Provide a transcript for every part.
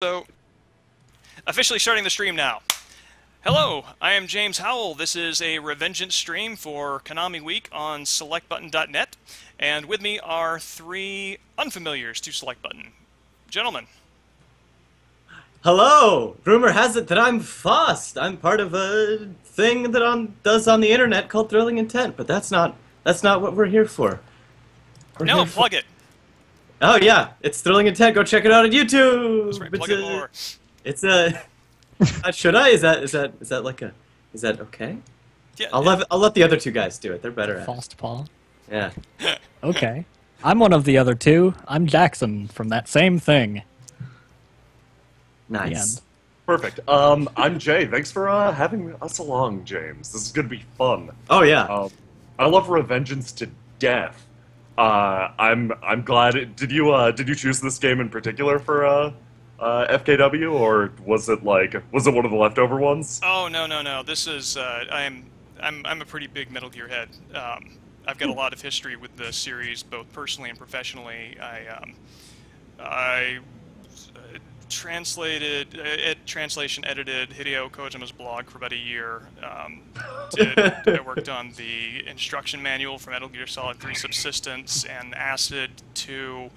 So, officially starting the stream now. Hello, I am James Howell. This is a Revengeance stream for Konami Week on Selectbutton.net, and with me are three unfamiliars to Selectbutton. Gentlemen. Hello! Rumor has it that I'm Faust. I'm part of a thing that does on the internet called Thrilling Intent, but that's not what we're here for. No, plug it. Oh yeah, it's Thrilling Intent. Go check it out on YouTube. That's right, plug it more. It's a. Should I? Is that like a? Is that okay? Yeah. I'll let the other two guys do it. They're better at it. Faust Paw. Yeah. Okay. I'm one of the other two. I'm Jackson from that same thing. Nice. Perfect. I'm Jay. Thanks for having us along, James. This is gonna be fun. Oh yeah. I love Revengeance to death. I'm glad. Did you choose this game in particular for FKW, or was it one of the leftover ones? Oh no. This is I'm a pretty big Metal Gear head. I've got a lot of history with the series, both personally and professionally. I translation edited Hideo Kojima's blog for about a year. I worked on the instruction manual for Metal Gear Solid 3 Subsistence and Acid 2.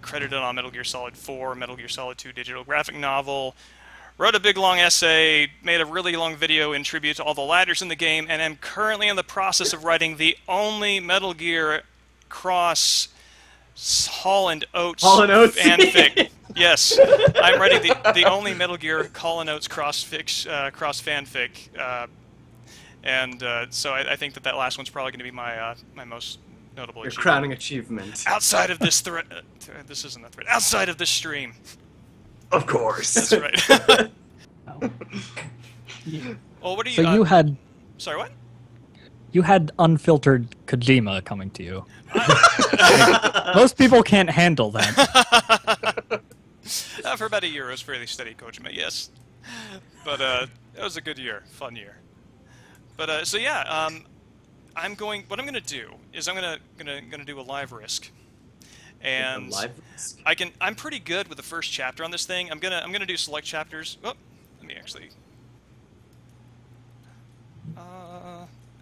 Credited on Metal Gear Solid 4, Metal Gear Solid 2 digital graphic novel. Wrote a big long essay, made a really long video in tribute to all the ladders in the game, and am currently in the process of writing the only Metal Gear cross Hall & Oates fanfic. Yes, I'm writing the only Metal Gear Hall & Oates cross fanfic, so I think that last one's probably going to be my most notable Your achievement. crowning achievement. Outside of this thread, this isn't a thread. Outside of this stream. Of course. That's right. Oh. Well, what are you? So you had Sorry, what? you had unfiltered Kojima coming to you. Most people can't handle that. For about a year, it was fairly steady Kojima, yes. But it was a good year, fun year. But so yeah, what I'm gonna do is I'm gonna do a live risk, and I'm pretty good with the first chapter on this thing. I'm gonna do select chapters. Oh, let me actually.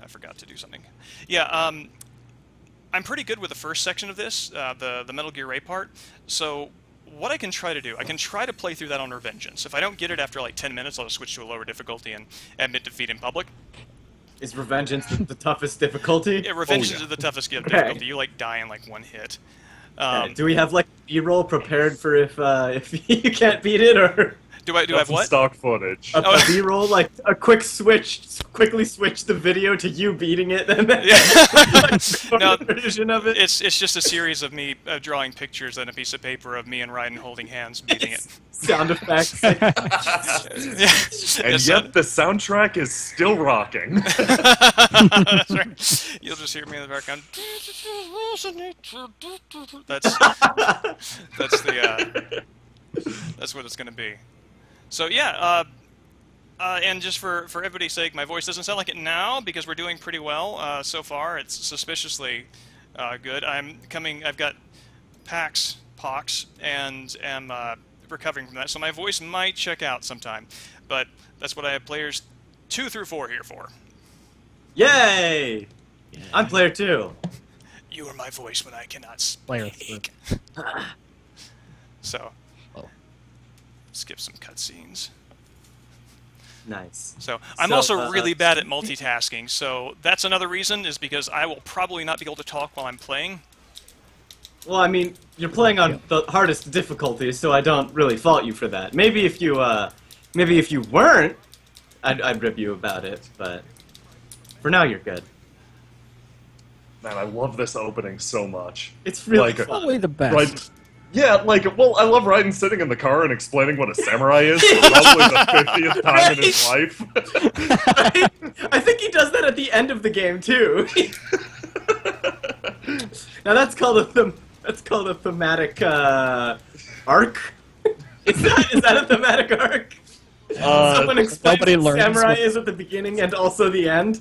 I forgot to do something. Yeah, I'm pretty good with the first section of this, the Metal Gear Ray part. So what I can try to do, I can try to play through that on Revengeance. If I don't get it after like 10 minutes, I'll just switch to a lower difficulty and admit defeat in public. Is Revengeance the toughest difficulty? Yeah, Revengeance is the toughest difficulty. You like die in like one hit. Do we have like B-roll prepared for if you can't beat it, or do I have what? Stock footage. A B-roll, like a quickly switch the video to you beating it, and then No, version of it. It's just a series of me drawing pictures on a piece of paper of me and Raiden holding hands beating it. Sound effects. Yeah. And yet the soundtrack is still rocking. That's right. You'll just hear me in the background. That's what it's gonna be. So yeah, and just for everybody's sake, my voice doesn't sound like it now because we're doing pretty well so far. It's suspiciously good. I've got pox, and am recovering from that, so my voice might check out sometime. But that's what I have players 2 through 4 here for. Yay! I'm player 2. You are my voice when I cannot Player speak. So, skip some cutscenes. Nice. So I'm also really bad at multitasking, so that's another reason, is because I will probably not be able to talk while I'm playing. Well, I mean, you're playing on the hardest difficulty, so I don't really fault you for that. Maybe if you weren't, I'd rip you about it, but for now you're good. Man, I love this opening so much. It's really fun. Probably the best. Right. Yeah, I love Raiden sitting in the car and explaining what a samurai is for probably the 50th time in his life. I think he does that at the end of the game too. Now that's called a thematic arc. Is that a thematic arc? Someone explains what samurai is at the beginning and also the end.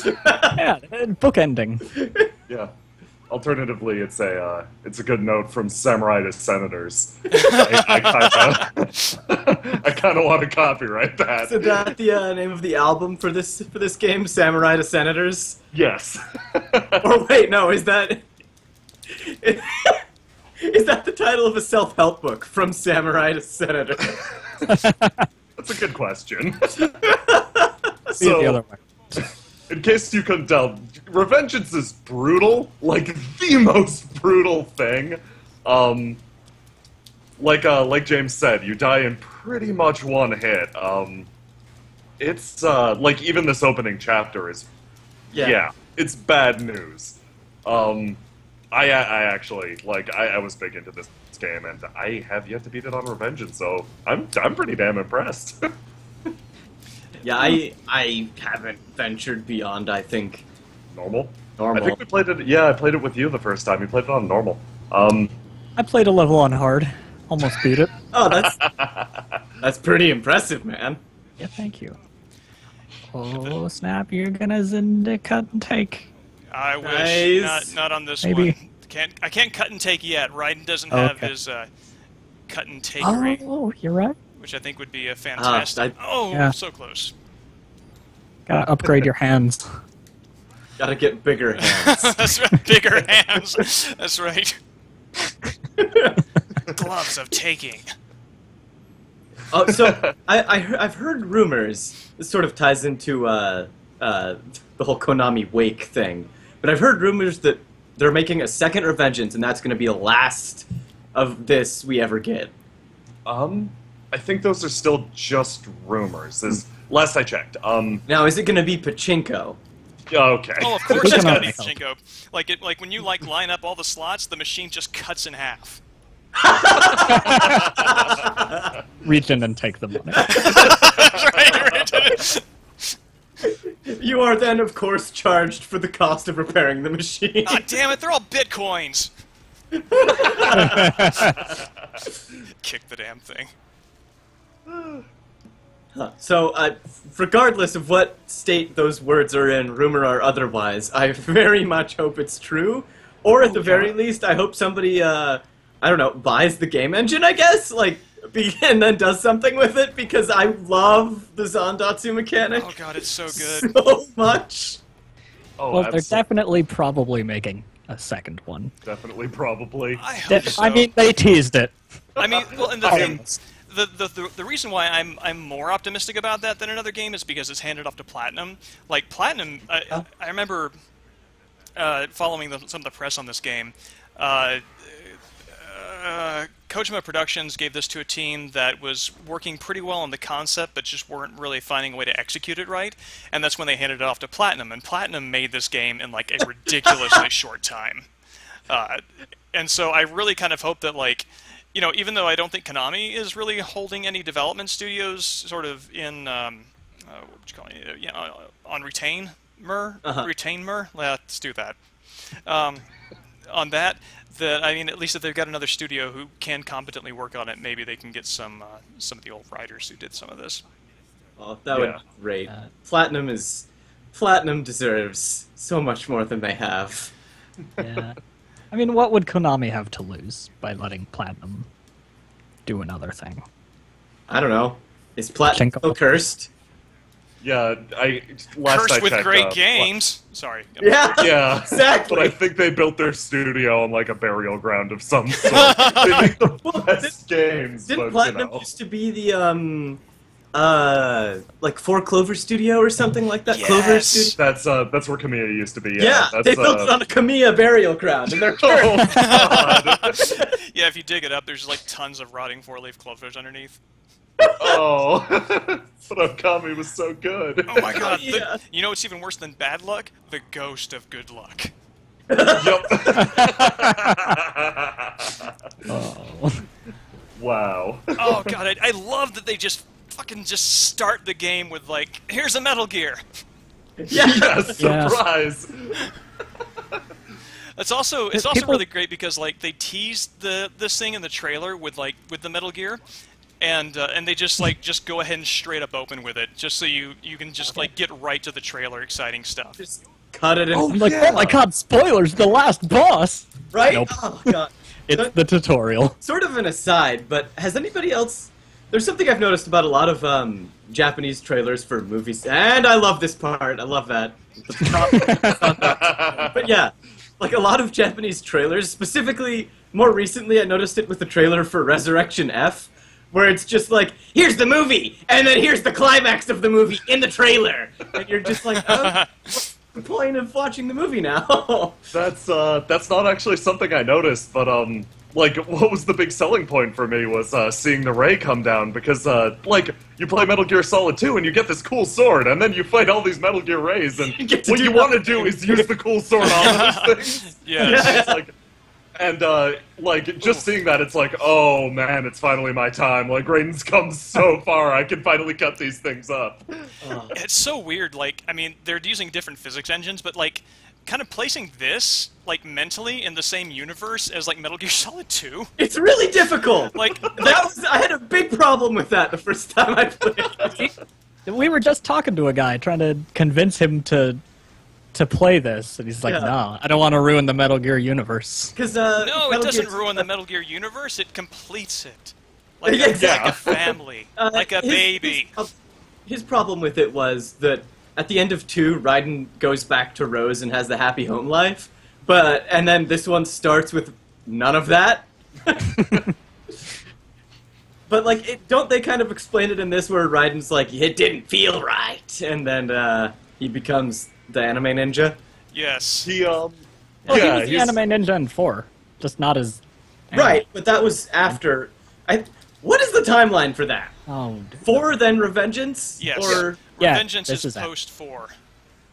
Yeah, book ending. Yeah. Alternatively, it's a good note from samurai to senators. I kind of want to copyright that. Is that the name of the album for this game, Samurai to Senators? Yes. Or wait, no, is that is that the title of a self-help book, From Samurai to Senator? That's a good question. See it the other way. In case you couldn't tell, Revengeance is brutal, like the most brutal thing. Like James said, you die in pretty much one hit. It's like even this opening chapter is, yeah, it's bad news. I actually I was big into this game, and I have yet to beat it on Revengeance, so I'm pretty damn impressed. Yeah, I haven't ventured beyond, I think, Normal. normal. I think we played it. Yeah, I played it with you the first time. You played it on normal. I played a level on hard. Almost beat it. Oh, that's pretty impressive, man. Yeah, thank you. Oh, snap, you're gonna Zinda cut and take. I wish. Nice. Not on this Maybe. one. I can't cut and take yet. Raiden doesn't have his cut and take rate, Oh, you're right. which I think would be a fantastic. Yeah. So close. Gotta upgrade your hands. Gotta get bigger hands. That's right. Bigger hands. That's right. Gloves of taking. Oh, so I've heard rumors. This sort of ties into the whole Konami Wake thing, but I've heard rumors that they're making a second Revengeance, and that's going to be the last of this we ever get. I think those are still just rumors. Last I checked. Now, is it going to be pachinko? Okay. Oh, of course it's gotta be pachinko. Like when you line up all the slots, the machine just cuts in half. Reach in and take the money. right. You are then, of course, charged for the cost of repairing the machine. Ah, damn it! They're all bitcoins. Kick the damn thing. So, regardless of what state those words are in, rumor or otherwise, I very much hope it's true. Or at the very least, I hope somebody, I don't know, buys the game engine, I guess? And then does something with it, because I love the Zandatsu mechanic. Oh god, it's so good. So much. Oh, Well, they're definitely probably making a second one. definitely, probably. I hope so. I mean, they teased it. I mean, well, and the Oh. thing, the reason why I'm more optimistic about that than another game is because it's handed off to Platinum. Like Platinum, I remember following some of the press on this game. Kojima Productions gave this to a team that was working pretty well on the concept, but just weren't really finding a way to execute it right, and that's when they handed it off to Platinum, and Platinum made this game in like a ridiculously short time. And so I really kind of hope that, like, you know, even though I don't think Konami is really holding any development studios sort of in, what you call it, on retainer? Retainer? Let's do that. On that, I mean, at least if they've got another studio who can competently work on it, maybe they can get some of the old writers who did some of this. Oh, that would be great. Platinum deserves so much more than they have. Yeah. I mean, what would Konami have to lose by letting Platinum do another thing? I don't know. Is Platinum still cursed? Yeah, last Cursed I with checked, great games. Sorry. Yeah, Yeah, exactly. But I think they built their studio on like a burial ground of some sort. They make the best games. Didn't but, Platinum used to be the like 4 Clover Studio or something like that? Yes. Clover Studio. That's where Kamiya used to be. Yeah, that's, they built it on a Kamiya burial ground, and they're cursed. Oh god. Yeah, if you dig it up, there's like tons of rotting 4-leaf clovers underneath. Oh, but Okami was so good. Oh my god, Yeah. you know what's even worse than bad luck? The ghost of good luck. Yep. Oh. Wow. Oh god, I love that they just fucking just start the game with like, here's a Metal Gear. Yeah. Yes, Yes. surprise. It's also People- really great because like they teased this thing in the trailer with the Metal Gear, and they just go ahead and straight up open with it, just so you can just like get right to the trailer exciting stuff. Just cut it in. I'm like, oh my god, spoilers, the last boss! Right? Nope. Oh god. It's the tutorial. Sort of an aside, but has anybody else... There's something I've noticed about a lot of Japanese trailers for movies, and I love this part, I love that. But yeah, like a lot of Japanese trailers, specifically, more recently I noticed it with the trailer for Resurrection F, where it's just like, here's the movie, and then here's the climax of the movie in the trailer! And you're just like, oh, what's the point of watching the movie now? That's not actually something I noticed, but like, what was the big selling point for me was seeing the ray come down, because like, you play Metal Gear Solid 2 and you get this cool sword, and then you fight all these Metal Gear Rays, and what you want to do is use the cool sword on those things. Yes. It's like, and like, just seeing that, it's like, oh man, it's finally my time. Like, Raiden's come so far, I can finally cut these things up. It's so weird, like, I mean, they're using different physics engines, but, like, kind of placing this, like, mentally in the same universe as, like, Metal Gear Solid 2. It's really difficult! Like, I had a big problem with that the first time I played it. We were just talking to a guy, trying to convince him to play this, and he's like, Yeah. no, I don't want to ruin the Metal Gear universe. Because no, it doesn't ruin the Metal Gear universe, it completes it. Like, Yeah, like exactly. a family. Like a baby. His problem with it was that at the end of 2, Raiden goes back to Rose and has the happy home life, and then this one starts with none of that. But like, don't they kind of explain it in this where Raiden's like, it didn't feel right, and then he becomes the anime ninja? Yes. He, Well, yeah, he was the he's- anime ninja in 4, just not as... Right, but that was after... What is the timeline for that? Oh, 4, then Revengeance? Yes. Or... Yeah, Revengeance this is is post 4.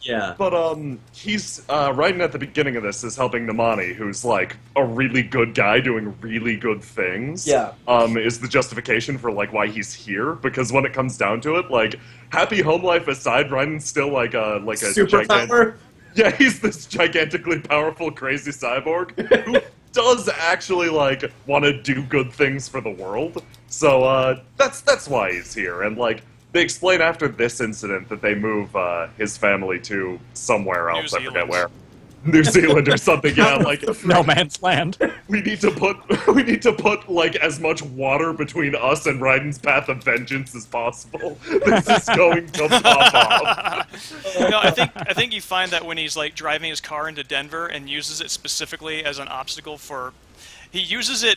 Yeah. But he's Raiden at the beginning of this is helping Namani, who's like a really good guy doing really good things. Yeah. Is the justification for like why he's here, because when it comes down to it, like happy home life aside, Raiden's still like a Superpower? Yeah, he's this gigantically powerful, crazy cyborg who does actually like want to do good things for the world. So that's why he's here, and like. They explain after this incident that they move his family to somewhere else. I forget where, New Zealand or something. Yeah, like no man's land. we need to put like as much water between us and Raiden's path of vengeance as possible. This is going to pop off. No, I think you find that when he's like driving his car into Denver and uses it specifically as an obstacle for, he uses it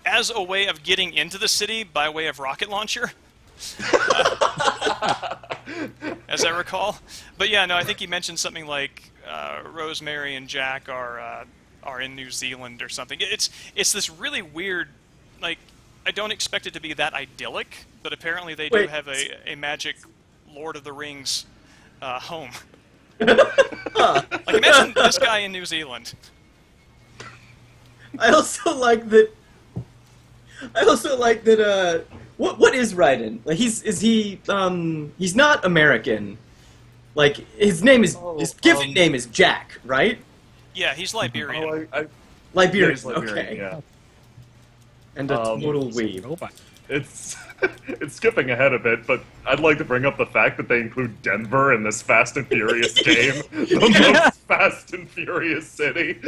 as a way of getting into the city by way of rocket launcher. As I recall, but yeah, no, I think he mentioned something like Rosemary and Jack are in New Zealand or something. It's this really weird, like, I don't expect it to be that idyllic, but apparently they do have a magic Lord of the Rings home. Like, imagine this guy in New Zealand. I also like that. What is Raiden? Like he's not American. Like his name is his given name is Jack, right? Yeah, he's Liberian. Liberian. He's Liberian, Okay. yeah. And a total weeb. It's skipping ahead a bit, but I'd like to bring up the fact that they include Denver in this Fast and Furious game, the most Fast and Furious city.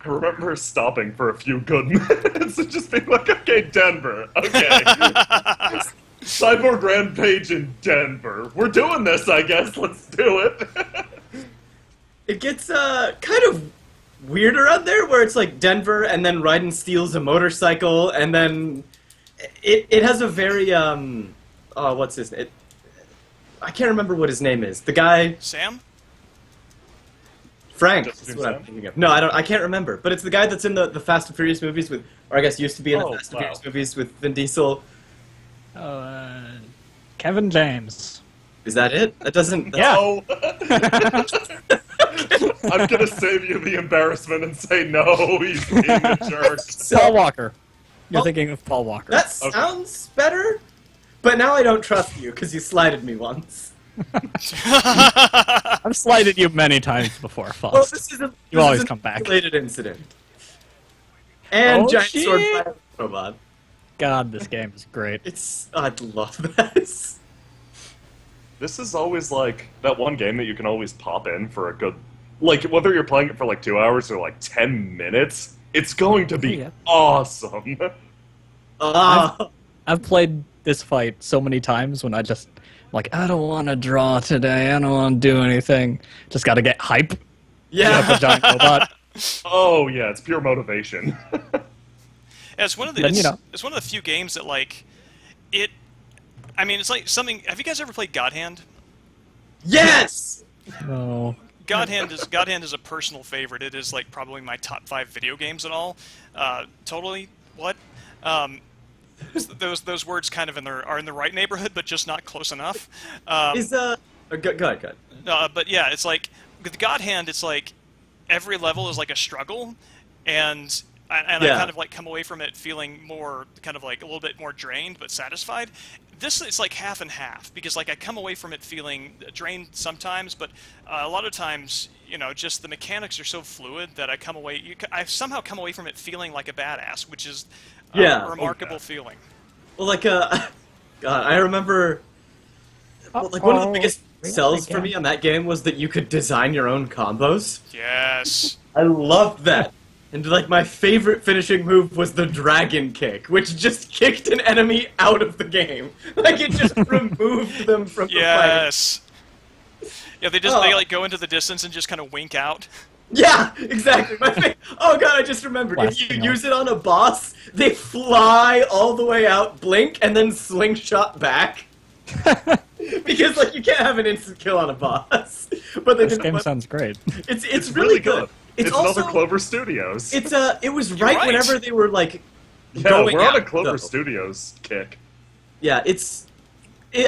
I remember stopping for a few good minutes and just being like, okay, Denver, okay. Cyborg Rampage in Denver. We're doing this, I guess. Let's do it. It gets kind of weirder out there, where it's like Denver, and then Raiden steals a motorcycle, and then it has a very what's his name? I can't remember what his name is. The guy Sam? Frank. Jetstream That's what I'm Sam? thinking of. No, I can't remember. But it's the guy that's in the Fast and Furious movies with, or I guess used to be in the Fast and Furious movies with Vin Diesel. Kevin James. Is that it? That doesn't. Yeah. No. I'm gonna save you the embarrassment and say no, he's being a jerk. Paul Walker. You're Well, thinking of Paul Walker. That sounds better, but now I don't trust you because you slighted me once. I've slighted you many times before, Faust. Well, this is a You always come back. related incident. And Oh, giant shit. sword robot. God, this game is great. I love this. This is always like that one game that you can always pop in for a good, like whether you're playing it for like 2 hours or like 10 minutes, it's going to be awesome. I've played this fight so many times when I just like I don't want to draw today. I don't want to do anything. Just got to get hype. Yeah. The giant robot. Oh yeah, it's pure motivation. Yeah, it's one of the it's one of the few games that like it. I mean, it's like something. Have you guys ever played God Hand? Yes. No. God Hand is a personal favorite. It is like probably my top 5 video games at all. Totally. What? Those words kind of are in the right neighborhood, but just not close enough. Go ahead. But yeah, it's like with God Hand, it's like every level is like a struggle, and I kind of like come away from it feeling more kind of like a little bit more drained but satisfied. This is like half and half because like I come away from it feeling drained sometimes, but a lot of times just the mechanics are so fluid that I somehow come away from it feeling like a badass, which is a remarkable feeling. Well, like God, I remember like one of the biggest sells for me on that game was that you could design your own combos. Yes. I loved that. And like my favorite finishing move was the dragon kick, which just kicked an enemy out of the game. Like it just removed them from the fight. Yes. Yeah, they like go into the distance and just kind of wink out. Yeah, exactly. Oh god, I just remembered. If you use it on a boss, they fly all the way out, blink, and then slingshot back. Because like you can't have an instant kill on a boss. But this game sounds great. It's really good. It's also another Clover Studios. It was right whenever they were like going we're on a Clover Studios kick. Yeah, I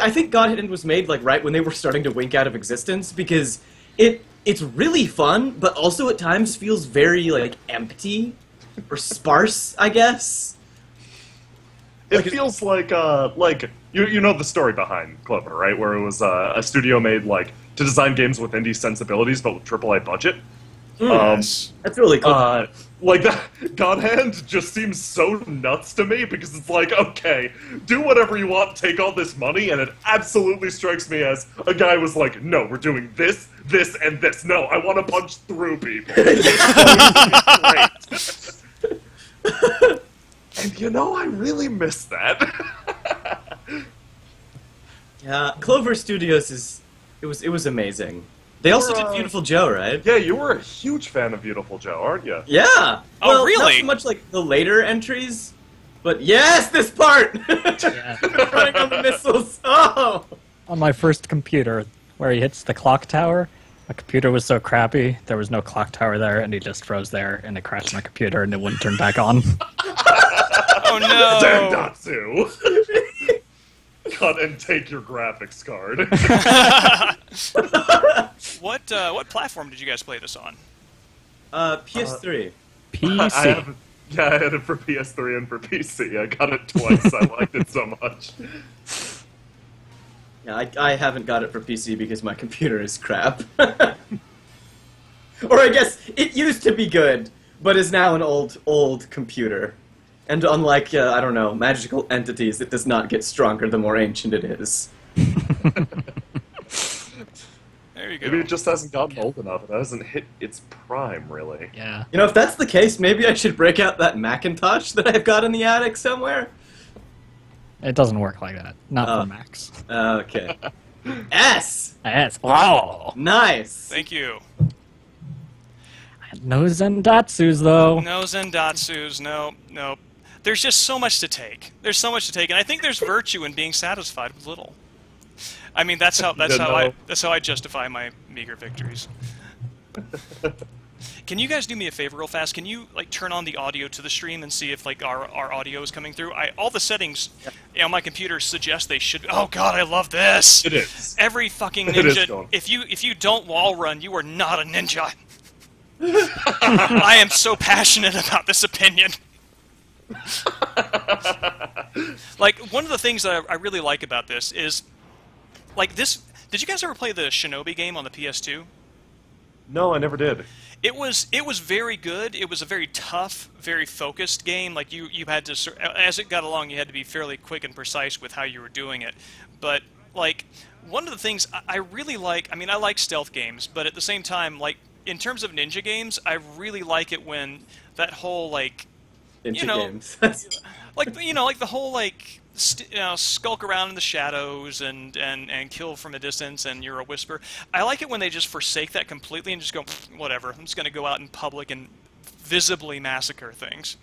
think God Hand was made like right when they were starting to wink out of existence because it's really fun, but also at times feels very like empty or sparse, I guess. It feels like you know the story behind Clover, right? Where it was a studio made like to design games with indie sensibilities, but with AAA budget. That's really cool. Like that, God Hand just seems so nuts to me because it's like, okay, do whatever you want, take all this money, and it absolutely strikes me as a guy was like, no, we're doing this, this, and this. No, I want to punch through people. Great. And I really miss that. Yeah, Clover Studios it was amazing. They also did Beautiful Joe, right? Yeah, you were a huge fan of Beautiful Joe, aren't you? Yeah. Oh, well, really? Not so much like the later entries, but yes, this part. Yeah. Running on the missiles. Oh. On my first computer, where he hits the clock tower, my computer was so crappy, there was no clock tower there, and he just froze there, and it crashed my computer, and it wouldn't turn back on. Oh no! Dendatsu! Cut and take your graphics card. What platform did you guys play this on? PS3. PC. I had it for PS3 and for PC. I got it twice. I liked it so much. Yeah, I haven't got it for PC because my computer is crap. Or I guess it used to be good, but is now an old computer. And unlike, I don't know, magical entities, it does not get stronger the more ancient it is. There you go. Maybe it just hasn't gotten old enough. It hasn't hit its prime, really. Yeah. If that's the case, maybe I should break out that Macintosh that I've got in the attic somewhere. It doesn't work like that. Not for Macs. Okay. S! S. Wow. Nice! Oh. Thank you. No Zendatsus, though. No Zendatsus, no. There's just so much to take. There's so much to take, and I think there's virtue in being satisfied with little. I mean, that's how I justify my meager victories. Can you guys do me a favor real fast? Can you turn on the audio to the stream and see if our audio is coming through? All the settings on my computer suggest they should. Oh God, I love this. It is. Every fucking ninja. If you don't wall run, you are not a ninja. I am so passionate about this opinion. One of the things that I really like about this is, this. Did you guys ever play the Shinobi game on the PS2? No, I never did. It was very good. It was a very tough, very focused game. Like you had to, as it got along, you had to be fairly quick and precise with how you were doing it. But like one of the things I really like, I mean, I like stealth games, but at the same time, like in terms of ninja games, I really like it when that whole like Ninja games. like like the whole like skulk around in the shadows and kill from a distance and you're a whisper. I like it when they just forsake that completely and just go, whatever, I'm just going to go out in public and visibly massacre things.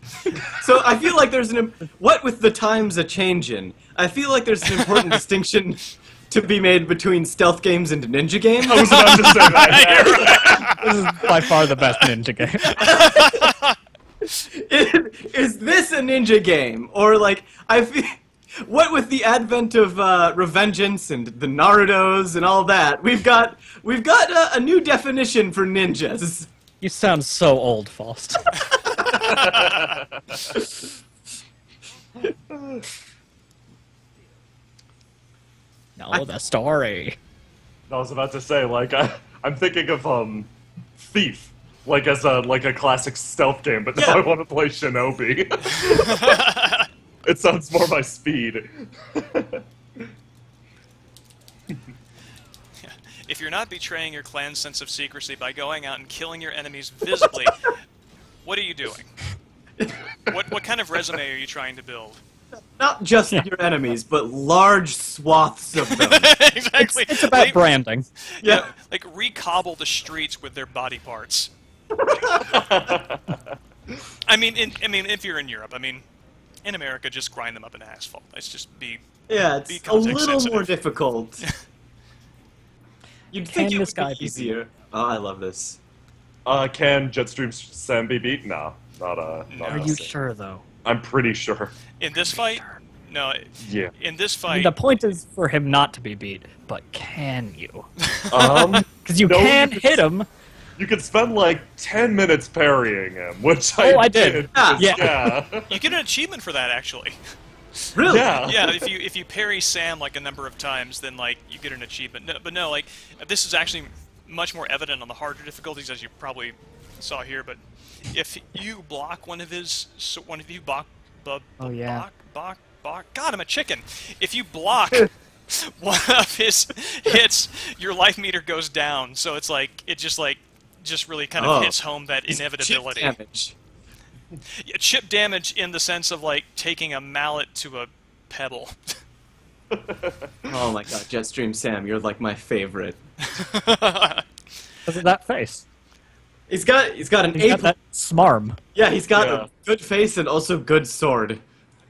So I feel like there's what with the times a changin', I feel like there's an important distinction to be made between stealth games and ninja games. I was about to say that. This is by far the best ninja game. Is this a ninja game? Or like, I feel... What with the advent of Revengeance and the Narutos and all that, we've got a new definition for ninjas. You sound so old, Faust. No, the story. I was about to say, like, I'm thinking of Thief, like as a classic stealth game, but now I want to play Shinobi. It sounds more my speed. If you're not betraying your clan's sense of secrecy by going out and killing your enemies visibly, what are you doing? What kind of resume are you trying to build? Not just your enemies, but large swaths of them. Exactly. It's about branding. Yeah, like recobble the streets with their body parts. I mean, if you're in Europe, I mean, in America, just grind them up in asphalt. Let's just be. Yeah, it's a little more difficult. You'd think it would be easier. Oh, I love this. Can Jetstream Sam be beat? No, not Are you sure though? I'm pretty sure. In this fight, no. Yeah. In this I fight, mean, the point is for him not to be beat, but can you? Because you No, can you could hit him. You could spend like 10 minutes parrying him, which I did. Yeah. you get an achievement for that, actually. Really? Yeah. Yeah, if you parry Sam like a number of times, then like you get an achievement. No, but no, like this is actually much more evident on the harder difficulties, as you probably saw here. But if you block God, I'm a chicken. If you block one of his hits, your life meter goes down. So it's like it just really kind of hits home that inevitability. Chip damage. Yeah, chip damage in the sense of like taking a mallet to a pebble. Oh my god, Jetstream Sam, you're like my favorite. Look at that face. He's got an He's got ape. that smarm. Yeah, he's got a good face and also good sword.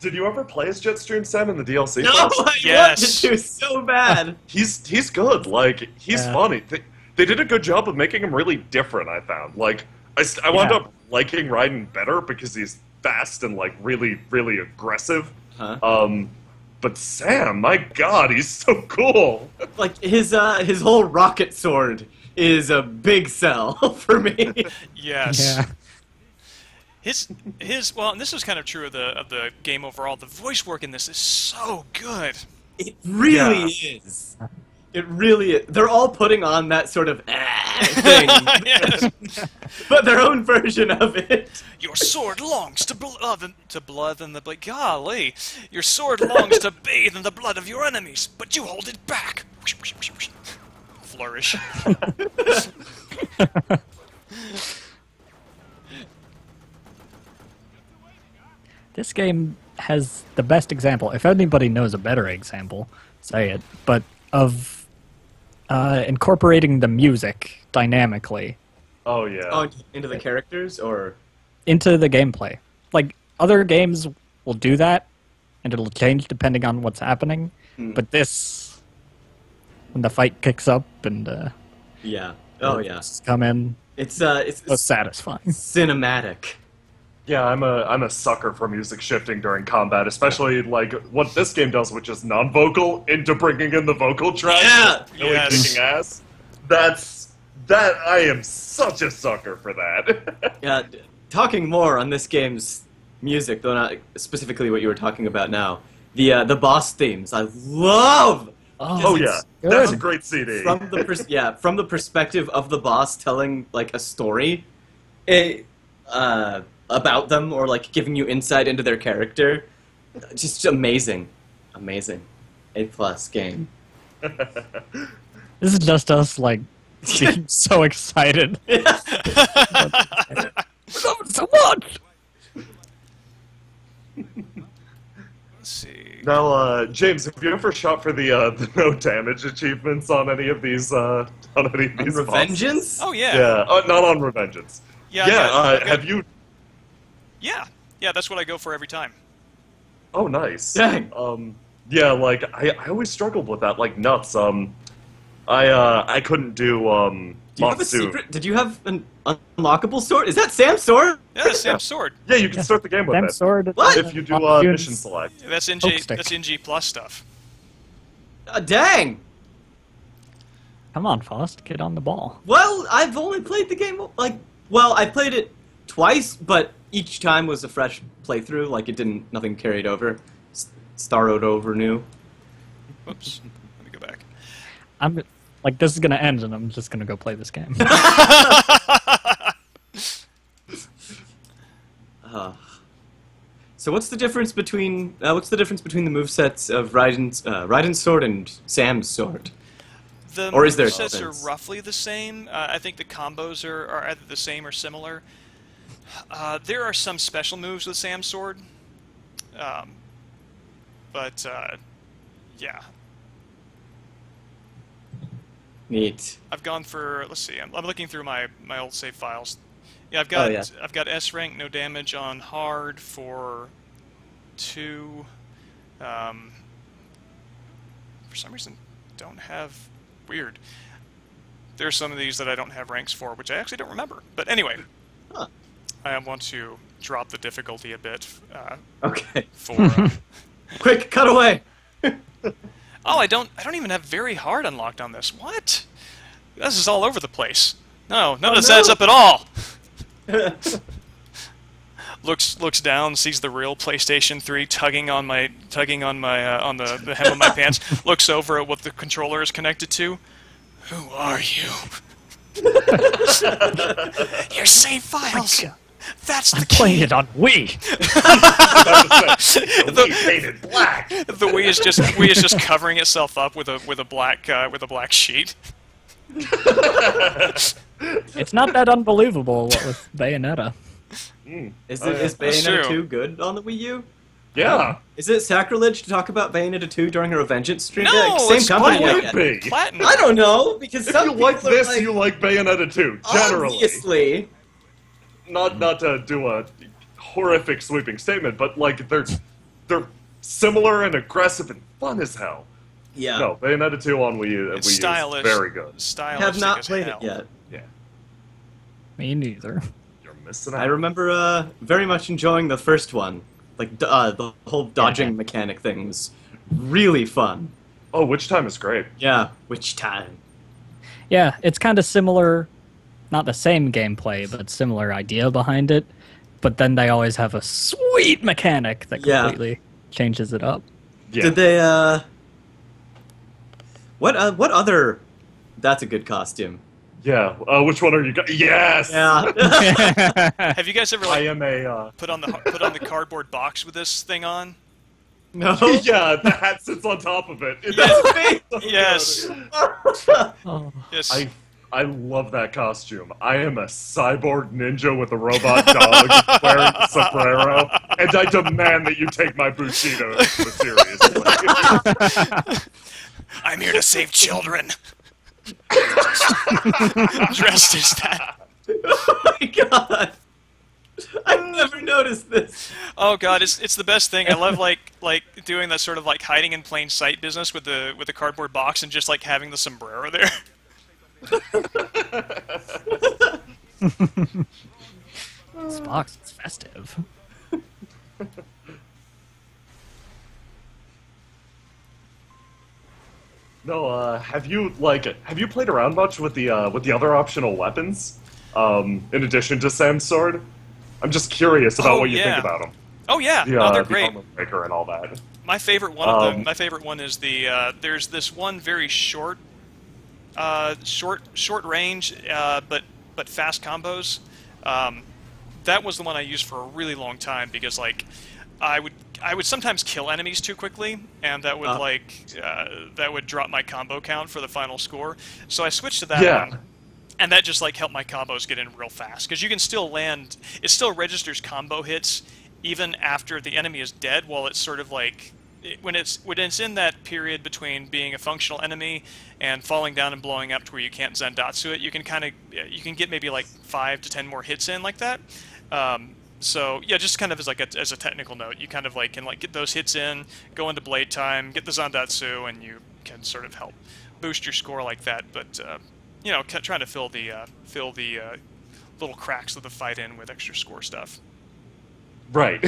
Did you ever play as Jetstream Sam in the DLC? No, I Yes. wanted to so bad. He's good. Like, he's funny. They did a good job of making him really different, I found. Like, I wound up liking Raiden better because he's fast and, like, really, really aggressive. Huh? But Sam, my god, he's so cool. Like, his whole rocket sword is a big sell for me. Yes. Yeah. His well, and this is kind of true of the game overall. The voice work in this is so good. It really is. It really is. They're all putting on that sort of thing. Yes. But their own version of it. Your sword longs to blood and the blood. Golly, your sword longs to bathe in the blood of your enemies, but you hold it back. Flourish. This game has the best example. If anybody knows a better example, say it. But of incorporating the music dynamically Oh, yeah. Oh, into the characters, or? into the gameplay. Like, other games will do that, and it'll change depending on what's happening. But this, when the fight kicks up and Yeah. Oh, yeah. come in, It's so satisfying. cinematic. Yeah, I'm a sucker for music shifting during combat, especially like what this game does, which is non-vocal into bringing in the vocal track. Yeah! Really Yes. kicking ass. That I am such a sucker for that. Yeah, talking more on this game's music, though not specifically what you were talking about now. The boss themes, I love. Oh yeah, that's a great CD. From the perspective of the boss telling like a story. about them or like giving you insight into their character. Just amazing, amazing. A+ game. This is just us, like, being so excited. So much! Let's see. Now, James, have you ever shot for the no damage achievements on any of these bosses? Revengeance? Oh yeah. Yeah, not on Revengeance. Yeah. Have you? Yeah. Yeah, that's what I go for every time. Oh, nice. Dang. Yeah, like I always struggled with that, like nuts. I couldn't do Do you have a Monsoon. secret? Did you have an unlockable sword? Is that Sam's sword? Yeah, that's Sam's sword. Yeah, you can start the game with Sam it sword. What? if you do Monsoon's- mission select. Yeah, that's Poke stick. That's NG plus stuff. Dang. Come on, Faust, get on the ball. Well, I've only played the game I played it twice, but each time was a fresh playthrough. Like nothing carried over, started over new. Whoops. Let me go back. I'm like, this is gonna end, and I'm just gonna go play this game. So what's the difference between the movesets of Raiden's sword and Sam's sword? The Or is there movesets difference? are roughly the same. I think the combos are either the same or similar. There are some special moves with Sam's sword. But yeah. Neat. I've gone for, let's see, I'm looking through my old save files. Yeah, I've got yeah. I've got S rank, no damage on hard for 2. For some reason, don't have, weird. There's some of these that I don't have ranks for, which I actually don't remember. But anyway, Huh. I want to drop the difficulty a bit Okay. for. Quick, cut away. Oh, I don't even have very hard unlocked on this. What? This is all over the place. No, none of this adds up at all. Looks down, sees the real PlayStation 3 tugging on the hem of my pants. Looks over at what the controller is connected to. Who are you? Your save files. That's the key. Playing it on Wii. The Wii painted black. The Wii is just covering itself up with a black sheet. It's not that unbelievable what with Bayonetta. Is That's Bayonetta true. 2 good on the Wii U? Yeah. Is it sacrilege to talk about Bayonetta 2 during a Revengeance stream? No, Yeah, same it's company. Why I would guess. it be? Platinum. I don't know because If some you like people are this, you like Bayonetta 2, generally. Obviously. Not to do a horrific sweeping statement, but like they're similar and aggressive and fun as hell. Yeah. No, Bayonetta 2 on Wii U It's is stylish. very good. I Stylish have not as played hell. it yet. Yeah, Me neither. you're missing I out. remember very much enjoying the first one. Like the whole dodging mechanic thing was really fun. Oh, Witch Time is great. Yeah, which time? Yeah, it's kind of similar, not the same gameplay, but similar idea behind it. But then they always have a sweet mechanic that Yeah. completely changes it up. Yeah. Did they what other that's a good costume. Yeah. Which one are you? Yes. Yeah. Have you guys ever I like am a. put on the cardboard box with this thing on? No. Yeah, the hat sits on top of it. Yes. Oh. Yes. I love that costume. I am a cyborg ninja with a robot dog wearing a sombrero, and I demand that you take my Bushido seriously. I'm here to save children. Dressed as that. Oh my god. I've never noticed this. Oh god, it's the best thing. I love like doing that sort of like hiding in plain sight business with the cardboard box and just like having the sombrero there. This box is festive. No, have you played around much with the other optional weapons? In addition to Sam's sword? I'm just curious about Oh, what you yeah. think about them. Oh yeah, The, no, they're the great. armor breaker and all that. My favorite one of them. My favorite one is the. There's this one very short range, but fast combos. That was the one I used for a really long time because like I would sometimes kill enemies too quickly, and that would that would drop my combo count for the final score. So I switched to that one. And that just like helped my combos get in real fast because you can still land. It still registers combo hits even after the enemy is dead. While it's sort of like when it's in that period between being a functional enemy and falling down and blowing up to where you can't Zendatsu it, you can get maybe like 5 to 10 more hits in like that. So yeah, just kind of as a technical note, you kind of like can like get those hits in, go into blade time, get the Zandatsu, and you can sort of help boost your score like that. But you know, trying to fill the little cracks of the fight in with extra score stuff. Right.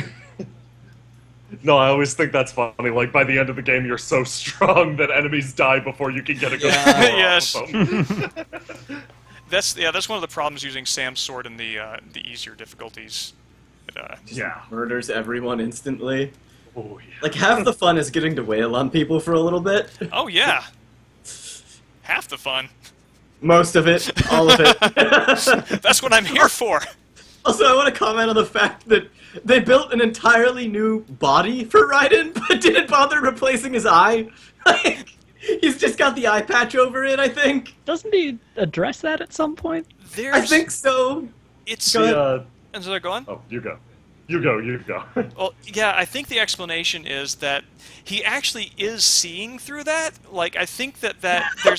No, I always think that's funny. Like, by the end of the game, you're so strong that enemies die before you can get a good score Yes. off of them. That's one of the problems using Sam's sword in the easier difficulties. Yeah. Murders everyone instantly. Oh, yeah. Like, half the fun is getting to wail on people for a little bit. Oh yeah. Half the fun. Most of it. All of it. That's what I'm here for. Also, I want to comment on the fact that they built an entirely new body for Raiden, but didn't bother replacing his eye. Like, he's just got the eye patch over it, I think. Doesn't he address that at some point? I think so. It's Go and so they're going. Oh, you go. You go. Well, yeah, I think the explanation is that he actually is seeing through that. Like, I think that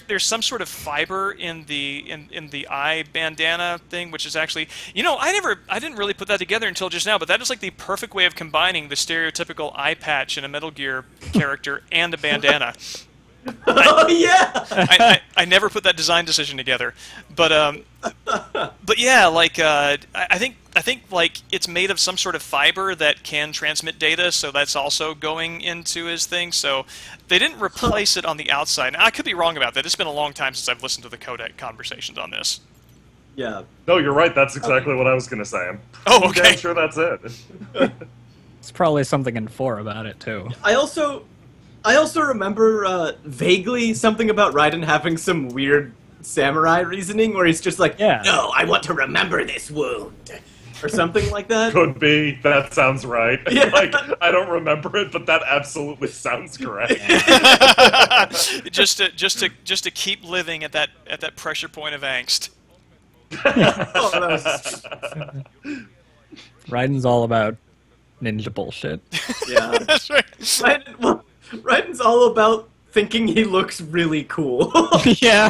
there's some sort of fiber in the eye bandana thing, which is actually, you know, I didn't really put that together until just now, but that is like the perfect way of combining the stereotypical eye patch in a Metal Gear character and a bandana. Oh yeah. I never put that design decision together, but yeah, like I think like it's made of some sort of fiber that can transmit data, so that's also going into his thing. So they didn't replace it on the outside. Now, I could be wrong about that. It's been a long time since I've listened to the codec conversations on this. Yeah. No, you're right. That's exactly what I was going to say. Oh, okay. I'm sure that's it. It's probably something in 4 about it too. I also remember vaguely something about Raiden having some weird samurai reasoning where he's just like, Yeah. no, I want to remember this wound. Or something like that. Could be. That sounds right. Yeah. Like, I don't remember it, but that absolutely sounds correct. just to keep living at that pressure point of angst. Oh, that was... Raiden's all about ninja bullshit. Yeah. That's right. Raiden's all about thinking he looks really cool. Yeah.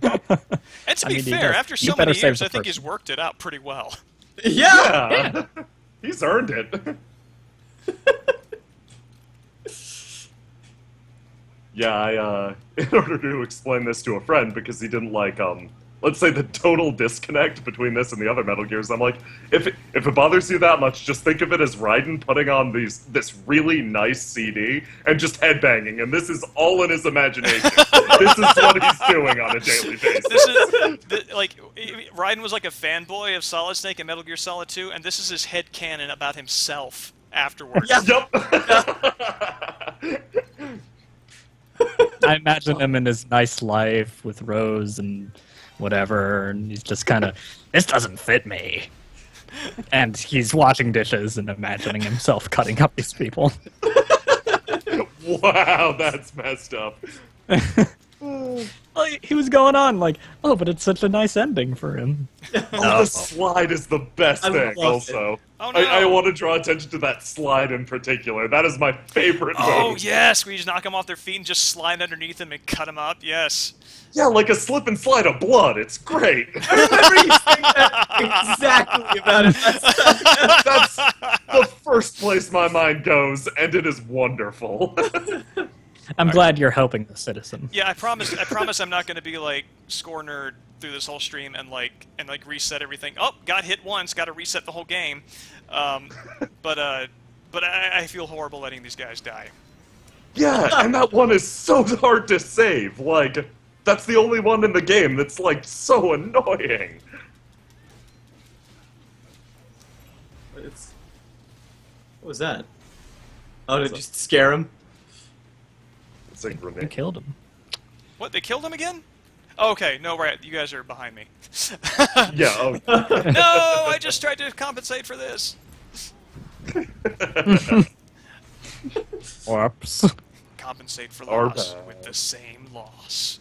And to be fair, after so many years, I think he's worked it out pretty well. Yeah. He's earned it. Yeah, in order to explain this to a friend, because he didn't like, let's say the total disconnect between this and the other Metal Gears, I'm like, if it bothers you that much, just think of it as Raiden putting on this really nice CD and just headbanging, and this is all in his imagination. This is what he's doing on a daily basis. This is like Raiden was like a fanboy of Solid Snake and Metal Gear Solid 2, and this is his headcanon about himself afterwards. Yeah. Yep. I imagine him in his nice life with Rose and whatever, and he's just kind of, this doesn't fit me. And he's washing dishes and imagining himself cutting up these people. Wow, that's messed up. Well, he was going on like, oh, but it's such a nice ending for him. Oh, the slide is the best thing, also. Oh, no. I want to draw attention to that slide in particular. That is my favorite Oh, move. yes, we just knock them off their feet and just slide underneath them and cut them up, yes. Yeah, like a slip and slide of blood. It's great. I remember you saying that exactly about it. That's the first place my mind goes, and it is wonderful. I'm glad you're helping the citizen. Yeah, I promise I'm not going to be like score nerd through this whole stream and reset everything. Oh, got hit once, got to reset the whole game. But I feel horrible letting these guys die. Yeah, and that one is so hard to save. Like, that's the only one in the game that's, like, so annoying. What was that? Oh, did it just scare him? It's a You grenade. killed him. What, they killed him again? Okay, no, right. You guys are behind me. Yeah. Oh. No, I just tried to compensate for this. Whoops. Compensate for Our loss bad. with the same loss.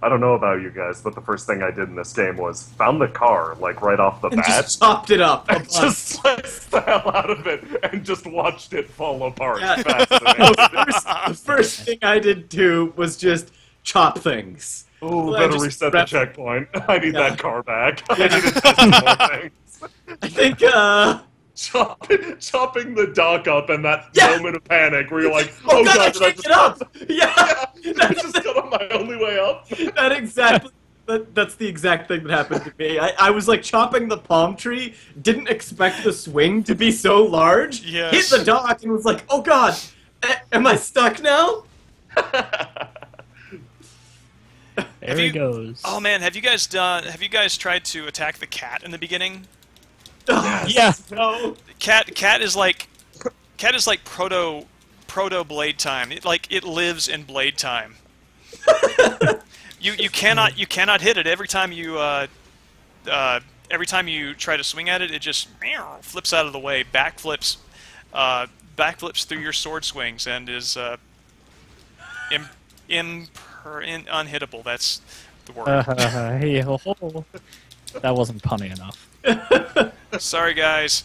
I don't know about you guys, but the first thing I did in this game was found the car, like, right off the And bat. just chopped it up. And just sliced the hell out of it and just watched it fall apart. Yeah. Fascinating. The first thing I did too was just chop things. Ooh, I better just reset the wrapped- checkpoint. I need Yeah. that car back. I need to test more things. I think, Chopping the dock up and that Yeah. moment of panic where you're like, oh god, I did I can't just get up! Yeah! I just got on my only way up. That exactly. That's the exact thing that happened to me. I was like chopping the palm tree, didn't expect the swing to be so large, Yes. hit the dock, and was like, oh god, am I stuck now? There he goes. Oh man, have you guys tried to attack the cat in the beginning? Yeah. No. Cat is like proto blade time. It lives in blade time. You cannot hit it every time you try to swing at it. It just flips out of the way, backflips through your sword swings, and is unhittable. That's the word. Hey, ho, ho. That wasn't punny enough. Sorry, guys.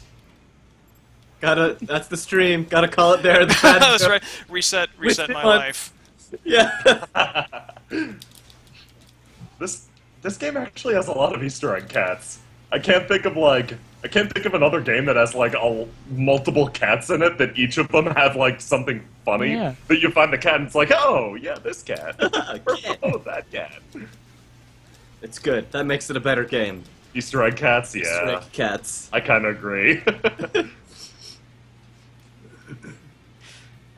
That's the stream. Gotta call it there. The bad That's joke. right. Reset my on. life. Yeah. This game actually has a lot of Easter egg cats. I can't think of another game that has like multiple cats in it that each of them have like something funny Yeah. that you find the cat and it's like, oh yeah, this cat. Cat. Oh, that cat. It's good. That makes it a better game. Easter egg cats, yeah. Easter egg cats. I kind of agree.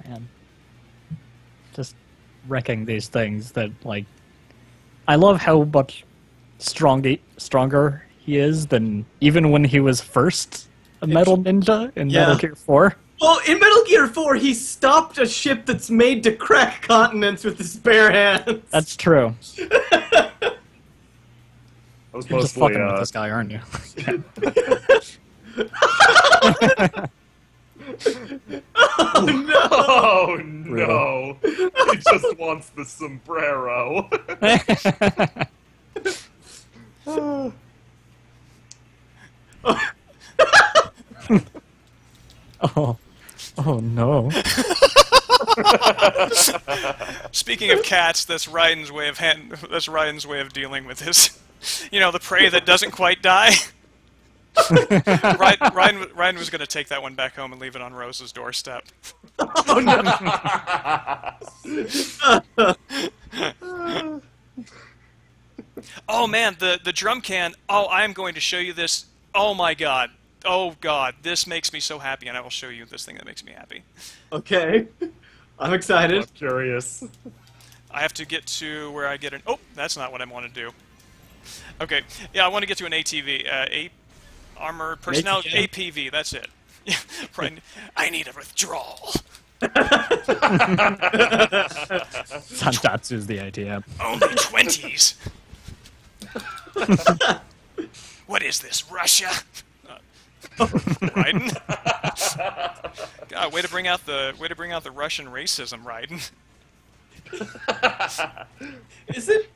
Man. Just wrecking these things that, like... I love how much stronger he is than even when he was first a Metal Ninja in Yeah. Metal Gear 4. Well, in Metal Gear 4, he stopped a ship that's made to crack continents with his bare hands. That's true. I was You're just mostly, fucking with this guy, aren't you? Oh no! He just wants the sombrero. Oh. Oh no. Speaking of cats, that's Raiden's way of dealing with his, the prey that doesn't quite die. Raiden was going to take that one back home and leave it on Rose's doorstep. Oh no! Oh man, the drum can. Oh, I am going to show you this. Oh my god. Oh god, this makes me so happy, and I will show you this thing that makes me happy. Okay. I'm excited. I'm curious. I have to get to where I get an... Oh, that's not what I want to do. Okay, yeah, I want to get to an ATV. Armor Personnel ATV? APV, that's it. Right. I need a withdrawal. Santatsu's the idea. Only 20s. What is this, Russia? Raiden? God, way to bring out the Russian racism, Raiden. Is it?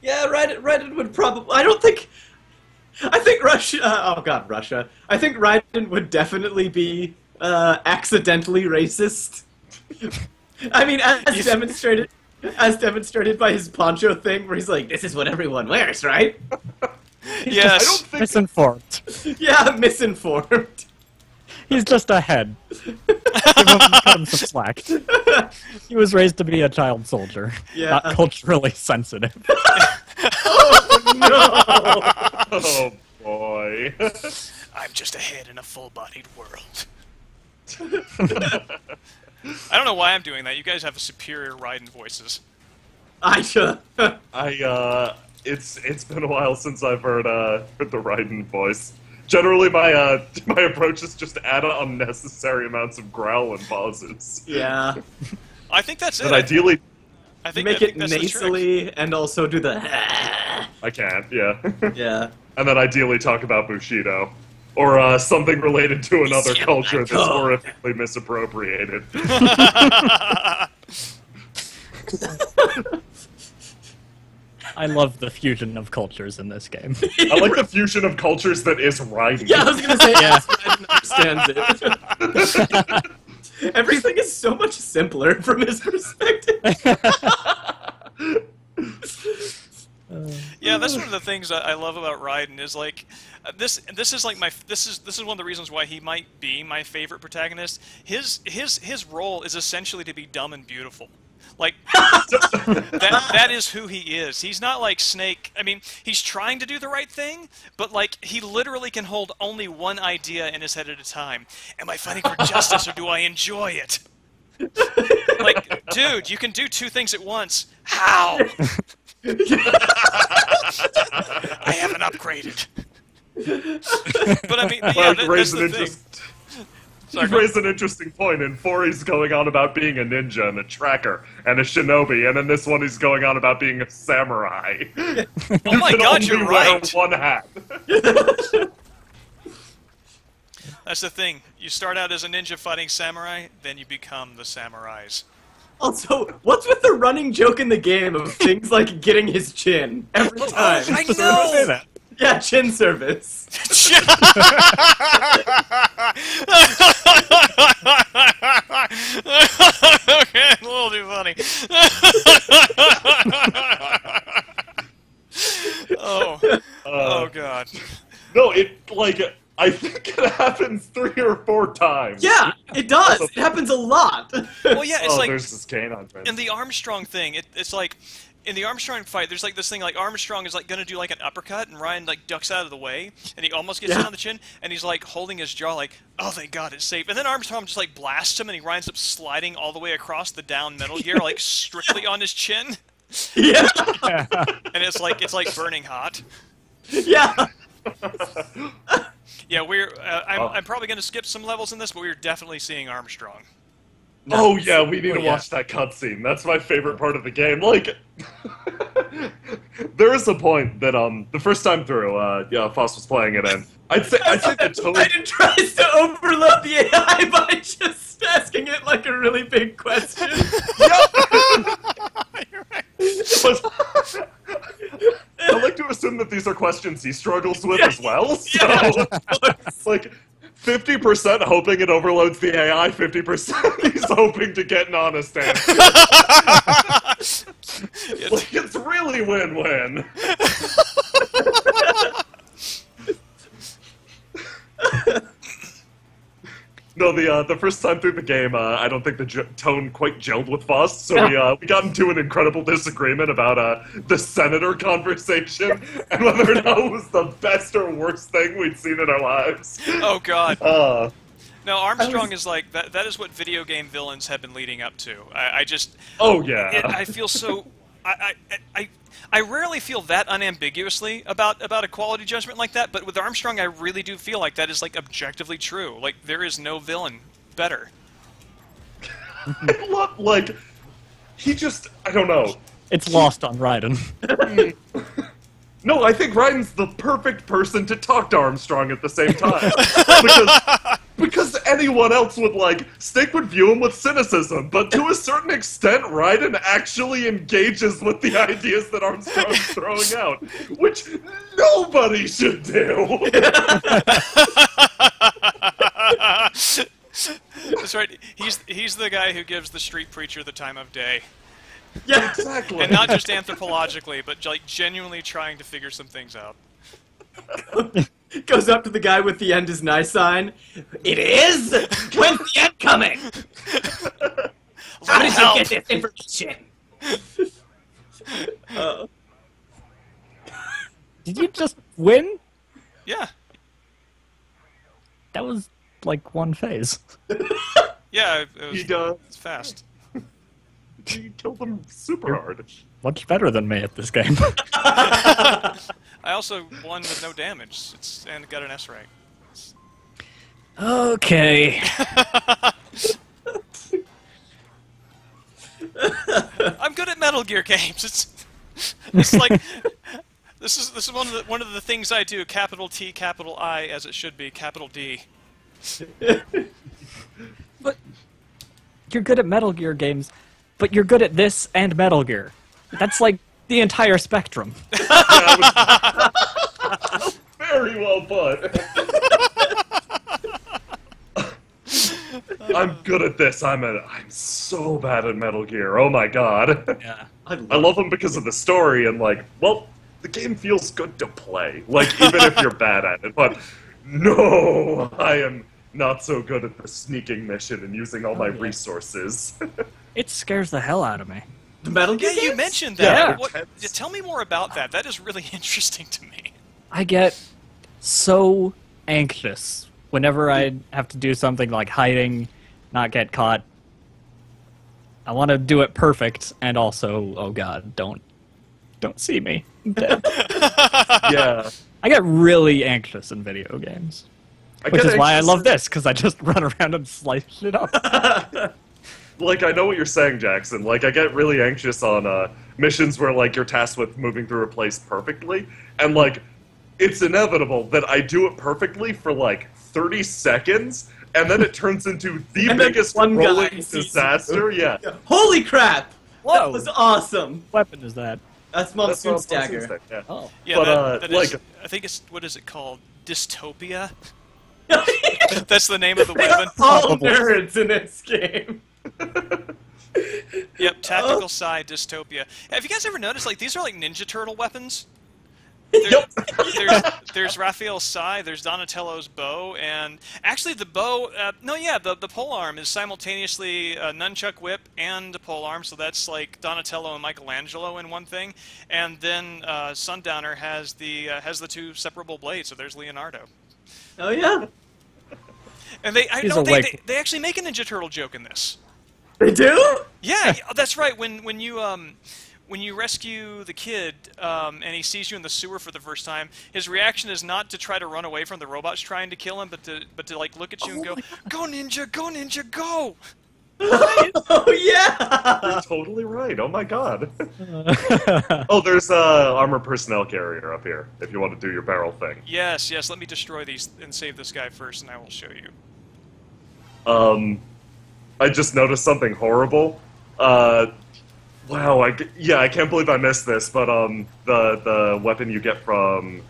Yeah, Raiden would probably... I think Russia... oh god, Russia. I think Raiden would definitely be accidentally racist. I mean, as demonstrated by his poncho thing, where he's like, this is what everyone wears, right? Yes. I don't think Misinformed. Yeah, misinformed. He's just a head. Cut him some slack. He was raised to be a child soldier, Yeah. not culturally sensitive. Oh no! Oh boy. I'm just a head in a full-bodied world. I don't know why I'm doing that. You guys have superior Raiden voices. It's been a while since I've heard the Raiden voice. Generally, my approach is just add unnecessary amounts of growl and pauses. Yeah. I think that's it. But ideally, I think make it that's the trick. nasally and also do the. I can't. Yeah. Yeah. And then ideally talk about Bushido. Or something related to another culture that's horrifically misappropriated. I love the fusion of cultures in this game. I like the fusion of cultures that is Raiden. Yeah, I was gonna say Yeah. Raiden understands it. Everything is so much simpler from his perspective. Yeah, that's one of the things I love about Raiden is like this is like this is one of the reasons why he might be my favorite protagonist. His role is essentially to be dumb and beautiful. Like that is who he is. He's not like Snake. I mean, he's trying to do the right thing, but like he literally can hold only one idea in his head at a time. Am I fighting for justice or do I enjoy it? Like, dude, you can do two things at once. How? I haven't upgraded. But I mean, yeah, that's the thing. You've raised an interesting point. In 4, he's going on about being a ninja and a tracker and a shinobi, and in this one, he's going on about being a samurai. Oh my God, you're right. Wear one hat. That's the thing. You start out as a ninja fighting samurai, then you become the samurais. Also, what's with the running joke in the game of things like getting his chin every time? I know. Yeah, chin service. Okay, a little too funny. Oh God. No, I think it happens 3 or 4 times. Yeah, it does. It happens a lot. Well, yeah, it's like there's this canine friend. in the Armstrong thing. It's like in the Armstrong fight. There's like this thing like Armstrong is like gonna do like an uppercut, and Ryan like ducks out of the way, and he almost gets hit on the chin, and he's like holding his jaw like, oh thank God it's safe. And then Armstrong just like blasts him, and he winds up sliding all the way across the down Metal Gear like strictly on his chin. Yeah. And it's like burning hot. Yeah. Yeah, I'm probably going to skip some levels in this, but we're definitely seeing Armstrong. Oh yeah, we need to watch that cutscene. That's my favorite part of the game. Like, there is a point that the first time through, Faust was playing it, and I'd say the tone. Raiden tries to overload the AI by just asking it like a really big question. You're right. I like to assume that these are questions he struggles with as well. So, like, 50% hoping it overloads the AI, 50% he's hoping to get an honest answer. Like, it's really win-win. No, the first time through the game, I don't think the tone quite gelled with Faust, so we got into an incredible disagreement about the senator conversation and whether or not it was the best or worst thing we'd seen in our lives. Oh God. No, Armstrong is like that is what video game villains have been leading up to. I just. Oh yeah. I feel so. I rarely feel that unambiguously about a quality judgment like that, but with Armstrong, I really do feel like that is like objectively true. Like there is no villain better. I love, like, he just, I don't know. It's lost on Raiden. No, I think Raiden's the perfect person to talk to Armstrong at the same time. Because anyone else would, like, Snake would view him with cynicism, but to a certain extent, Raiden actually engages with the ideas that Armstrong's throwing out, which nobody should do. That's right. He's the guy who gives the street preacher the time of day. Yeah, exactly. And not just anthropologically, but like genuinely trying to figure some things out. Goes up to the guy with the end is nice sign. It is? When's the end coming? How did you get this information? Did you just win? Yeah. That was like one phase. Yeah, it's fast. He killed them super hard. Much better than me at this game. I also won with no damage, and got an S rank. Okay. I'm good at at Metal Gear games. It's like this is one of the things I do. Capital T, capital I, as it should be, capital D. But you're good at Metal Gear games, but you're good at this and Metal Gear. That's like the entire spectrum. Very well put. I'm good at this. I'm so bad at Metal Gear. Oh my god. Yeah. I love them because of the story and like, well, the game feels good to play. Like even if you're bad at it. But no, I am not so good at the sneaking mission and using all my resources. It scares the hell out of me. The Metal Gear Yeah, you games? mentioned that. Yeah. Tell me more about that. That is really interesting to me. I get so anxious whenever I have to do something like hiding, not get caught. I want to do it perfect, and also, oh god, don't see me. I'm dead. Yeah. I get really anxious in video games, which is why I love this, because I just run around and slice it up. Like, I know what you're saying, Jackson. Like, I get really anxious on missions where, like, you're tasked with moving through a place perfectly, and, like, it's inevitable that I do it perfectly for, like, 30 seconds, and then it turns into the And then biggest one guy rolling sees disaster. you. Yeah. Holy crap! Whoa. That was awesome! What weapon is that? That's That's Monsoon's what I'm dagger. saying, yeah. Oh. Yeah, But, that like- is, I think it's, what is it called? Dystopia? That's the name of the They're weapon. all nerds in this game. Yep, tactical side dystopia. Have you guys ever noticed, like, these are like Ninja Turtle weapons? There's Raphael's sai, there's Donatello's bow, and actually the bow, the polearm is simultaneously a nunchuck whip and a polearm, so that's like Donatello and Michelangelo in one thing, and then Sundowner has the two separable blades, so there's Leonardo. Oh yeah, And they actually make a Ninja Turtle joke in this. they do. Yeah, that's right. When you rescue the kid and he sees you in the sewer for the first time, his reaction is not to try to run away from the robots trying to kill him, but to like look at you and go, "Go ninja, go!" Oh yeah. You're totally right. Oh my god. Oh, there's armor personnel carrier up here. If you want to do your barrel thing. Yes. Let me destroy these and save this guy first, and I will show you. I just noticed something horrible. Wow, I can't believe I missed this, but the weapon you get from,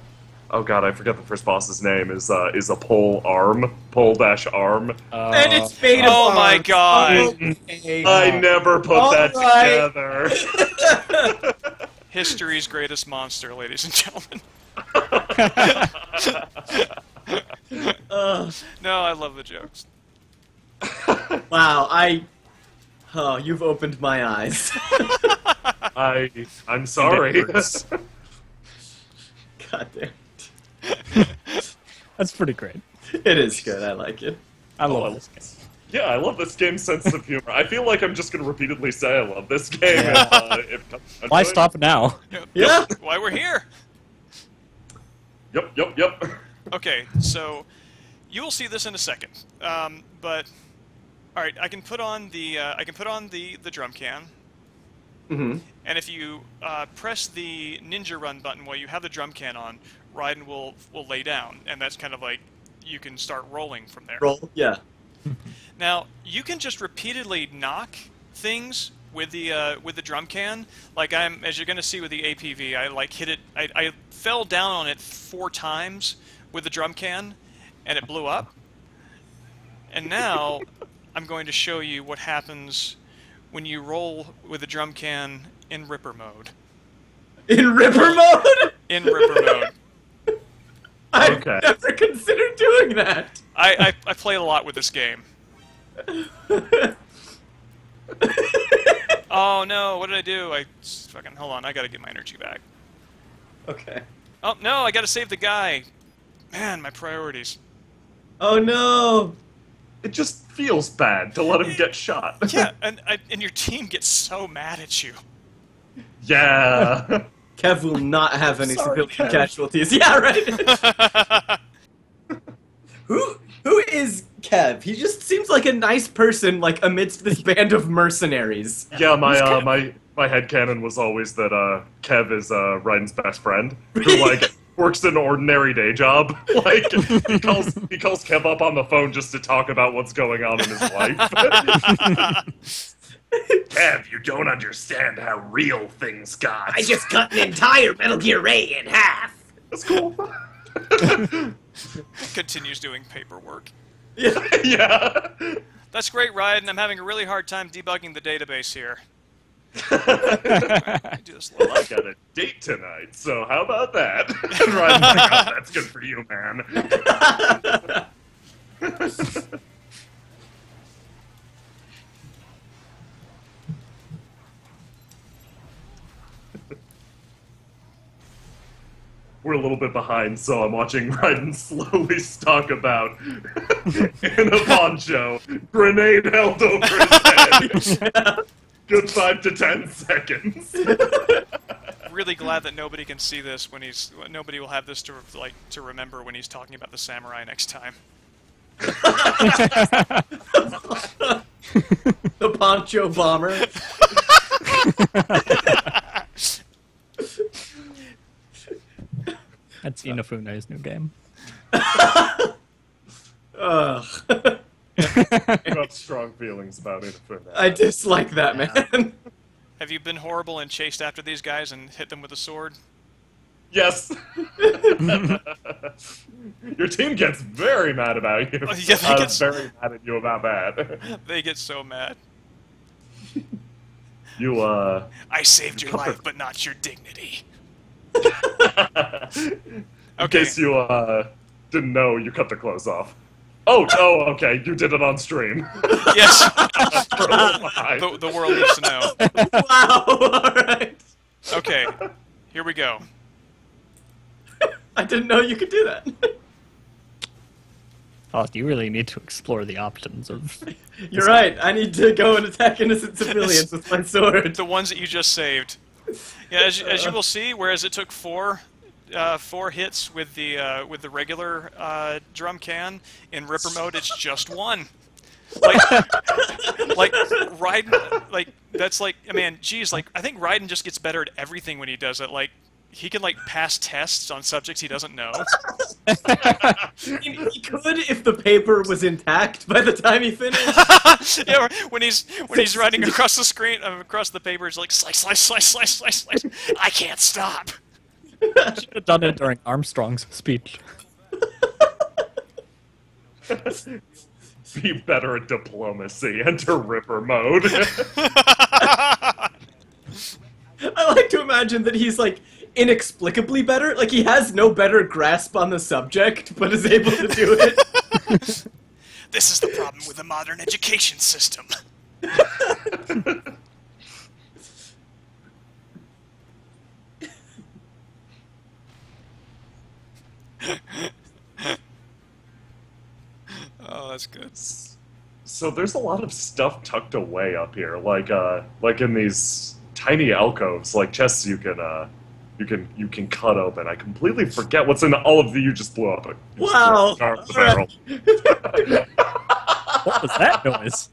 oh god, I forget the first boss's name, is a pole arm, pole-arm. And it's made of Oh my arms. god! I never put that together. History's greatest monster, ladies and gentlemen. No, I love the jokes. Wow, oh, you've opened my eyes. I'm sorry. God damn. That's pretty great. It is good. I like it. I love this game. Yeah, I love this game's sense of humor. I feel like I'm just going to repeatedly say I love this game. Why stop now? Yeah. Why we're here? Yep. Okay, so you will see this in a second. But all right, I can put on the drum can. Mm-hmm. And if you press the Ninja Run button while you have the drum can on, Raiden will lay down, and that's kind of like you can start rolling from there. Roll. Yeah. Now you can just repeatedly knock things with the drum can. Like as you're going to see with the APV, I like hit it. I fell down on it 4 times with the drum can, and it blew up. And now I'm going to show you what happens when you roll with the drum can in Ripper mode. In Ripper mode? In Ripper mode. I've never considered doing that. I play a lot with this game. Oh no, what did I do? Fucking hold on, I gotta get my energy back. Okay. Oh no, I gotta save the guy. Man, my priorities. Oh no. It just feels bad to let him get shot. Yeah, and your team gets so mad at you. Yeah. Kev will not have any Sorry, civilian Kev. casualties. Yeah, right. Who is Kev? He just seems like a nice person, like amidst this band of mercenaries. Yeah, my my headcanon was always that Kev is Raiden's best friend, who like works an ordinary day job. Like he calls Kev up on the phone just to talk about what's going on in his life. Kev, you don't understand how real things got. I just cut an entire Metal Gear Ray in half. That's cool. Continues doing paperwork. Yeah. That's great, Raiden. I'm having a really hard time debugging the database here. Do this a little. I got a date tonight, so how about that? And Raiden's like, oh, that's good for you, man. We're a little bit behind, so I'm watching Raiden slowly stalk about in a poncho, grenade held over his head. Good 5 to 10 seconds. Really glad that nobody can see this when nobody will have this to remember when he's talking about the samurai next time. The poncho bomber. That's Inafune's new game. Ugh. I have strong feelings about it. I dislike that, man. Have you been horrible and chased after these guys and hit them with a sword? Yes. Your team gets very mad about you. Yeah, they get very mad at you about that. They get so mad. You, I saved your life, but not your dignity. In case you, didn't know, you cut their clothes off. Oh, okay, you did it on stream. Yes. The world needs to know. Wow, alright. Okay, here we go. I didn't know you could do that. Faust, you really need to explore the options of... You're right, I need to go and attack innocent civilians with my sword. The ones that you just saved. Yeah, as you will see, whereas it took four hits with the regular drum can, in Ripper mode it's just one. Like Raiden, that's I mean, geez, I think Raiden just gets better at everything when he does it. Like, he can pass tests on subjects he doesn't know. He could if the paper was intact by the time he finished. Yeah, when he's riding across the screen, across the paper, it's like slice, slice, slice, slice, slice, slice. I can't stop. Should have done it during Armstrong's speech. Be better at diplomacy. Enter Ripper mode. I like to imagine that he's inexplicably better. Like, he has no better grasp on the subject, but is able to do it. This is the problem with the modern education system. Oh, that's good. So there's a lot of stuff tucked away up here, like in these tiny alcoves, like chests you can cut open. I completely forget what's in all of the. You just blew up a Wow! the barrel. What was that noise?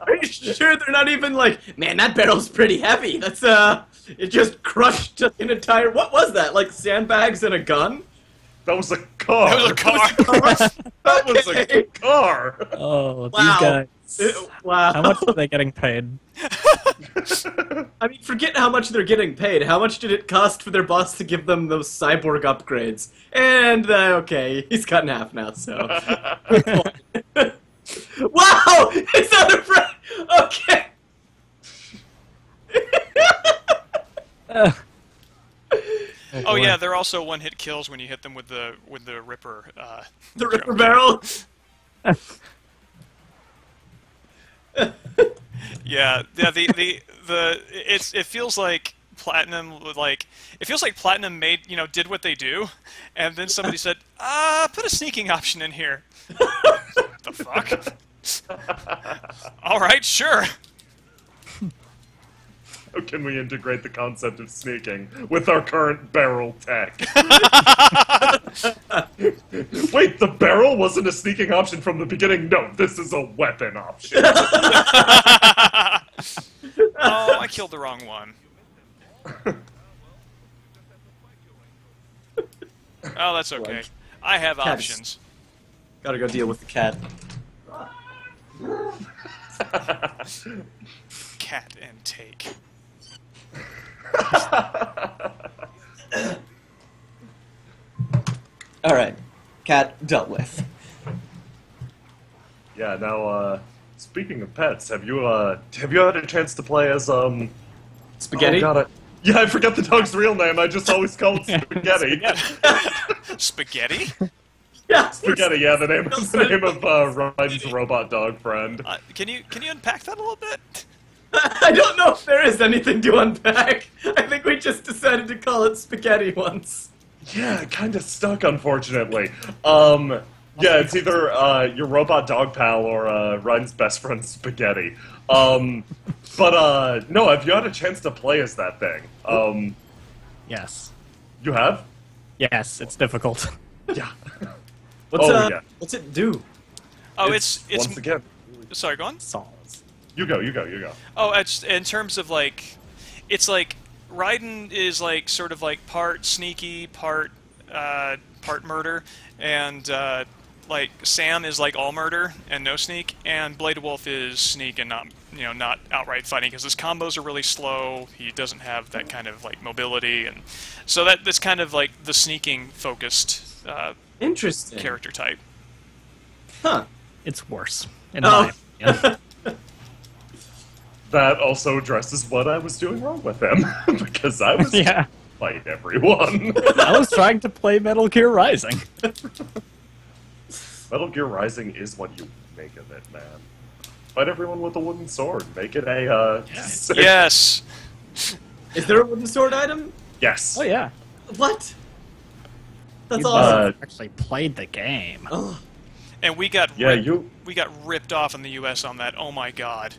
Are you sure they're not even man, that barrel's pretty heavy. That's it just crushed an entire. What was that? Like sandbags and a gun? That was a car. That was a car. That was a car. Oh, Wow. these guys. Wow. How much are they getting paid? I mean, forget how much they're getting paid. How much did it cost for their boss to give them those cyborg upgrades? And, okay, he's cut in half now, so... Wow! It's not a friend! Okay! Oh yeah, they're also one-hit kills when you hit them with the Ripper. The Ripper barrel? Yeah. It feels like Platinum made did what they do, and then somebody said, put a sneaking option in here. The fuck? All right, sure. How can we integrate the concept of sneaking with our current barrel tech? Wait, the barrel barrel wasn't a sneaking option from the beginning. No, this is a weapon option. Oh, I killed the wrong one. Oh, that's okay. I have options. Gotta go deal with the cat. Cat and take. Alright. Cat dealt with. Yeah, now, speaking of pets, have you had a chance to play as, Spaghetti? Oh, God, yeah, I forget the dog's real name. I just always call it Spaghetti. Spaghetti? Yeah, Spaghetti, yeah, the name of Ryan's robot dog friend. Can you unpack that a little bit? I don't know if there is anything to unpack. I think we just decided to call it Spaghetti once. Yeah, kind of stuck, unfortunately. Yeah, it's either your robot dog pal or Ryan's best friend Spaghetti. But no, have you had a chance to play as that thing? Yes. You have? Yes, it's difficult. Yeah. What's it do? Oh, it's once again. Sorry, go on. Solves. You go. Oh, it's in terms of like, it's like Raiden is like sort of like part sneaky, part murder, and like Sam is like all murder and no sneak, and Blade Wolf is sneak and not outright fighting because his combos are really slow. He doesn't have that kind of like mobility, and so that's kind of like the sneaking focused Interesting. character type. Huh. It's worse, in my opinion. That also addresses what I was doing wrong with him, because I was Yeah. fight everyone. I was trying to play Metal Gear Rising. Metal Gear Rising is what you make of it, man. Fight everyone with a wooden sword. Make it a, Yes. Is there a wooden sword item? Yes. Oh yeah. What? That's You awesome. actually played the game. Oh. And we got we got ripped off in the U.S. on that. Oh my god!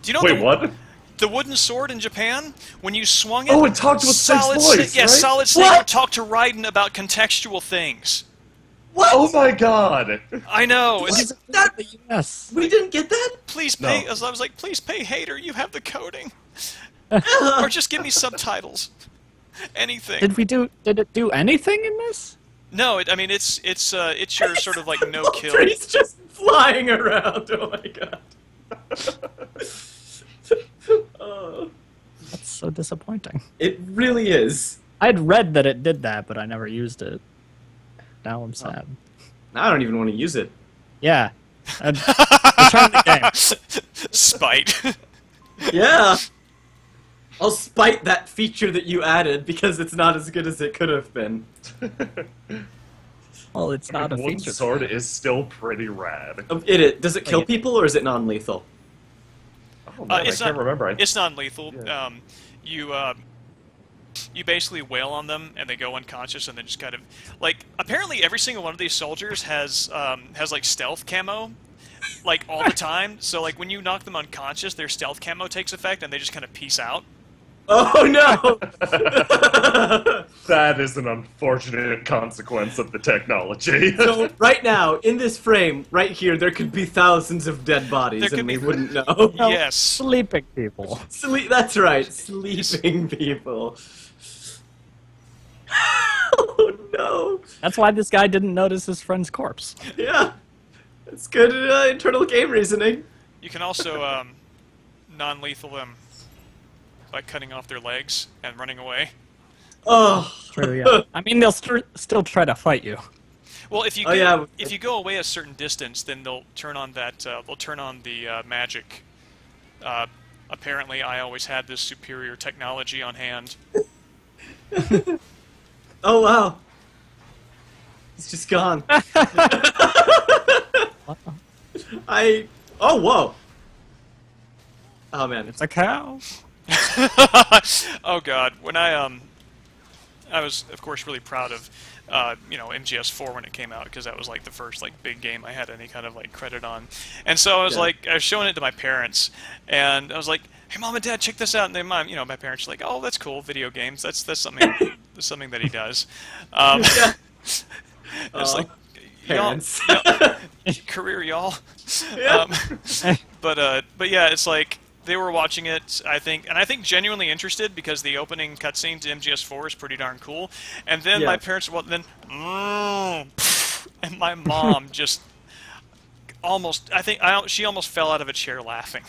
Do you know Wait, what? the wooden sword in Japan? When you swung it, Oh, it talked with Solid Snake's voice, Snake, yeah, right? Solid Snake What? would talk to Raiden about contextual things. What? Oh my god! I know. It's, Yes. We didn't get that? please pay. No. As I was like, please pay, hater. You have the coding, or just give me subtitles. Anything. Did it do anything in this? No, I mean it's your sort of like no kill. Valkyrie's just flying around. Oh my god. Oh. That's so disappointing. It really is. I'd read that it did that, but I never used it. Now I'm sad. I don't even want to use it. Yeah. Return the game. Spite. Yeah. I'll spite that feature that you added because it's not as good as it could have been. Well, it's not a Wooden feature. sword is still pretty rad. Does it kill yeah. people or is it non-lethal? Oh man, I can't remember. It's non-lethal. Yeah. You basically wail on them, and they go unconscious, and then just kind of like. Apparently, every single one of these soldiers has like stealth camo, like all the time. So like when you knock them unconscious, their stealth camo takes effect, and they just kind of peace out. Oh no! That is an unfortunate consequence of the technology. So right now, in this frame, right here, there could be thousands of dead bodies, There could and we be- wouldn't know. Yes. Sleeping people. That's right, sleeping people. Oh no! That's why this guy didn't notice his friend's corpse. Yeah, it's good internal game reasoning. You can also non-lethal them by cutting off their legs and running away. Oh, True, yeah. I mean, they'll still try to fight you. Well, if you Oh, yeah. if you go away a certain distance, then they'll turn on that they'll turn on the magic. Apparently, I always had this superior technology on hand. oh wow! It's just gone. Oh whoa! Oh man, It's a cow. Oh God! When I was of course really proud of MGS4 when it came out because that was like the first like big game I had any kind of like credit on, and so I was I was showing it to my parents, and I was like, "Hey, Mom and Dad, check this out!" And then my parents were like, "Oh, that's cool, video games. That's something that's something that he does." It's like parents. Career, y'all. Yeah. But yeah, it's like they were watching it, I think genuinely interested because the opening cutscene to MGS4 is pretty darn cool. And then my parents, and my mom just almost, she almost fell out of a chair laughing.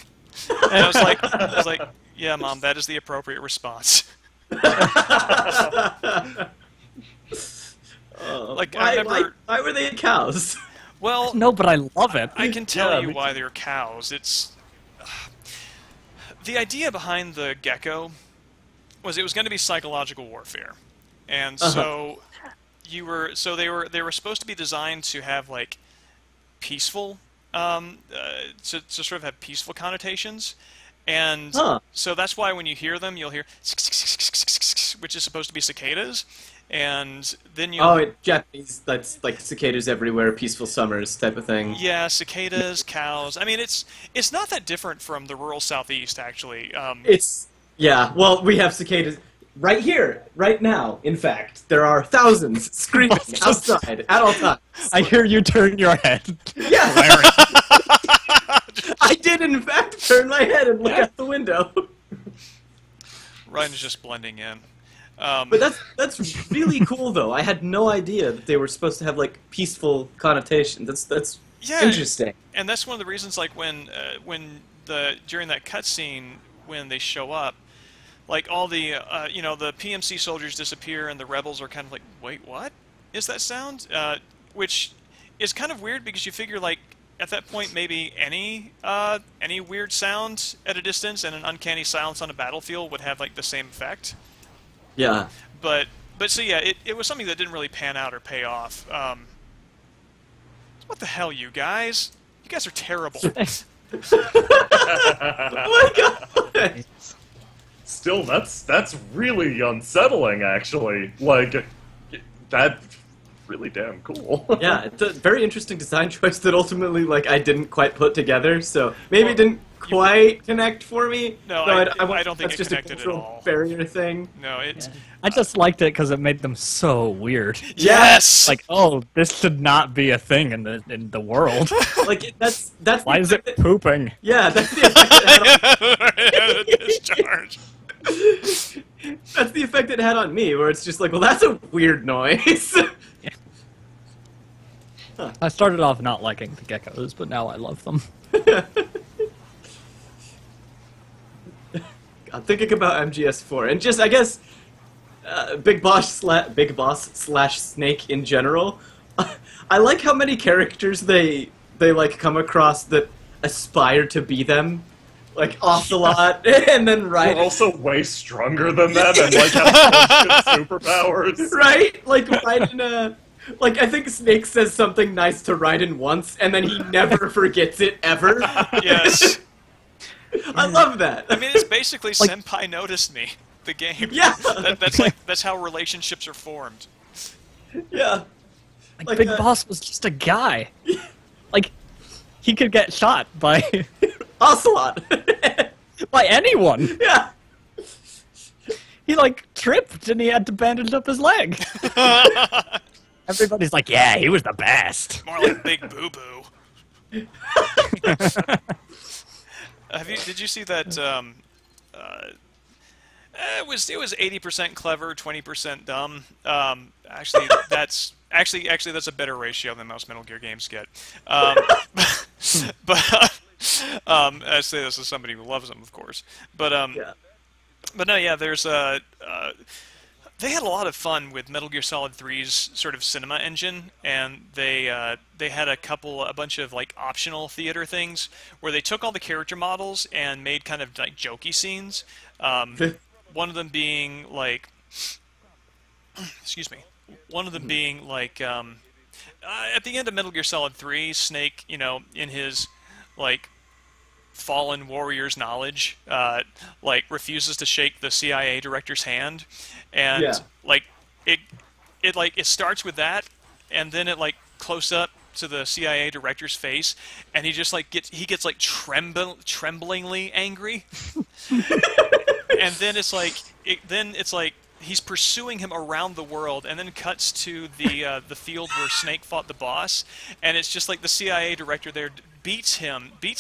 And I was like, yeah, Mom, that is the appropriate response. Why were they cows? Well, No, but I love it. I can tell Yeah, you me why they're cows. It's the idea behind the gecko was it was going to be psychological warfare, and so they were supposed to be designed to have like peaceful, to sort of have peaceful connotations, and so that's why when you hear them, you'll hear which is supposed to be cicadas. And then you... Oh, Japanese, that's like cicadas everywhere, peaceful summers type of thing. Yeah, cicadas, cows. I mean, it's not that different from the rural southeast, actually. Yeah, well, we have cicadas right here, right now, in fact. There are thousands screaming outside at all times. I hear you turn your head. Yeah! I did, in fact, turn my head and look out the window. Ryan's just blending in. But that's really cool, though. I had no idea that they were supposed to have like peaceful connotation. That's interesting. And that's one of the reasons, like when during that cutscene when they show up, like all the the PMC soldiers disappear and the rebels are kind of like, wait, what is that sound? Which is kind of weird because you figure like at that point maybe any weird sound at a distance and an uncanny silence on a battlefield would have like the same effect. Yeah. But so yeah, it was something that didn't really pan out or pay off. What the hell, you guys? You guys are terrible. Oh my god! Still, that's really unsettling, actually. Like, that's really damn cool. Yeah, it's a very interesting design choice that ultimately, like, I didn't quite put together, so maybe it didn't quite connect for me. No, so I don't think that's it just a connected at cultural all. barrier thing. No, it's... I just liked it because it made them so weird. Yes! Like, oh, this should not be a thing in the world. Like, that's Why is it pooping? Yeah, that's the effect it had on... Discharge. That's the effect it had on me, where it's just like, well, that's a weird noise. I started off not liking the geckos, but now I love them. I'm thinking about MGS4, and just, I guess, Big Boss slash Snake in general. I like how many characters they like come across that aspire to be them. Like Ocelot, and then Raiden. We're also way stronger than them and like have superpowers. Right? Like Raiden, like I think Snake says something nice to Raiden once, and then he never forgets it ever. Yes. I love that. I mean, it's basically Senpai Noticed Me, the game. Yeah. That's how relationships are formed. Yeah. Like Big Boss was just a guy. Like, he could get shot by Ocelot. by anyone. Yeah. He like tripped and he had to bandage up his leg. Everybody's like, yeah, he was the best. More like Big Boo Boo. Did you see that? It was 80% clever, 20% dumb. Actually, that's a better ratio than most Metal Gear games get. But I say this as somebody who loves them, of course. But Yeah. but no, yeah. There's they had a lot of fun with Metal Gear Solid 3's sort of cinema engine, and they had a bunch of like optional theater things where they took all the character models and made kind of like jokey scenes. One of them being like, excuse me. One of them being like, at the end of Metal Gear Solid 3, Snake, in his like fallen warrior's knowledge, like refuses to shake the CIA director's hand, and it starts with that, and then it like close up to the CIA director's face, and he just like gets like tremblingly angry, and then it's like he's pursuing him around the world, and then cuts to the field where Snake fought the boss, and it's just like the CIA director there beats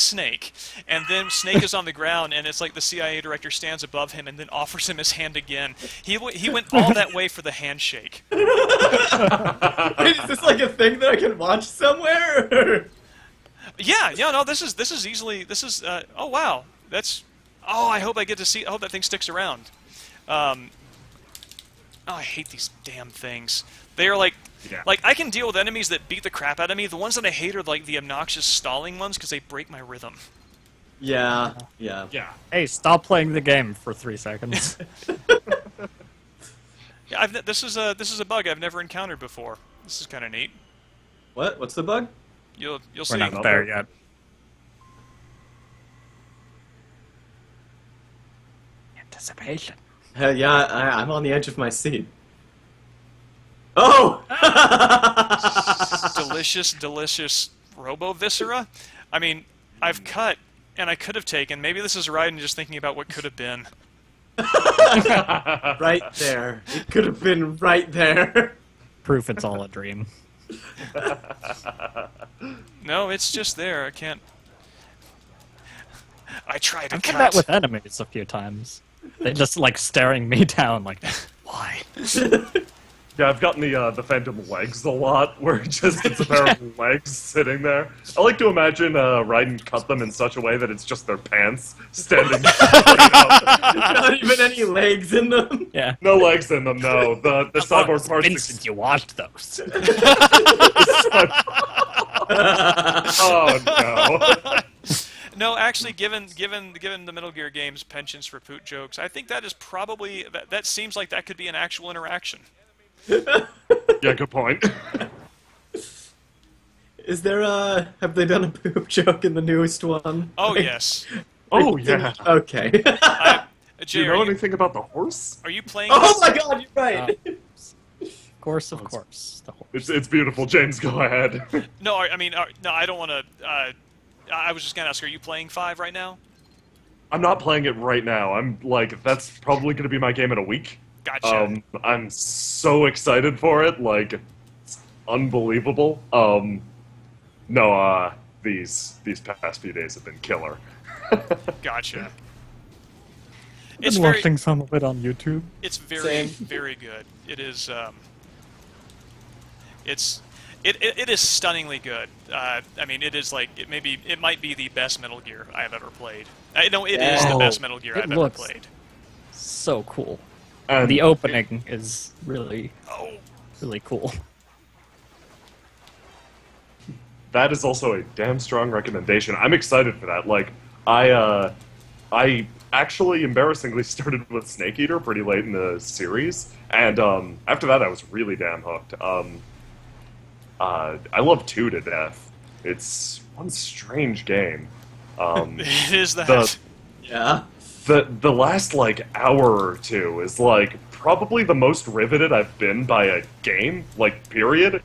Snake, and then Snake is on the ground, and it's like the CIA director stands above him and then offers him his hand again. He went all that way for the handshake. Wait, is this like a thing that I can watch somewhere? Yeah, no, this is easily, oh wow, I hope I get to see, I hope that thing sticks around. Oh, I hate these damn things. They are like I can deal with enemies that beat the crap out of me. The ones that I hate are like the obnoxious stalling ones because they break my rhythm. Yeah. Hey, stop playing the game for 3 seconds. Yeah, this is a bug I've never encountered before. This is kind of neat. What? What's the bug? You'll We're see. not there yet. Anticipation. Yeah, I'm on the edge of my seat. Oh! delicious Robo-Viscera. I mean, I've cut, and I could have taken. Maybe this is Raiden just thinking about what could have been. Right there. It could have been right there. Proof it's all a dream. No, it's just there. I can't. I tried to I've cut. done that with enemies a few times. They're just like staring me down like, why? Yeah, I've gotten the phantom legs a lot, where it's a pair of legs sitting there. I like to imagine Raiden cut them in such a way that it's just their pants standing straight up. Not even any legs in them. Yeah. No legs in them, no. The cyborg It's parts... been since you washed those. Oh, no. No, actually, given the Metal Gear game's penchants for poot jokes, I think that is probably that seems like that could be an actual interaction. Yeah, good point. Is there have they done a poop joke in the newest one? Oh Like, yes. Oh, yeah. Okay. Do you know anything about the horse? Are you playing? Oh my god, you're right! Of course. The whole... It's beautiful. James, go ahead. No, I mean, no, I don't want to. I was just gonna ask, are you playing 5 right now? I'm not playing it right now. I'm like, that's probably going to be my game in a week. Gotcha. I'm so excited for it. Like, it's unbelievable. No, these past few days have been killer. Gotcha. I've been watching some of it on YouTube. It's very, Same. very good. It is. It is stunningly good. I mean, it is like it might be the best Metal Gear I have ever played. No, it is the best Metal Gear I've ever played. So cool. And The opening is really, Oh, really cool. that is also a damn strong recommendation. I'm excited for that. Like, I actually embarrassingly started with Snake Eater pretty late in the series, and after that I was really damn hooked. I love 2 to death. It's one strange game. it is that. Yeah. The last, like, hour or 2 is, like, probably the most riveted I've been by a game, like, period.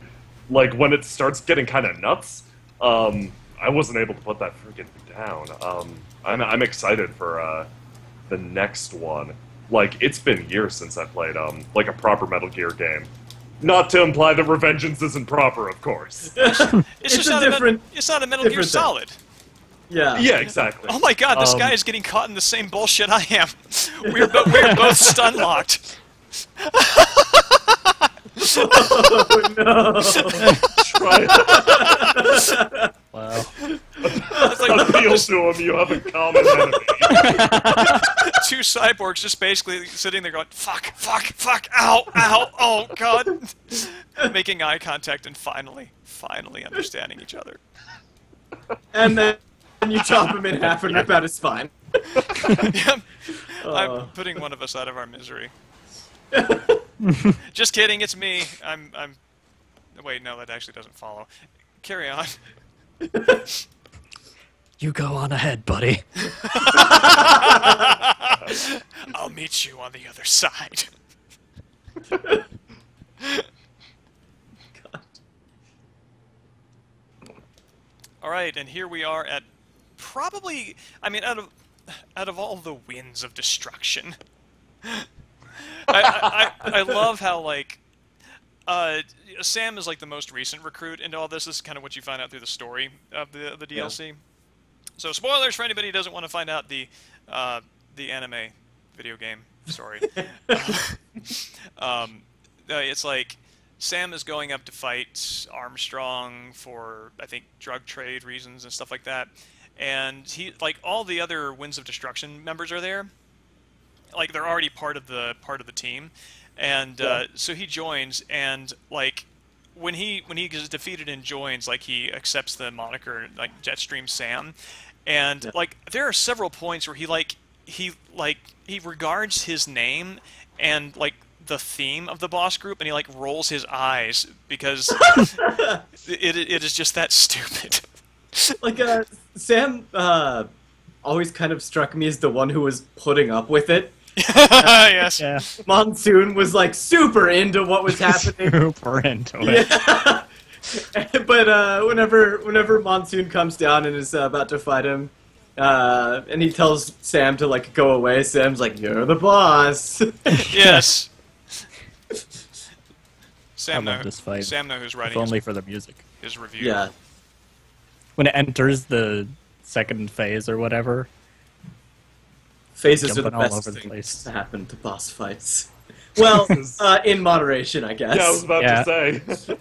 Like, when it starts getting kind of nuts, I wasn't able to put that freaking down. I'm excited for, the next one. Like, it's been years since I played, like, a proper Metal Gear game. Not to imply that Revengeance isn't proper, of course. It's just a not different- it's not a Metal Gear different thing. Solid. Yeah. Yeah, exactly. Oh my god, this guy is getting caught in the same bullshit I am. We're both stun locked. Oh no. Try it. Wow. Appeal to him, you have a common enemy. 2 cyborgs just basically sitting there going, fuck, fuck, fuck, ow, ow, oh god. Making eye contact and finally understanding each other. And then you chop him in half and rip out his spine. Yep. I'm putting one of us out of our misery. Just kidding, it's me. I'm... Wait, no, that actually doesn't follow. Carry on. You go on ahead, buddy. I'll meet you on the other side. Alright, and here we are at probably... I mean, out of all the winds of destruction... I love how like Sam is like the most recent recruit into all this. This is kind of what you find out through the story of the DLC. Yeah. So spoilers for anybody who doesn't want to find out the anime video game story. It's like Sam is going up to fight Armstrong for, I think, drug trade reasons and stuff like that. And he, like, all the other Winds of Destruction members are there. Like, they're already part of the team. And so he joins, and like when he gets defeated and joins, like he accepts the moniker like Jetstream Sam. And like there are several points where he regards his name and like the theme of the boss group, and he like rolls his eyes because it is just that stupid. Like Sam always kind of struck me as the one who was putting up with it. Yes. Yeah. Monsoon was like super into what was happening. Super into it. Yeah. But whenever Monsoon comes down and is about to fight him, and he tells Sam to like go away, Sam's like, "You're the boss." Yes. Sam I love this fight. Sam knows who's If writing only for the music. his review. Yeah. When it enters the second phase or whatever, Phases are the jumping all best over the things place. to happen to boss fights. Well, in moderation, I guess. Yeah, I was about Yeah. to say.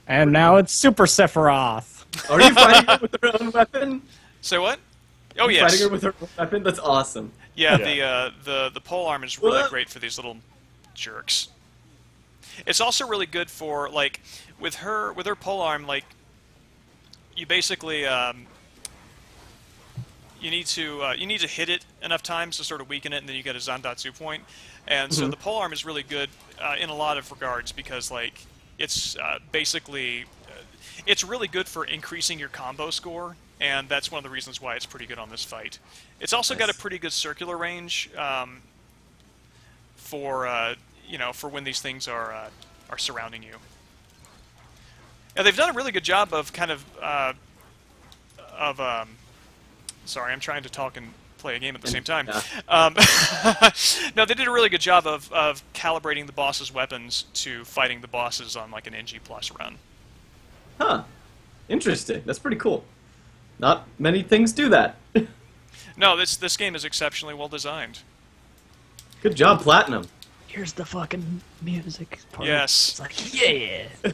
and now it's Super Sephiroth. Are you fighting her with her own weapon? Say what? Oh You yes. Fighting her with her own weapon? That's awesome. Yeah, Yeah. the pole arm is really What? great for these little jerks. It's also really good for like with her pole arm, like you basically you need to hit it enough times to sort of weaken it, and then you get a Zandatsu point. And so the pole arm is really good in a lot of regards because like it's basically it's really good for increasing your combo score, and that's one of the reasons why it's pretty good on this fight. It's also got a pretty good circular range for for when these things are surrounding you. Yeah, they've done a really good job of kind of sorry, I'm trying to talk and play a game at the same time. Yeah. No, they did a really good job of calibrating the boss's weapons to fighting the bosses on like an NG Plus run. Huh. Interesting. That's pretty cool. Not many things do that. No, this game is exceptionally well designed. Good job, Platinum. Here's the fucking music part. Yes. It's like, yeah.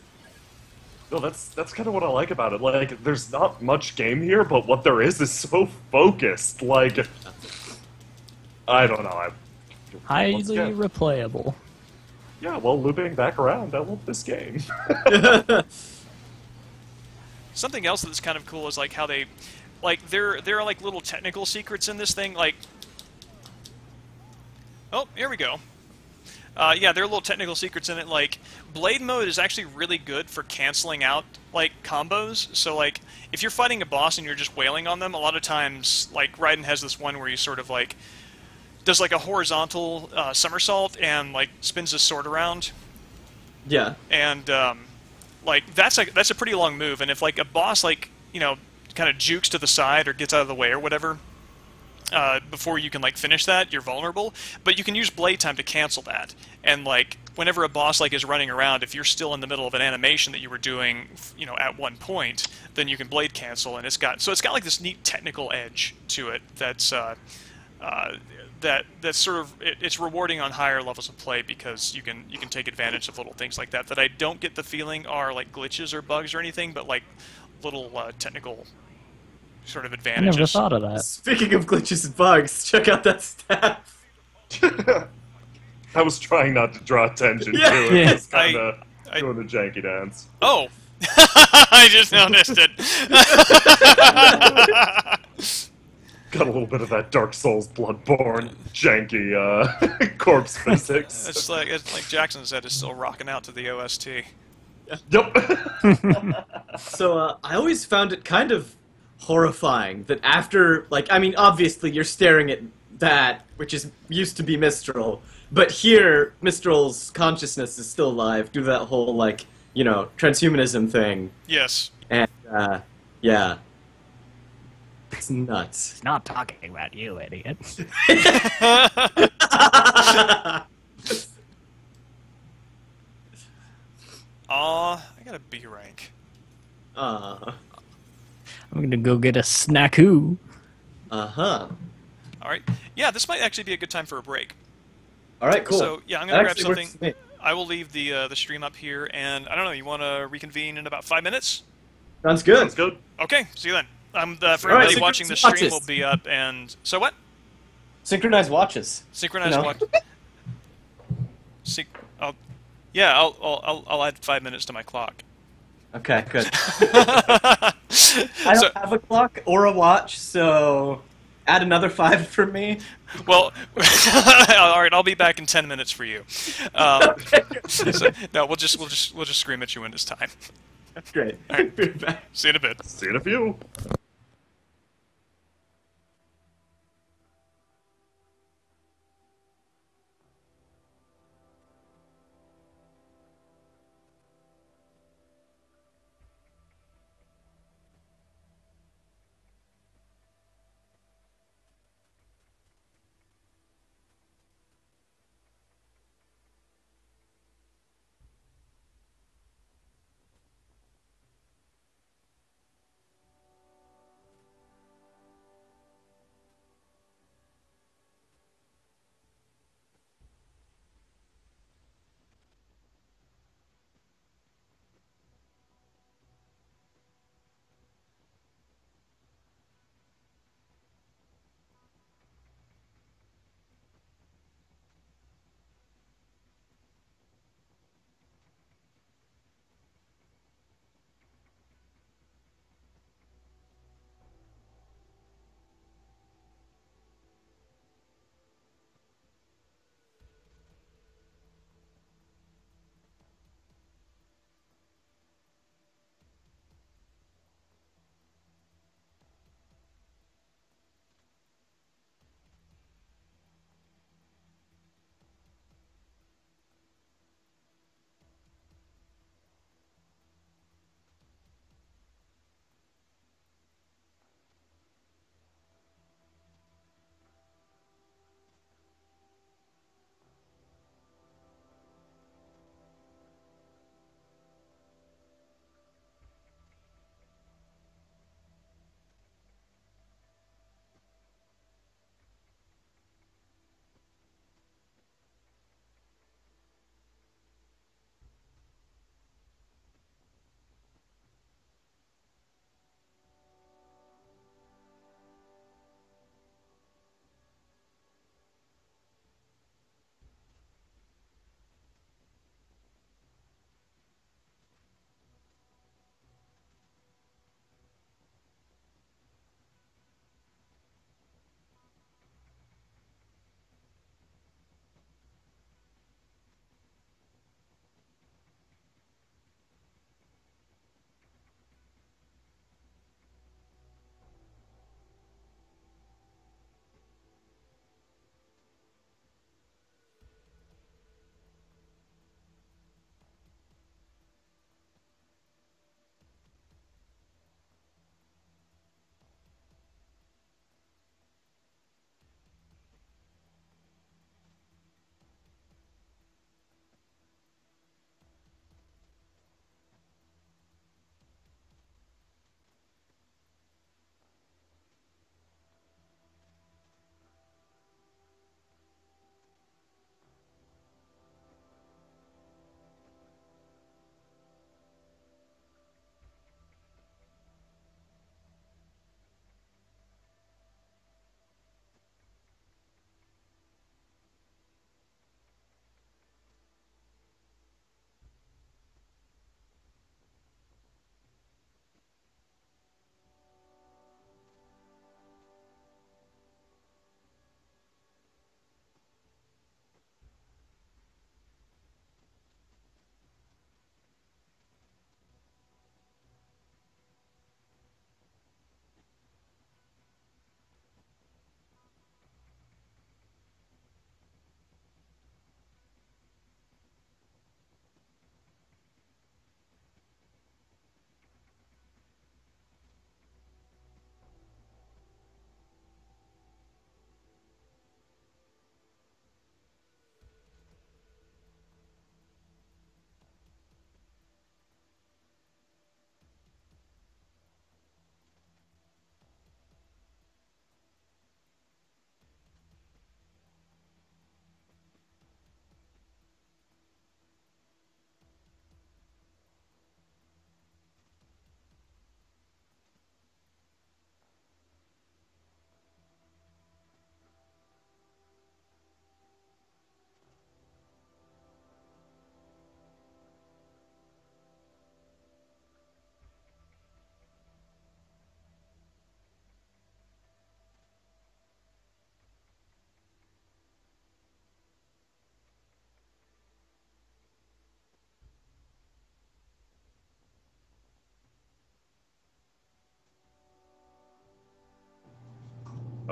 No, that's kind of what I like about it. Like, there's not much game here, but what there is so focused. Like, I don't know. Highly Once again, replayable. yeah, well, looping back around, I love this game. Something else that's kind of cool is like how they, like there are like little technical secrets in this thing. Like, oh, here we go. Yeah, there are little technical secrets in it. Like, blade mode is actually really good for canceling out like combos. So like, if you're fighting a boss and you're just wailing on them, a lot of times like Raiden has this one where he sort of like does like a horizontal somersault and like spins his sword around. Yeah. And like that's a pretty long move, and if like a boss like kind of jukes to the side or gets out of the way or whatever before you can like finish that, you're vulnerable. But you can use blade time to cancel that, and like whenever a boss like is running around, if you're still in the middle of an animation that you were doing at one point, then you can blade cancel, and it's got like this neat technical edge to it that's that's sort of it's rewarding on higher levels of play because you can take advantage of little things like that I don't get the feeling are like glitches or bugs or anything, but like little technical sort of I advantages. never thought of that. Speaking of glitches and bugs, check out that staff. I was trying not to draw attention Yeah. to it. Yeah. Just kind of I- doing the janky dance. Oh, I just noticed it. Got a little bit of that Dark Souls Bloodborne janky corpse physics. It's like Jackson said, it's still rocking out to the OST. Yep. So I always found it kind of horrifying that after, like, I mean, obviously you're staring at that, which is used to be Mistral, but here Mistral's consciousness is still alive due to that whole, like, transhumanism thing. Yes. And, yeah. It's nuts. He's not talking about you, idiot. I got a B rank. Uh I'm gonna go get a snackoo. huh. All right. Yeah, this might actually be a good time for a break. All right, cool. So yeah, I'm That gonna grab actually works something. for me. I will leave the stream up here, and I don't know. You want to reconvene in about 5 minutes? Sounds good. Sounds good. Okay. See you then. For All right, everybody watching the stream, watches. will be up. And so what? Synchronized watches. Synchronized No. watch. Yeah, I'll add 5 minutes to my clock. Okay, good. I don't have a clock or a watch, so add another 5 for me. Well, all right. I'll be back in 10 minutes for you. So, no, we'll just scream at you when it's time. That's great. All right. Be back. See you in a bit. See you in a few.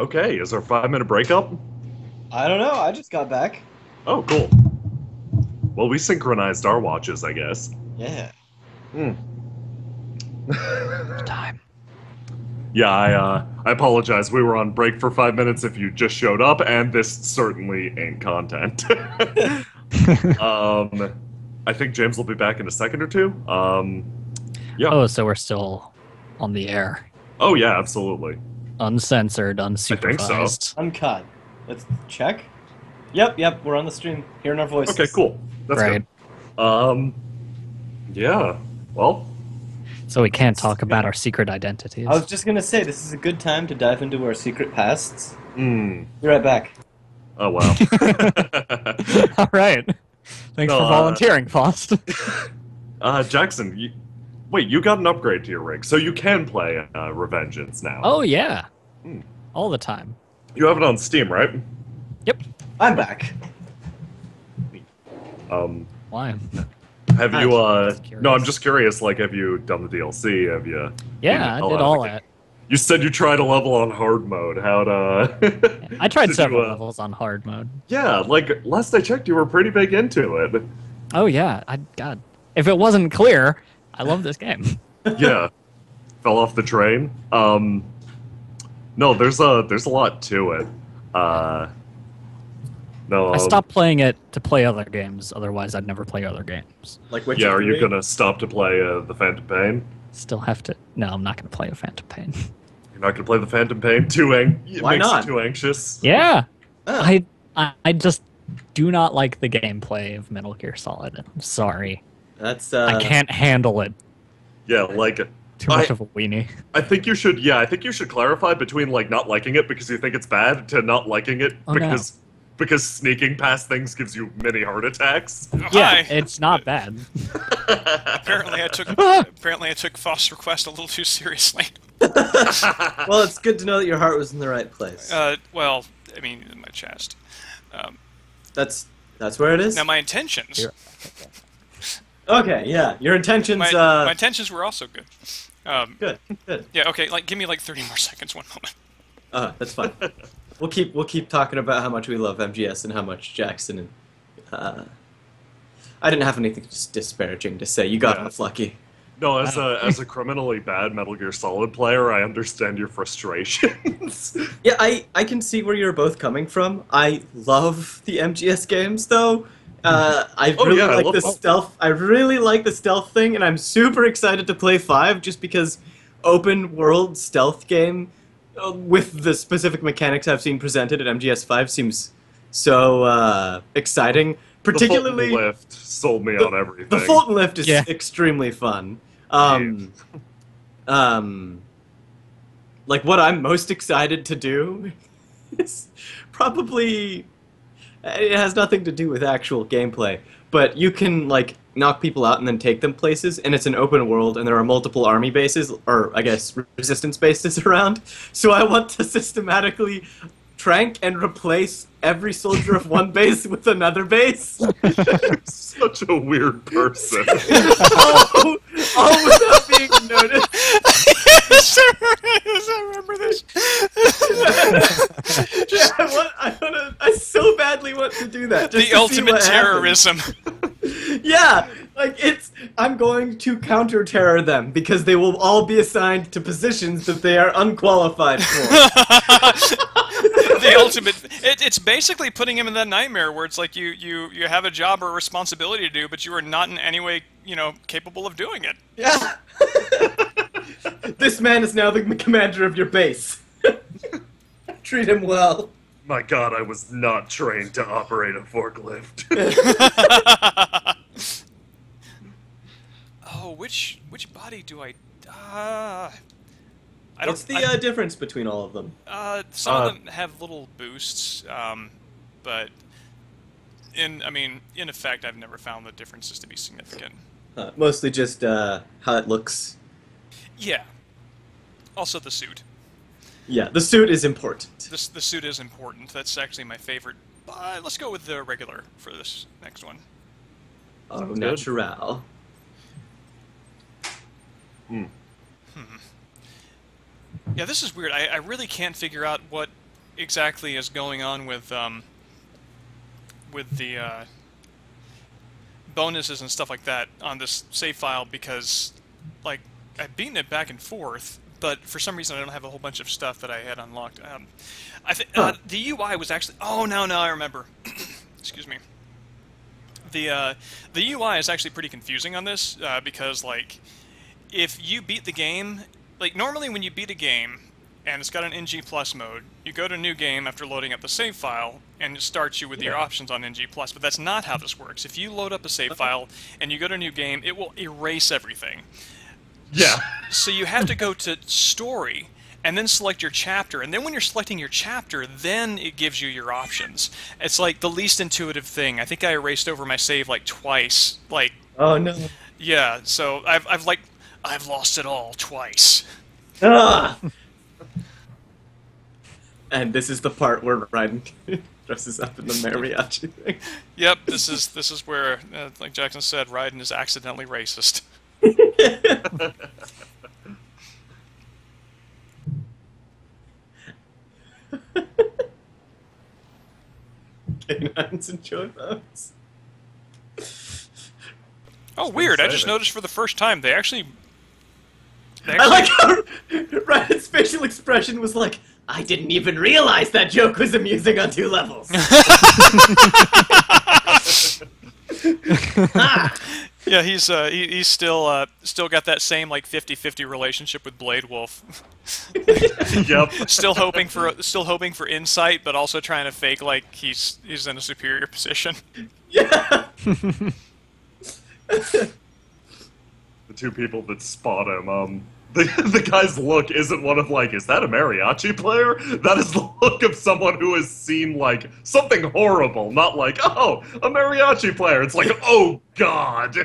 Okay, is our 5-minute break up? I don't know. I just got back. Oh, cool. Well, we synchronized our watches, I guess. Yeah. Hmm. Time. Yeah, I apologize. We were on break for 5 minutes if you just showed up, and this certainly ain't content. I think James will be back in a second or two. Yeah. Oh, so we're still on the air. Oh, yeah, absolutely. Uncensored, unsupervised. Uncut. Let's check. Yep, we're on the stream. Hearing our voices. Okay, cool. That's Right. good. Yeah. Well, So we can't talk about our secret identities. I was just gonna say, this is a good time to dive into our secret pasts. hmm. Be right back. Oh, wow. All right. Thanks No, for volunteering, Faust. Jackson, you got an upgrade to your rig, so you can play Revengeance now. Oh, yeah. Hmm. All the time. You have it on Steam, right? Yep. I'm back. Why? Have you, Just curious. no, I'm just curious, like, have you done the DLC? Have you... Yeah, I hell did out of all the that. You said you tried a level on hard mode. How'd, I tried did several you, levels on hard mode. Yeah, like, last I checked, you were pretty big into it. Oh, yeah. God. If it wasn't clear, I love this game. Yeah. Fell off the train. No, there's a lot to it. No, I stopped playing it to play other games, otherwise I'd never play other games. Like which? Yeah, are you gonna stop to play the Phantom Pain? Still have to... No, I'm not going to play a Phantom Pain. You're not gonna play the Phantom Pain? It Why makes not? you too anxious? Yeah! Oh. I just do not like the gameplay of Metal Gear Solid. I'm sorry. That's I can't handle it. Yeah, like, Too much of a weenie. I think you should clarify between, like, not liking it because you think it's bad to not liking it Oh, no. because sneaking past things gives you many heart attacks. Oh, Yeah, hi. it's not bad. Apparently I took Faust's request a little too seriously. Well, it's good to know that your heart was in the right place. Well, I mean, in my chest. That's where it is. Now, my intentions. Here. Okay, yeah, your intentions. My intentions were also good. Good. Yeah. Okay. Like, give me like 30 more seconds. One moment. That's fine. We'll keep talking about how much we love MGS and how much Jackson and. I didn't have anything disparaging to say. You got off lucky. No, as a criminally bad Metal Gear Solid player, I understand your frustrations. Yeah, I can see where you're both coming from. I love the MGS games, though. I really like the stealth. I really like the stealth thing, and I'm super excited to play 5 just because open world stealth game with the specific mechanics I've seen presented at MGS 5 seems so exciting. Particularly, the Fulton Lift sold me on everything. The Fulton Lift is extremely fun. Like what I'm most excited to do is probably. It has nothing to do with actual gameplay, but you can, like, knock people out and then take them places, and it's an open world, and there are multiple army bases, or, I guess, resistance bases around, so I want to systematically trank and replace every soldier of one base with another base. Such a weird person. all without being noticed. Yes, I remember this. I so badly want to do that. Just The ultimate terrorism. Yeah, like I'm going to counter terror them because they will all be assigned to positions that they are unqualified for. The ultimate. It's basically putting him in that nightmare where it's like you have a job or a responsibility to do, but you are not in any way, capable of doing it. Yeah. This man is now the commander of your base. Treat him well. My God, I was not trained to operate a forklift. Oh, which body do I? What's the difference between all of them? Some of them have little boosts, but in effect, I've never found the differences to be significant. Mostly just how it looks. Yeah. Also the suit. Yeah, the suit is important. The suit is important. That's actually my favorite. Let's go with the regular for this next one. Oh, natural. Yeah, this is weird. I really can't figure out what exactly is going on with the bonuses and stuff like that on this save file, because like I've beaten it back and forth, but for some reason I don't have a whole bunch of stuff that I had unlocked. I think the UI was actually. Oh no, I remember. Excuse me. The UI is actually pretty confusing on this because like if you beat the game, like normally when you beat a game and it's got an NG Plus mode, you go to new game after loading up the save file and it starts you with your options on NG Plus, but that's not how this works. If you load up a save file and you go to new game, it will erase everything. Yeah. So you have to go to story and then select your chapter, and then when you're selecting your chapter, then it gives you your options. It's like the least intuitive thing. I think I erased over my save like twice. Like, Oh no. yeah, so I've lost it all twice. Ah! And this is the part where Raiden dresses up in the mariachi thing. Yep, this is where, like Jackson said, Raiden is accidentally racist. Canines enjoy those. Oh, weird! I just noticed for the first time they actually. I like how Raiden's facial expression was like, I didn't even realize that joke was amusing on 2 levels. Yeah, he's still got that same like 50-50 relationship with Blade Wolf. Yep. Still hoping for insight, but also trying to fake like he's in a superior position. Yeah. The 2 people that spot him, the guy's look isn't one of like, is that a mariachi player? That is the look of someone who has seen like something horrible, not like, oh, a mariachi player. It's like, oh god.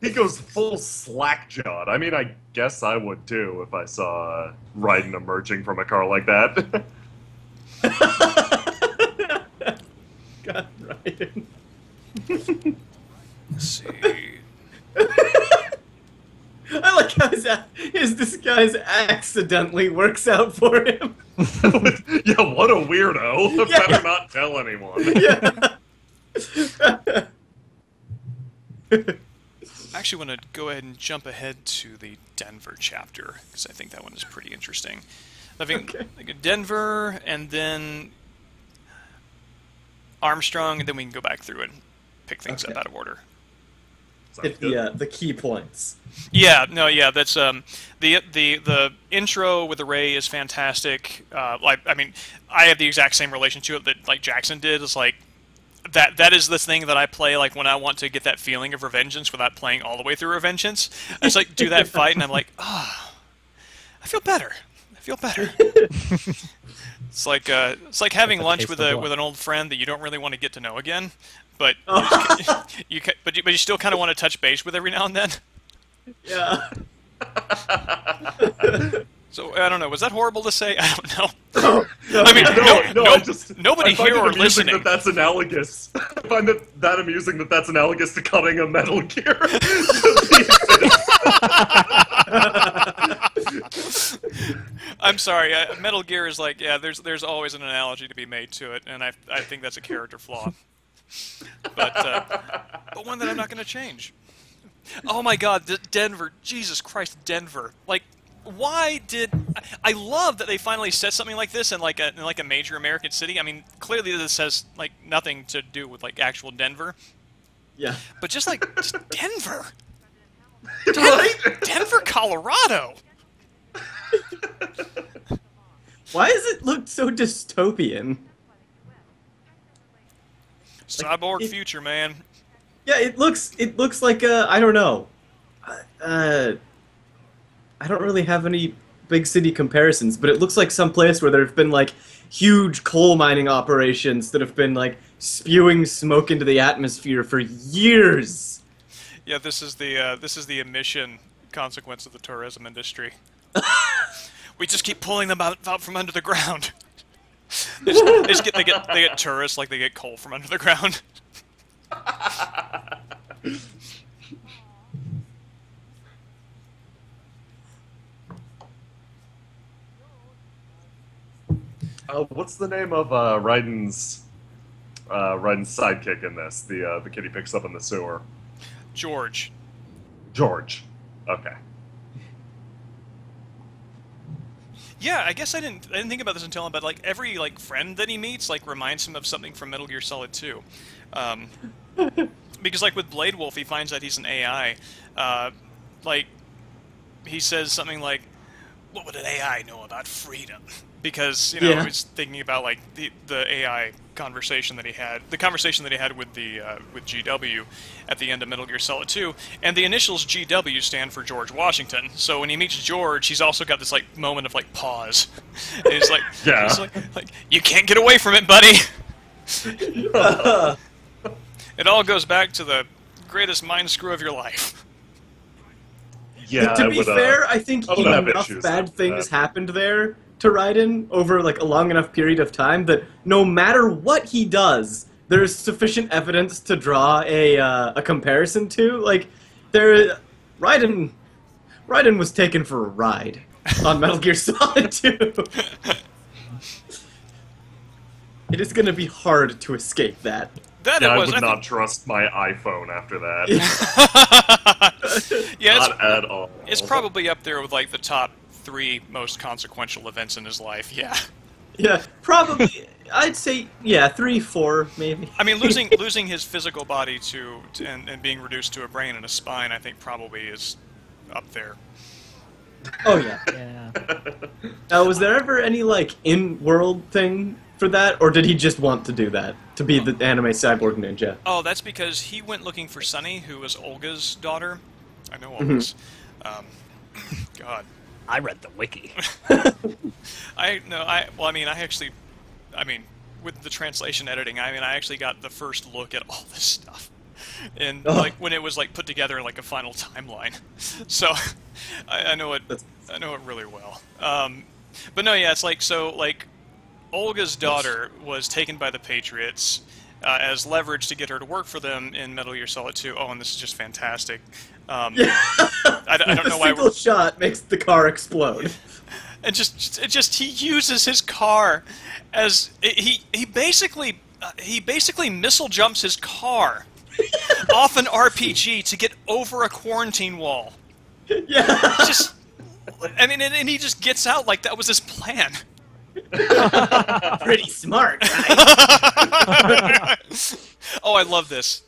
He goes full slack-jawed. I mean, I guess I would too if I saw Raiden emerging from a car like that. God, Raiden. Let's see. I like how his disguise accidentally works out for him. Yeah, what a weirdo. Yeah. Better not tell anyone. Yeah. I actually want to go ahead and jump ahead to the Denver chapter, because I think that one is pretty interesting. I think like Denver, and then Armstrong, and then we can go back through and pick things up out of order. Hit the key points. Yeah, no, yeah, that's the intro with the Ray is fantastic. Like, I mean, I have the exact same relation to it that like Jackson did. It's like that is the thing that I play like when I want to get that feeling of Revengeance without playing all the way through Revengeance. I just like do that fight and I'm like, ah, oh, I feel better. I feel better. It's like having lunch with an old friend that you don't really want to get to know again, but you still kind of want to touch base with every now and then. Yeah. So I don't know. Was that horrible to say? I don't know. I mean, nobody here or listening. That's analogous. I find that amusing that that's analogous to cutting a Metal Gear. I'm sorry. Metal Gear is like, yeah. There's always an analogy to be made to it, and I think that's a character flaw. But one that I'm not going to change. Oh my God, Denver! Jesus Christ, Denver! Like, why did I love that they finally said something like this in like a major American city? I mean, clearly this has like nothing to do with like actual Denver. Yeah. But just Denver. Right? Denver, Colorado. Why does it look so dystopian? Cyborg future, man. Yeah, it looks like I don't know. I don't really have any big city comparisons, but it looks like some place where there have been like huge coal mining operations that have been like spewing smoke into the atmosphere for years. Yeah, this is the emission consequence of the tourism industry. We just keep pulling them out from under the ground. They get tourists like they get coal from under the ground. What's the name of Raiden's sidekick in this? The kid he picks up in the sewer. George. George. Okay. Yeah, I guess I didn't think about this until but like every like friend that he meets like reminds him of something from Metal Gear Solid 2. Because like with Blade Wolf, he finds that he's an AI. Like he says something like, "What would an AI know about freedom?" Because you know he's thinking about like the AI conversation that he had, the conversation that he had with the with GW at the end of Metal Gear Solid 2, and the initials GW stand for George Washington. So when he meets George, he's also got this like moment of like pause. And he's like, he's like, you can't get away from it, buddy. It all goes back to the greatest mind screw of your life. Yeah. To be fair, I think enough bad things happened there to Raiden over like a long enough period of time that no matter what he does, there's sufficient evidence to draw a comparison to. Like, Raiden was taken for a ride on Metal Gear Solid 2. It is going to be hard to escape that. I would not trust my iPhone after that. Yeah, not at all. It's probably up there with like the top 3 most consequential events in his life. Yeah. Yeah, probably. I'd say 3, 4, maybe. I mean, losing his physical body and being reduced to a brain and a spine, I think probably is up there. Oh yeah. Was there ever any like in-world thing for that, or did he just want to do that to be the anime cyborg ninja? Oh, that's because he went looking for Sunny, who was Olga's daughter. I know Olga's. God. I read the wiki. With the translation editing, I actually got the first look at all this stuff, and like when it was like put together in like a final timeline. So I know it. I know it really well. But no, yeah, it's like Olga's daughter was taken by the Patriots as leverage to get her to work for them in Metal Gear Solid 2. Oh, and this is just fantastic. I don't know why. A single shot makes the car explode. And just he uses his car as he basically missile jumps his car off an RPG to get over a quarantine wall. Yeah. And he just gets out like that was his plan. Pretty smart, right? Oh, I love this.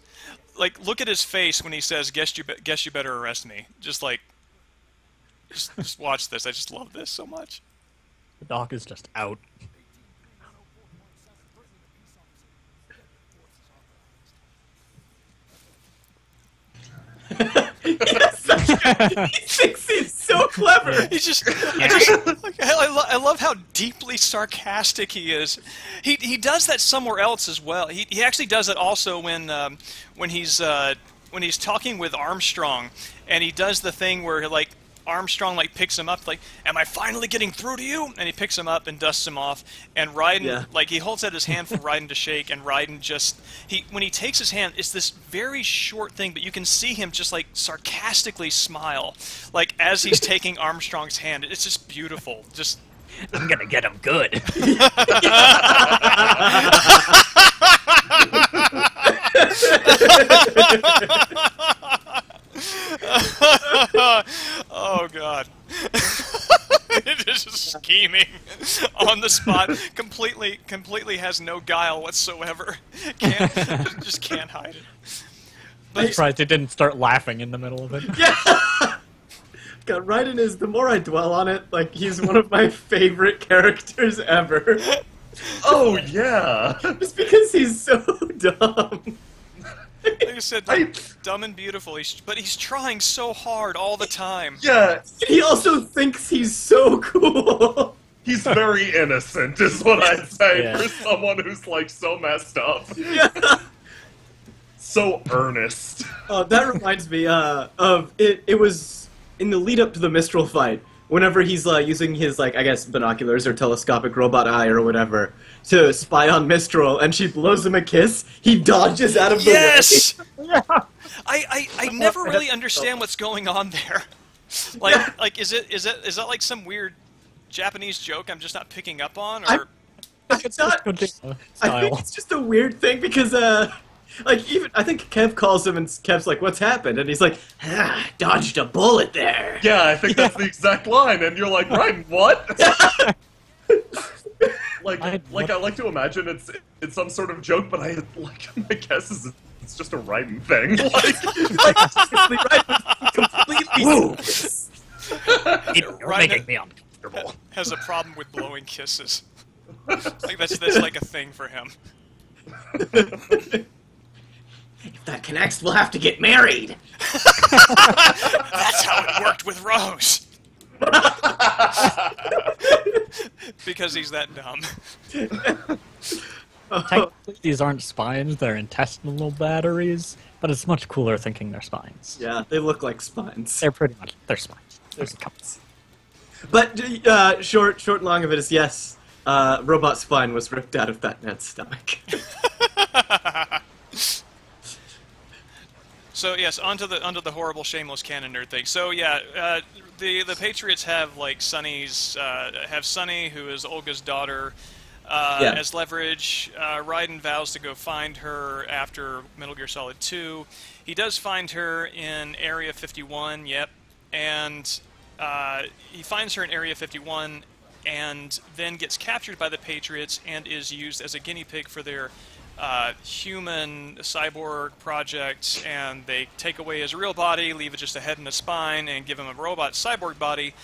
Like, look at his face when he says, "Guess you better arrest me." Just watch this. I just love this so much. The doc is just out. He thinks he's so clever. He's I love how deeply sarcastic he is. He does that somewhere else as well. He actually does it also when he's talking with Armstrong, and he does the thing where like Armstrong like picks him up, like, "Am I finally getting through to you?" And he picks him up and dusts him off. And Raiden, like, he holds out his hand for Raiden to shake, and Raiden when he takes his hand, it's this very short thing, but you can see him just like sarcastically smile, like as he's taking Armstrong's hand. It's just beautiful. Just I'm gonna get him good. Oh God. Just scheming on the spot, completely has no guile whatsoever. Just can't hide it. I'm surprised he didn't start laughing in the middle of it. Yeah. God, Raiden is, the more I dwell on it, like, he's one of my favorite characters ever. Oh yeah. Just because he's so dumb. Like I said, like, dumb and beautiful, but he's trying so hard all the time. Yeah. He also thinks he's so cool. He's very innocent, is what I'd say, for someone who's, like, so messed up. Yeah. So earnest. That reminds me of it. It was in the lead up to the Mistral fight. Whenever he's using his, like, I guess binoculars or telescopic robot eye or whatever to spy on Mistral, and she blows him a kiss, he dodges out of the way. Yes. I never really understand what's going on there. Like is that like some weird Japanese joke I'm just not picking up on, or? It's not- Kojima I style. think it's just a weird thing because, like, even I think Kev calls him and Kev's like, "What's happened?" And he's like, "Dodged a bullet there." Yeah, I think that's the exact line, and you're like, Raiden, what? I like to imagine it's some sort of joke, but my guess is it's just a Raiden thing. Completely. You're making me uncomfortable. Has a problem with blowing kisses. Like that's like a thing for him. If that connects, we'll have to get married. That's how it worked with Rose. Because he's that dumb. Technically, these aren't spines, they're intestinal batteries, but it's much cooler thinking they're spines. Yeah, they look like spines. They're spines. They're spines. But short and long of it is yes, robot spine was ripped out of that Ned's stomach. So yes, onto the horrible, shameless canon nerd thing. So yeah, the Patriots have like Sunny, who is Olga's daughter, as leverage. Raiden vows to go find her after Metal Gear Solid 2. He does find her in Area 51. Yep, and he finds her in Area 51, and then gets captured by the Patriots and is used as a guinea pig for their human cyborg project, and they take away his real body, leave it just a head and a spine, and give him a robot cyborg body,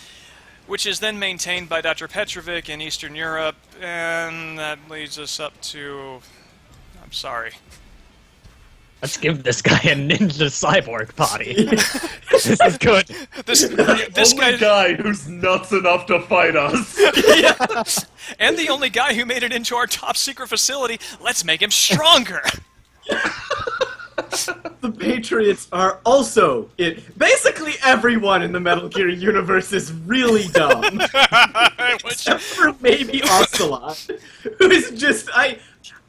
which is then maintained by Dr. Petrovic in Eastern Europe, and that leads us up to... I'm sorry. Let's give this guy a ninja cyborg body. This is good. This guy who's nuts enough to fight us. Yeah. And the only guy who made it into our top secret facility. Let's make him stronger. The Patriots are also it. Basically, everyone in the Metal Gear universe is really dumb, except for maybe Ocelot, who is just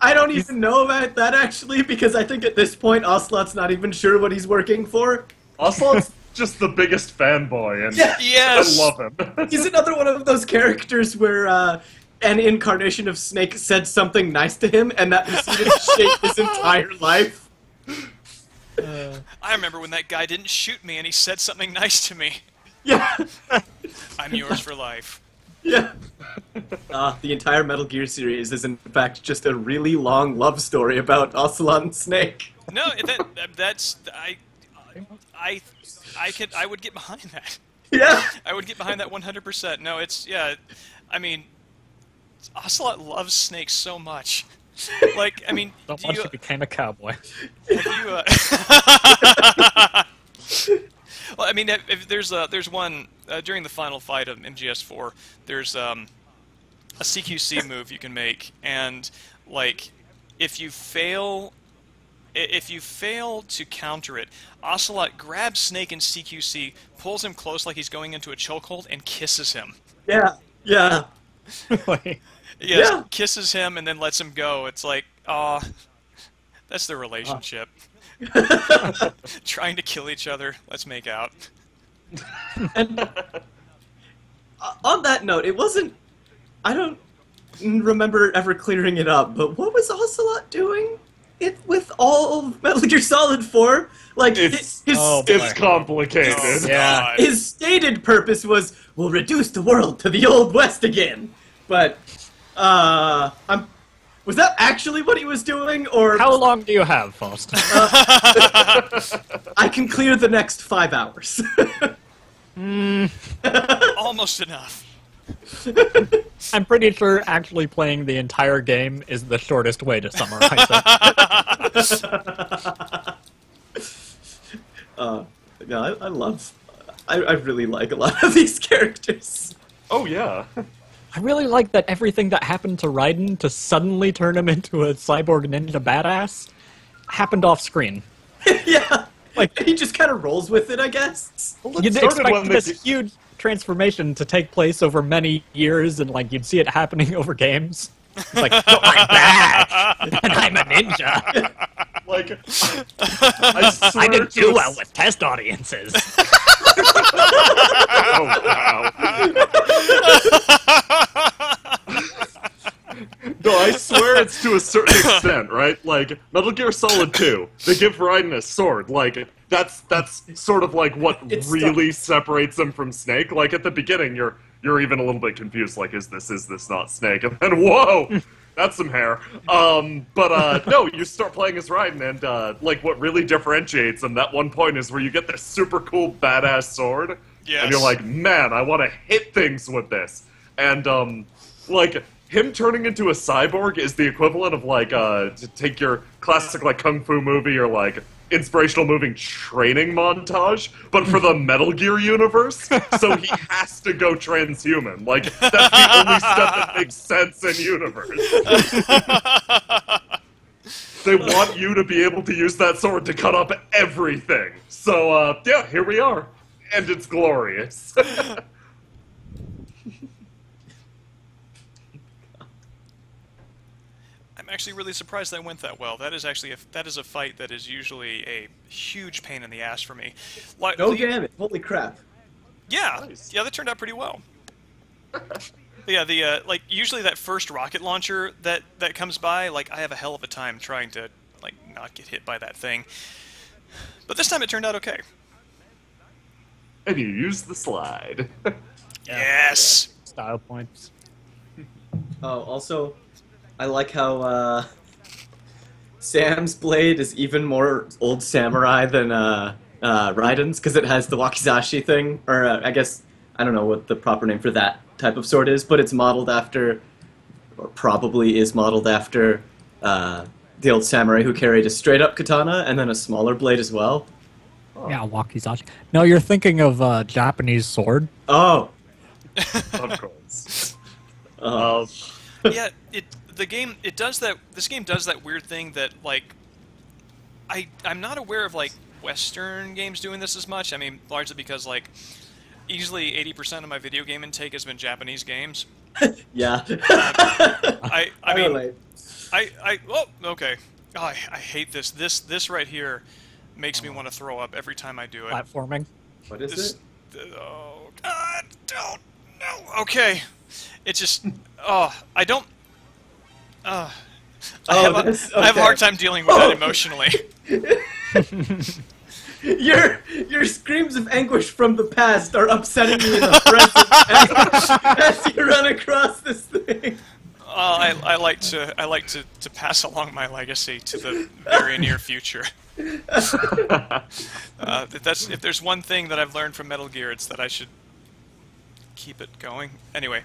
I don't even know about that actually, because I think at this point Ocelot's not even sure what he's working for. Ocelot's just the biggest fanboy, and yes. I love him. He's another one of those characters where an incarnation of Snake said something nice to him, and that proceeded to shape his entire life. I remember when that guy didn't shoot me and he said something nice to me. Yeah. I'm yours for life. Yeah. The entire Metal Gear series is in fact just a really long love story about Ocelot and Snake. No, that's I would get behind that. Yeah. I would get behind that 100%. No, I mean, Ocelot loves Snake so much. Like, I mean, So much he became a cowboy. Have you, well, I mean, if there's one during the final fight of MGS4. There's a CQC move you can make, and like if you fail to counter it, Ocelot grabs Snake in CQC, pulls him close like he's going into a chokehold, and kisses him. Yeah. Yeah. Yes, Yeah. kisses him and then lets him go. It's like, aw, that's the relationship. Trying to kill each other. Let's make out. And on that note, it wasn't... I don't remember ever clearing it up, but what was Ocelot doing with all of Metal Gear Solid 4? Like, It's complicated. Yeah. his stated purpose was, we'll reduce the world to the Old West again. But, was that actually what he was doing, or... How long do you have, Faust? I can clear the next 5 hours. Almost enough. I'm pretty sure actually playing the entire game is the shortest way to summarize it. Yeah, I really like a lot of these characters. Oh yeah. I really like that everything that happened to Raiden to suddenly turn him into a cyborg ninja badass happened off screen. Yeah, Like, he just kind of rolls with it, I guess. You'd expect this huge transformation to take place over many years, and like you'd see it happening over games. It's like, no, I'm back, and I'm a ninja. Like, I did do well with test audiences. Oh wow. certain extent, right? Like, Metal Gear Solid 2, they give Raiden a sword. Like, that's sort of like what really separates him from Snake. Like, at the beginning, you're even a little bit confused, like, is this not Snake? And then, whoa! That's some hair. No, you start playing as Raiden, and, like, what really differentiates him, that one point is where you get this super cool, badass sword, Yes. and you're like, man, I want to hit things with this. And, like, him turning into a cyborg is the equivalent of, like, to take your classic, like, kung fu movie or, like, inspirational moving training montage, but for the Metal Gear universe, so he has to go transhuman. Like, that's the only step that makes sense in universe. They want you to be able to use that sword to cut up everything. So, yeah, here we are. And it's glorious. I'm actually really surprised that went that well. That is actually that is a fight that is usually a huge pain in the ass for me. Like, No damage. Holy crap. Yeah, Nice. yeah, that turned out pretty well. Yeah, like usually that first rocket launcher that comes by, like I have a hell of a time trying to like not get hit by that thing. But this time it turned out okay. And you use the slide. Yes. Style points. Oh, also, I like how Sam's blade is even more old samurai than Raiden's, because it has the wakizashi thing, or I guess, I don't know what the proper name for that type of sword is, but it's modeled after, or probably is modeled after, the old samurai who carried a straight-up katana and then a smaller blade as well. Yeah, wakizashi. No, you're thinking of Japanese sword. Oh! Of course. Yeah, this game does that weird thing that like I'm not aware of like Western games doing this as much. I mean, largely because like easily 80% of my video game intake has been Japanese games. Yeah. I mean, relate. oh, okay. Oh, I hate this. This right here makes me want to throw up every time I do it. Platforming. What is it? Oh God, don't no. Okay, it's just I don't. I have a hard time dealing with that emotionally. Your screams of anguish from the past are upsetting me in the present as you run across this thing. I like to pass along my legacy to the very near future. If there's one thing that I've learned from Metal Gear, it's that I should keep it going. Anyway,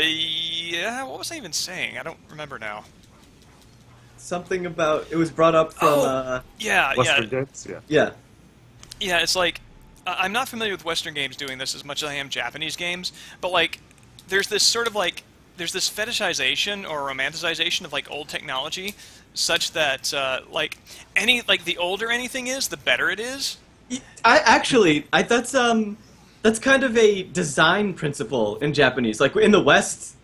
yeah, what was I even saying? I don't remember now. Something about it was brought up from Western games? Yeah. yeah. Yeah, it's like I'm not familiar with Western games doing this as much as I am Japanese games, but like there's this sort of like there's this fetishization or romanticization of like old technology, such that like the older anything is, the better it is. That's kind of a design principle in Japanese. Like in the West,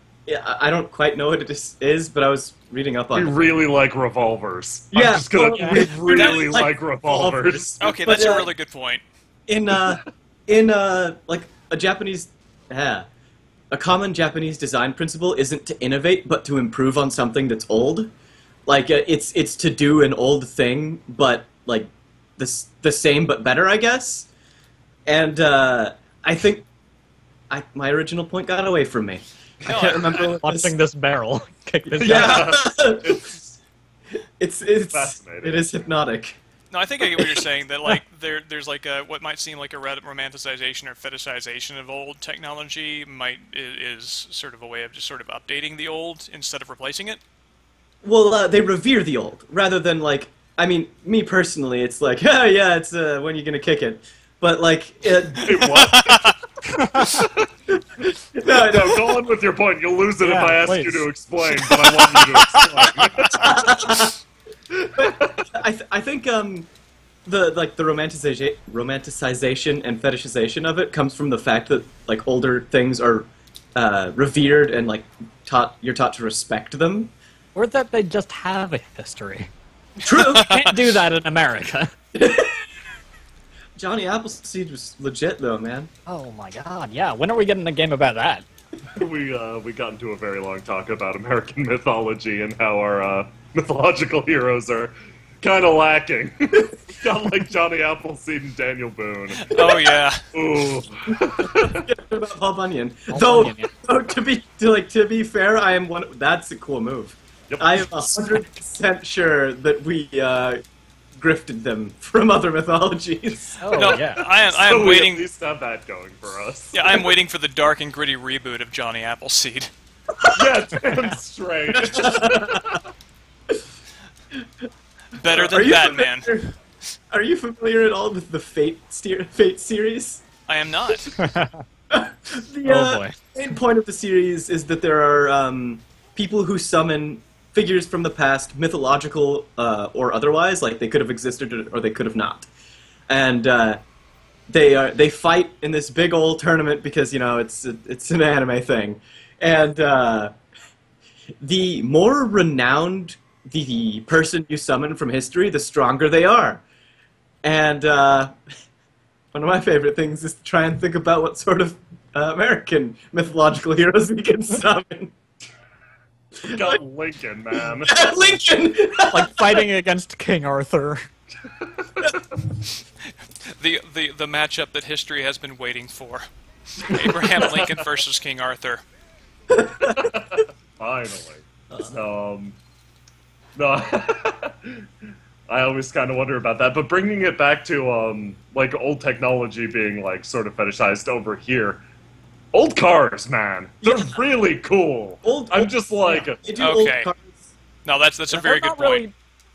I don't quite know what it is, but I was reading up on We it. really like revolvers. Yeah, I'm just gonna, well, we yeah. really Like like revolvers. Okay, But, that's a really good point. In like a Japanese, a common Japanese design principle isn't to innovate, but to improve on something that's old. Like it's to do an old thing, but like the same but better, I guess. And I think my original point got away from me. I can't remember what Watching this barrel kick this Yeah, It's it's fascinating. it is hypnotic. No, I think I get what you're saying. That like there's like a what might seem like a romanticization or fetishization of old technology is sort of a way of just sort of updating the old instead of replacing it. Well, they revere the old rather than like. I mean, me personally, it's like, oh yeah, it's when you gonna kick it, but like, Wait, what? no, No, go on with your point. You'll lose it if Yeah, I ask please. you to explain, but I want you to explain. I think the romanticization and fetishization of it comes from the fact that like older things are revered and like you're taught to respect them. Or that they just have a history. True. You can't do that in America. Johnny Appleseed was legit though, man. Oh my god, yeah. When are we getting a game about that? we got into a very long talk about American mythology and how our mythological heroes are kind of lacking. Got like Johnny Appleseed and Daniel Boone. Oh yeah. Ooh. About Paul Bunyan. Paul Though, Bunyan, yeah. though to be fair, I am one. That's a cool move. Yep. I am 100% sure that we grifted them from other mythologies. Oh, No, yeah. I So am we waiting. at least have that going for us. Yeah, I'm waiting for the dark and gritty reboot of Johnny Appleseed. Yeah, damn straight. Better Are than you Batman. familiar- Are you familiar at all with the Fate series? I am not. The Oh, boy. main point of the series is that there are people who summon figures from the past, mythological or otherwise, like they could have existed or they could have not, and they fight in this big old tournament because it's an anime thing, and the more renowned the person you summon from history, the stronger they are, and one of my favorite things is to try and think about what sort of American mythological heroes we can summon. We got Lincoln, man. Lincoln! Like fighting against King Arthur. The matchup that history has been waiting for. Abraham Lincoln versus King Arthur. Finally. No, I always kind of wonder about that. But bringing it back to like old technology being like sort of fetishized over here, old cars, man, they're really cool. I'm just like They do old Okay. cars. No, that's a very good Not point. really-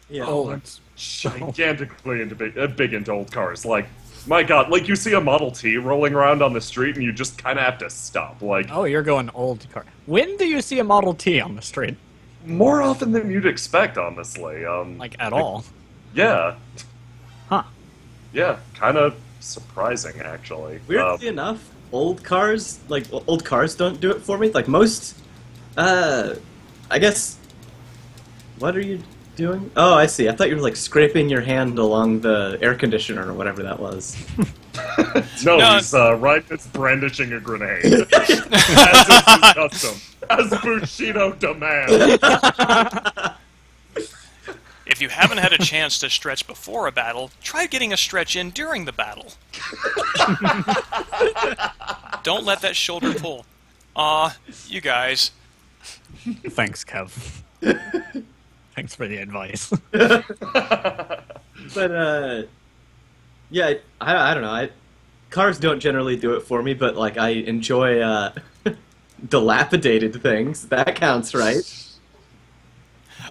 Yeah. Oh, it's gigantically big into old cars. Like, my God, like you see a Model T rolling around on the street and you just kind of have to stop. Like, oh, you're going old car. When do you see a Model T on the street? more often than you'd expect, honestly. Like at all? Yeah, Huh? yeah, kind of surprising actually. Weirdly enough, old cars don't do it for me. Like most, I guess. What are you doing? Oh, I see. I thought you were like scraping your hand along the air conditioner or whatever that was. No, No. he's Raiden brandishing a grenade. As is his custom. As Bushido demands. If you haven't had a chance to stretch before a battle, try getting a stretch in during the battle. Don't let that shoulder pull. Aw, you guys. Thanks, Kev. Thanks for the advice. But yeah, I don't know. Cars don't generally do it for me, but like I enjoy dilapidated things. That counts, right?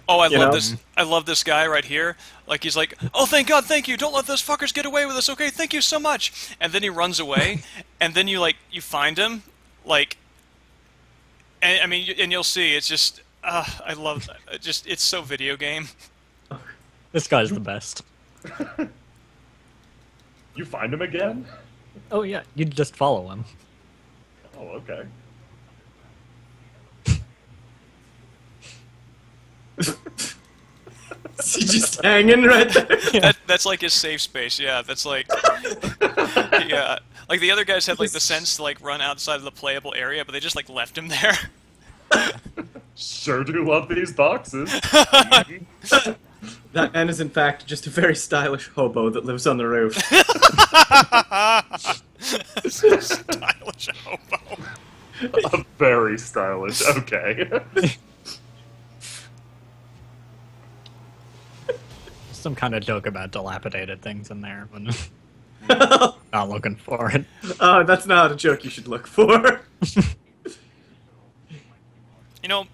Oh, I You love know? this. I love this guy right here. Like he's like, "Oh, thank God, thank you. Don't let those fuckers get away with us. Okay, thank you so much." And then he runs away, and then you find him, like, and I mean, and you'll see. It's just, I love that. It's so video game. This guy's the best. You find him again? Oh yeah, you just follow him. Oh, okay. Is he just hanging right there? That's like his safe space. Yeah, that's like, yeah. Like the other guys had like the sense to like run outside of the playable area, but they just like left him there. Sure do love these boxes. That man is in fact just a very stylish hobo that lives on the roof. Stylish hobo. Very stylish. Okay. Some kind of joke about dilapidated things in there, but not looking for it. Oh, that's not a joke you should look for. You know,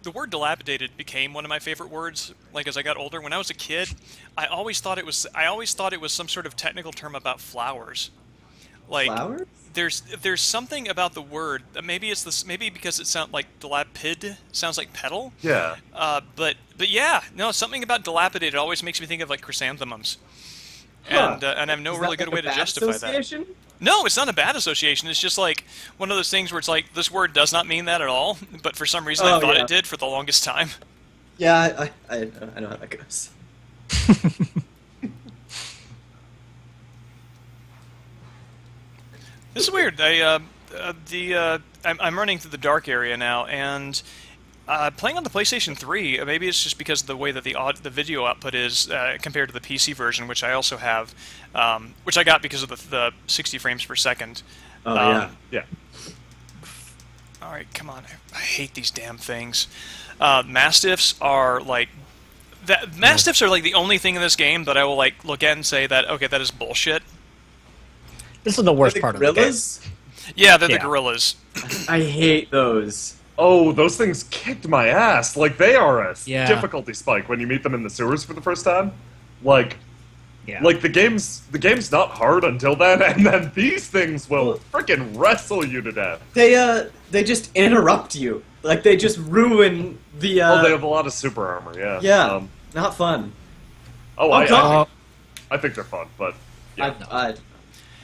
the word dilapidated became one of my favorite words. Like as I got older, when I was a kid, I always thought it was some sort of technical term about flowers. Like Flowers? there's something about the word. Maybe it's this. Maybe because it sounds like dilapid sounds like petal. Yeah. But yeah, no, something about dilapidated always makes me think of like chrysanthemums. Huh. And I have no Is really that good like way a to bad justify association? that. No, it's not a bad association. It's just like one of those things where it's like this word does not mean that at all, but for some reason I Oh, thought yeah. it did for the longest time. Yeah, I know how that goes. This is weird. I'm running through the dark area now, and playing on the PlayStation 3. Maybe it's just because of the way that the video output is compared to the PC version, which I also have, which I got because of the 60 frames per second. Oh yeah. Yeah. All right, come on. I hate these damn things. Mastiffs are like Mastiffs are like the only thing in this game that I will like look at and say that okay, that is bullshit. This is the worst part of the game. Gorillas? Yeah, they're the gorillas. I hate those. Oh, those things kicked my ass. Like, they are a Yeah. difficulty spike when you meet them in the sewers for the first time. Like, Yeah. like the game's not hard until then, and then these things will frickin' wrestle you to death. They just interrupt you. Like they just ruin the. Oh, they have a lot of super armor. Yeah. Yeah, not fun. I think they're fun, but yeah.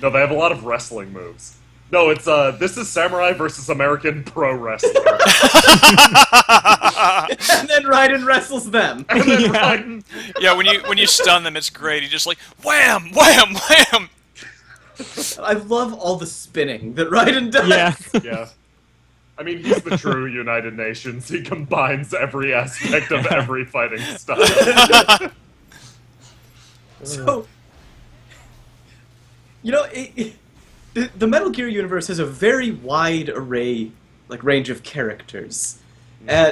No, they have a lot of wrestling moves. No, it's this is Samurai versus American Pro Wrestler. And then Raiden wrestles them. And then Raiden... Yeah, when you stun them, it's great. You just like wham, wham, wham. I love all the spinning that Raiden does. Yeah. Yeah. I mean, he's the true United Nations. He combines every aspect of every fighting style. So, you know, the Metal Gear universe has a very wide array, like, range of characters,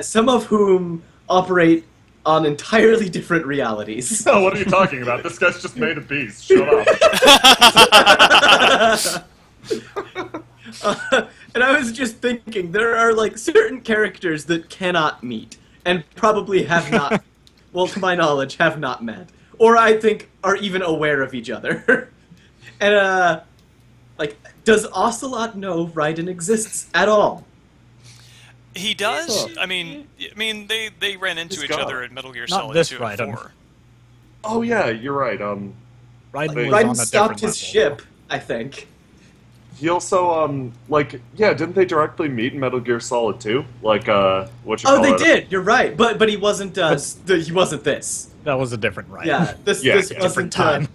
some of whom operate on entirely different realities. No, what are you talking about? This guy's just made a beast. Shut up. And I was just thinking, there are, like, certain characters that cannot meet, and probably have not, well, to my knowledge, have not met. Or I think are even aware of each other. And, like, does Ocelot know Raiden exists at all? He does. I mean, they ran into He's each got other it. in Metal Gear Not Solid this 2 Raiden. and 4. Oh, yeah, you're right. Raiden was on Raiden a stopped different his level. ship, I think. He also, like, yeah, didn't they directly meet in Metal Gear Solid 2? Like, They did. You're right, but he wasn't. He wasn't this. That was a different Raiden. Yeah, this different wasn't time.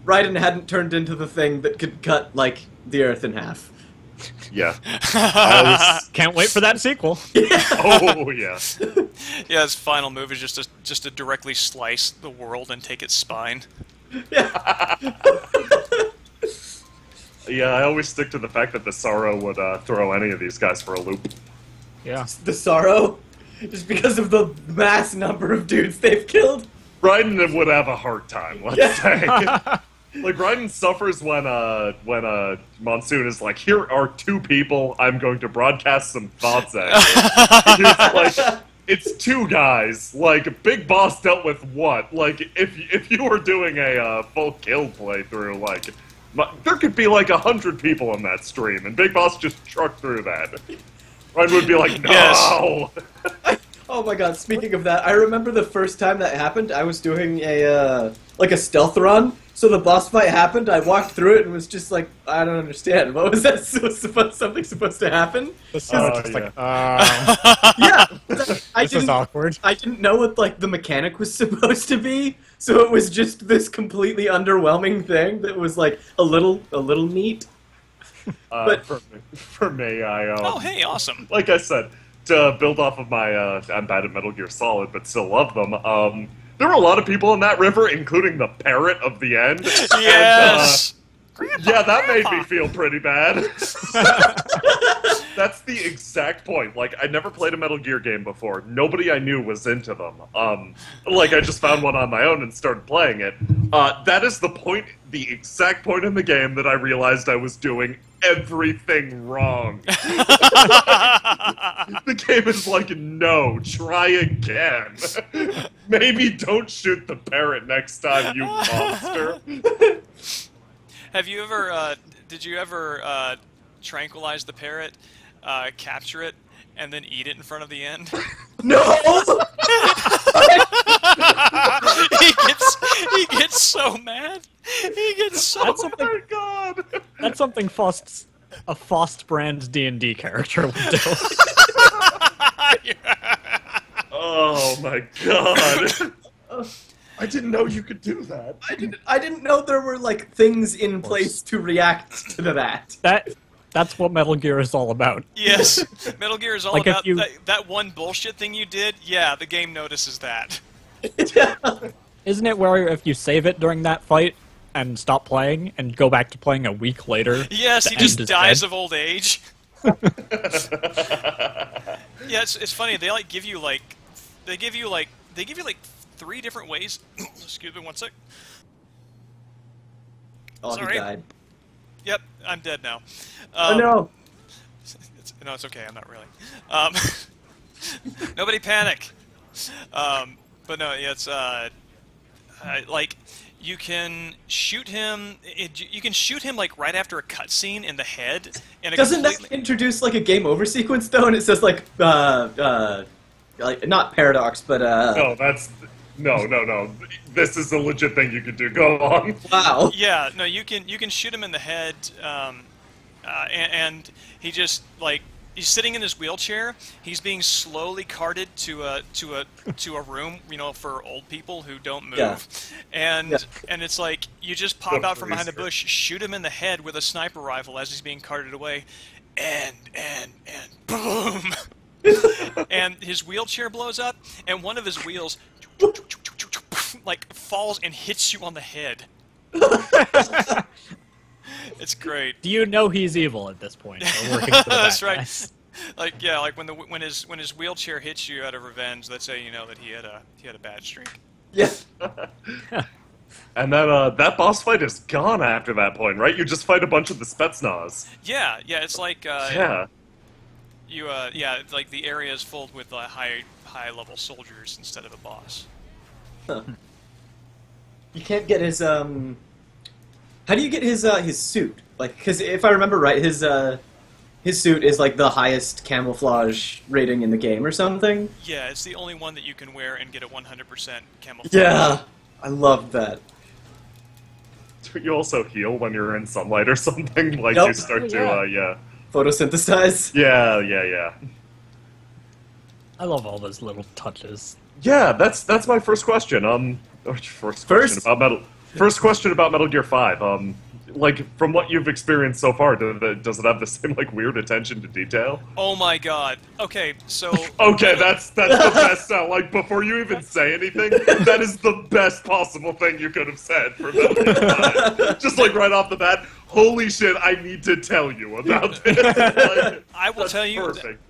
Raiden hadn't turned into the thing that could cut like the Earth in half. Yeah. Can't wait for that sequel. Oh, yeah. Yeah, his final move is just to directly slice the world and take its spine. Yeah. Yeah, I always stick to the fact that the Sorrow would throw any of these guys for a loop. Yeah. The sorrow, just because of the mass number of dudes they've killed. Raiden would have a hard time, let's say. Like, Raiden suffers when Monsoon is like, here are two people I'm going to broadcast some thoughts at. He's like, it's two guys. Like, Big Boss dealt with what? Like, if you were doing a full kill playthrough, like, there could be like 100 people in that stream, and Big Boss just trucked through that. Raiden would be like, no! Yes. Oh my god, speaking of that, I remember the first time that happened, I was doing a stealth run, so the boss fight happened, I walked through it and was just like, I don't understand, what was that something supposed to happen? Yeah, This is awkward. I didn't know what, like, the mechanic was supposed to be, so it was just this completely underwhelming thing that was, like, a little neat. But for me, Oh, hey, awesome. like I said, to build off of my, I'm bad at Metal Gear Solid, but still love them, there were a lot of people in that river, including the parrot of the end. Yes! Yeah, that made me feel pretty bad. That's the exact point. Like, I'd never played a Metal Gear game before. Nobody I knew was into them. Like, I just found one on my own and started playing it. That is the exact point in the game that I realized I was doing everything wrong. The game is like, no, try again. Maybe don't shoot the parrot next time, you monster. Have you ever, did you ever tranquilize the parrot, capture it, and then eat it in front of the end? No! he gets so mad. He gets so That's Oh my god! That's something a Faust brand D&D character would do. Oh my god! I didn't know you could do that. I didn't know there were, like, things in place to react to that. That's what Metal Gear is all about. Yes, Metal Gear is all Like, if about you- that one bullshit thing you did. Yeah, the game notices that. Isn't it where if you save it during that fight and stop playing and go back to playing a week later? Yes, the he end just is dies dead? of old age. Yeah, it's funny. They give you like 3 different ways. Excuse me, one sec. Oh, Sorry. he died. Yep, I'm dead now. Oh no! No, it's okay. I'm not really. Nobody panic. But no, yeah, it's like you can shoot him. You can shoot him like right after a cutscene in the head. And Doesn't that introduce like a game over sequence though? And it says like not paradox, but No, that's no. This is a legit thing you could do. Go on. wow. Yeah, no, you can shoot him in the head, and he just like he's sitting in his wheelchair. He's being slowly carted to a room, you know, for old people who don't move. Yeah. And Yeah. and it's like you just pop The out from behind a freezer. bush, shoot him in the head with a sniper rifle as he's being carted away, and boom. And his wheelchair blows up, and one of his wheels like falls and hits you on the head. It's great. Do you know he's evil at this point? Or working for the That's bad right. guys? Like yeah, like when his wheelchair hits you out of revenge, that's how you know that he had a bad streak. Yeah. And then that boss fight is gone after that point, right? You just fight a bunch of the Spetsnaz. Yeah, it's like Yeah. it's like the area is filled with high level soldiers instead of a boss. Huh. You can't get his How do you get his suit? Like, because if I remember right, his suit is like the highest camouflage rating in the game or something. Yeah, it's the only one that you can wear and get a 100% camouflage. Yeah, I love that. You also heal when you're in sunlight or something. Like Yep. you start Oh, to yeah. Photosynthesize. Yeah. I love all those little touches. Yeah, that's my first question. First question about Metal Gear 5. Like from what you've experienced so far, does it have the same like weird attention to detail? Oh my god. Okay, so Okay, that's the best. Like before you even say anything, that is the best possible thing you could have said for Metal Gear 5. Just like right off the bat, holy shit! I need to tell you about this. Like, I will that's tell you. Perfect.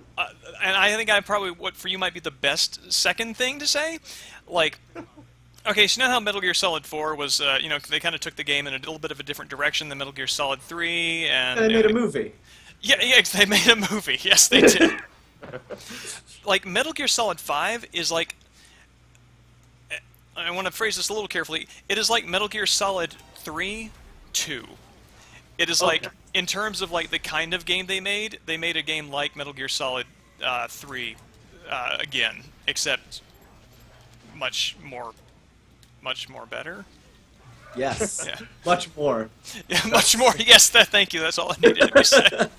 And I think I probably what for you might be the best second thing to say, like. Okay, so you know how Metal Gear Solid 4 was, you know, they kind of took the game in a little bit of a different direction than Metal Gear Solid 3, and... And they made a movie. Yeah, they made a movie. Yes, they did. Like, Metal Gear Solid 5 is like... I want to phrase this a little carefully. It is like Metal Gear Solid 3, 2. It is like, in terms of, like, the kind of game they made a game like Metal Gear Solid 3 again, except much more better. Yes. Yeah. Much more. Yeah, much more. Yes, thank you. That's all I needed to be said.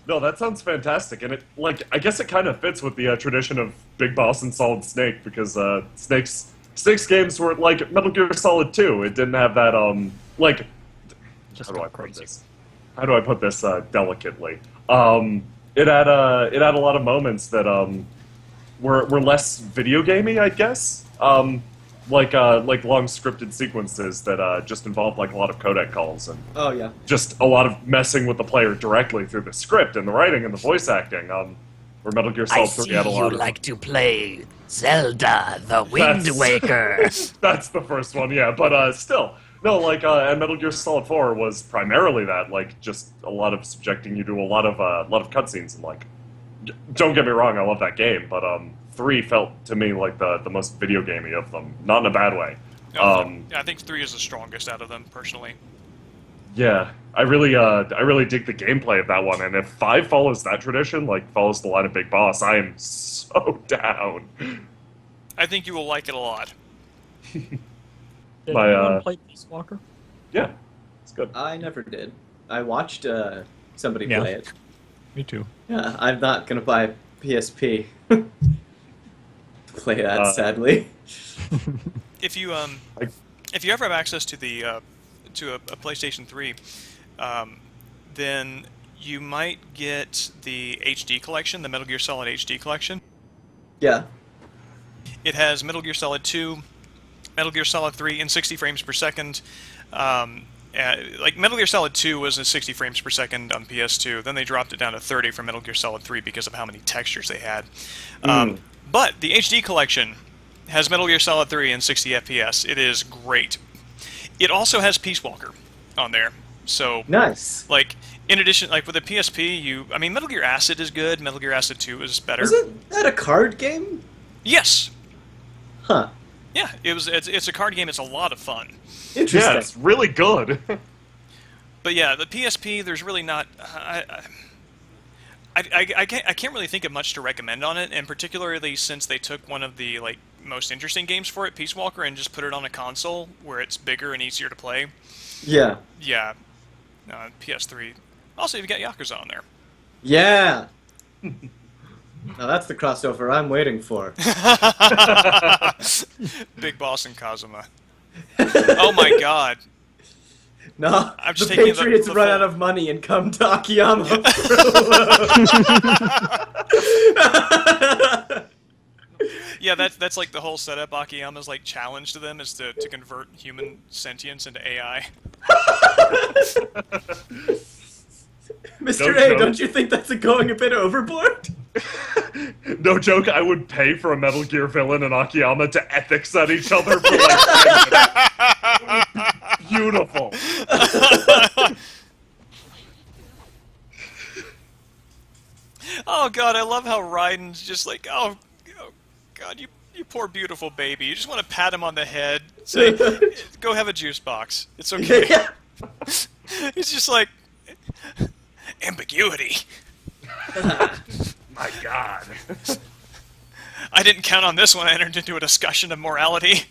No, that sounds fantastic, and it like I guess it kind of fits with the tradition of Big Boss and Solid Snake because Snake's games were like Metal Gear Solid 2. It didn't have that like Just how do go I put crazy. this? How do I put this delicately? It had a lot of moments that were less video gamey, I guess. Like long scripted sequences that just involved like a lot of codec calls and Oh yeah. just a lot of messing with the player directly through the script and the writing and the voice acting. Where Metal Gear I Solid 3 see had a you lot of like to play Zelda, the Wind That's- Waker. That's the first one, yeah. But still, no, like and Metal Gear Solid 4 was primarily that, like just a lot of subjecting you to a lot of cutscenes and like. Don't get me wrong, I love that game, but 3 felt to me like the most video gamey of them, not in a bad way. Yeah, I think 3 is the strongest out of them, personally. Yeah, I really dig the gameplay of that one, and if 5 follows that tradition, like follows the line of Big Boss, I am so down. I think you will like it a lot. Did My, anyone play Peace Walker? Yeah, it's good. I never did. I watched somebody Yeah. play it. Me too. Yeah, I'm not gonna buy PSP. to play that, sadly. If you ever have access to the to a PlayStation 3, then you might get the HD collection, the Metal Gear Solid HD collection. Yeah. It has Metal Gear Solid 2, Metal Gear Solid 3 in 60 frames per second. Like Metal Gear Solid 2 was in 60 frames per second on PS2. Then they dropped it down to 30 for Metal Gear Solid 3 because of how many textures they had. But the HD collection has Metal Gear Solid 3 in 60 FPS. It is great. It also has Peace Walker on there. So Nice. like in addition, like with the PSP, I mean, Metal Gear Acid is good. Metal Gear Acid 2 is better. Isn't that a card game? Yes. Huh. Yeah, it's a card game. It's a lot of fun. Interesting. Yeah, it's really good. But yeah, the PSP, there's really not. I can't really think of much to recommend on it, and particularly since they took one of the like most interesting games for it, Peace Walker, and just put it on a console where it's bigger and easier to play. Yeah. Yeah, PS3. Also, you've got Yakuza on there. Yeah. Now that's the crossover I'm waiting for. Big Boss and Kazuma. Oh my God. No, I'm just the taking Patriots the run full- out of money and come to Akiyama. Yeah, that's like the whole setup. Akiyama's like challenge to them is to convert human sentience into AI. Mr. No A, joke. don't you think that's going a bit overboard? No joke, I would pay for a Metal Gear villain and Akiyama to ethics at each other for like 10 minutes. Beautiful. Oh God, I love how Raiden's just like, oh God, you poor beautiful baby. You just want to pat him on the head, say, go have a juice box. It's okay. Yeah. He's just like, ambiguity. My God. I didn't count on this when I entered into a discussion of morality.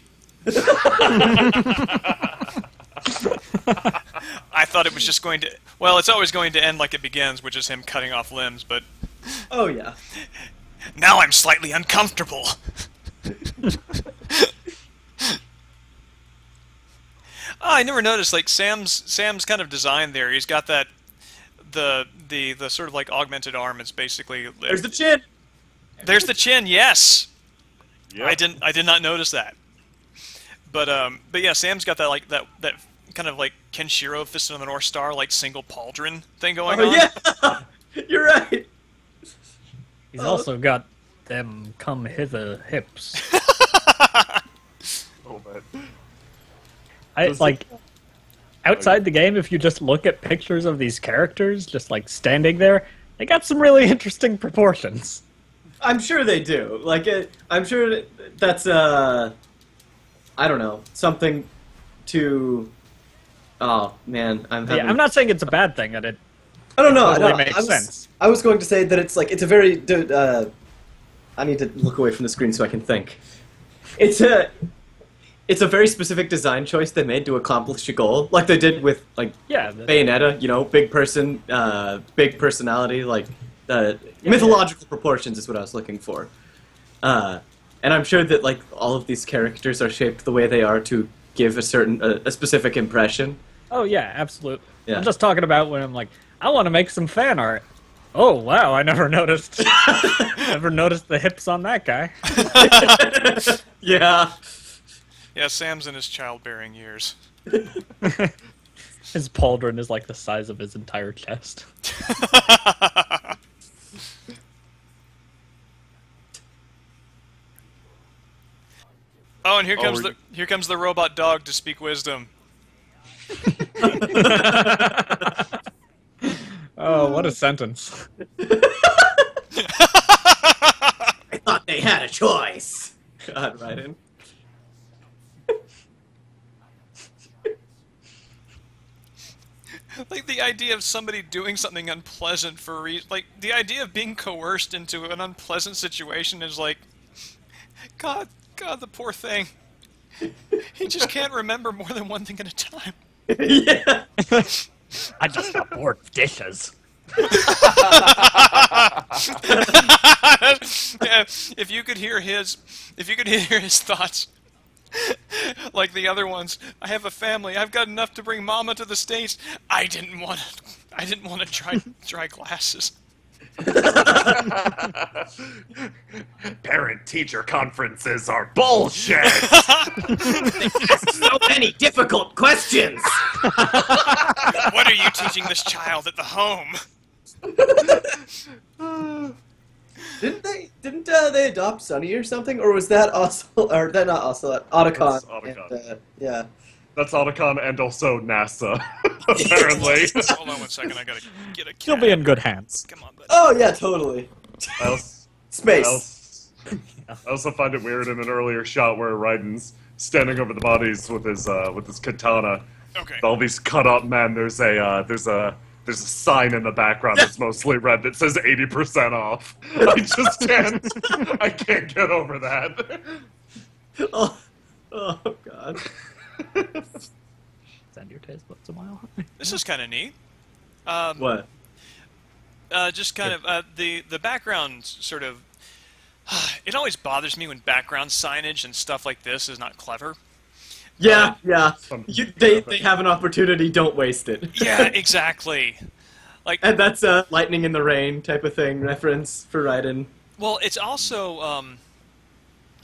I thought it was just going to... Well, it's always going to end like it begins, which is him cutting off limbs, but... Oh, yeah. Now I'm slightly uncomfortable. I never noticed, like, Sam's kind of design there. He's got that... The sort of, like, augmented arm is basically... There's the chin. There's the chin, yes! Yep. I did not notice that. But yeah, Sam's got that like that kind of like Kenshiro Fist of the North Star like single pauldron thing going on. Oh, yeah. You're right. He's also got them come hither hips. Oh, man. Like outside the game, if you just look at pictures of these characters just like standing there, they got some really interesting proportions. I'm sure they do. Like, I'm sure that's, I don't know, something to... Oh, man, I'm having... Yeah, I'm not saying it's a bad thing, and it I don't know. totally no, makes sense. I was going to say that it's like, it's a very... I need to look away from the screen so I can think. It's a very specific design choice they made to accomplish a goal, like they did with, like, Yeah, Bayonetta, you know, big person, big personality, like... mythological proportions is what I was looking for. And I'm sure that like all of these characters are shaped the way they are to give a certain, a specific impression. Oh yeah, absolutely. Yeah. I'm just talking about when I'm like, I want to make some fan art. Oh wow, I never noticed. Never noticed the hips on that guy. Yeah. Yeah, Sam's in his childbearing years. His pauldron is like the size of his entire chest. Oh, and here comes the robot dog to speak wisdom. Oh, what a sentence. I thought they had a choice. God, Raiden. Like the idea of somebody doing something unpleasant for like the idea of being coerced into an unpleasant situation is like, God, the poor thing. He just can't remember more than one thing at a time. Yeah. I just got bored of dishes. Yeah, if you could hear his thoughts, like the other ones. I have a family. I've got enough to bring Mama to the States. I didn't want I didn't want to dry glasses. Parent-teacher conferences are bullshit! So many difficult questions! What are you teaching this child at the home? Didn't they adopt Sunny or something? Or was that Ocelot? Or that not Ocelot? Otacon. That's Otacon. And, yeah. That's Otacon and also NASA, apparently. Hold on one second, I gotta get a cat. You'll be in good hands. Come on, buddy. Oh yeah, totally. Space. I also find it weird in an earlier shot where Raiden's standing over the bodies with his katana. Okay. All these cut up men. There's a sign in the background that's mostly red that says 80% off. I just can't get over that. Oh God. Send your taste buds a mile. This is kind of neat. What? Just kind of the background sort of. It always bothers me when background signage and stuff like this is not clever. Yeah, yeah. They have an opportunity. Don't waste it. Yeah, exactly. Like, and that's a lightning in the rain type of thing reference for Raiden. Well, it's also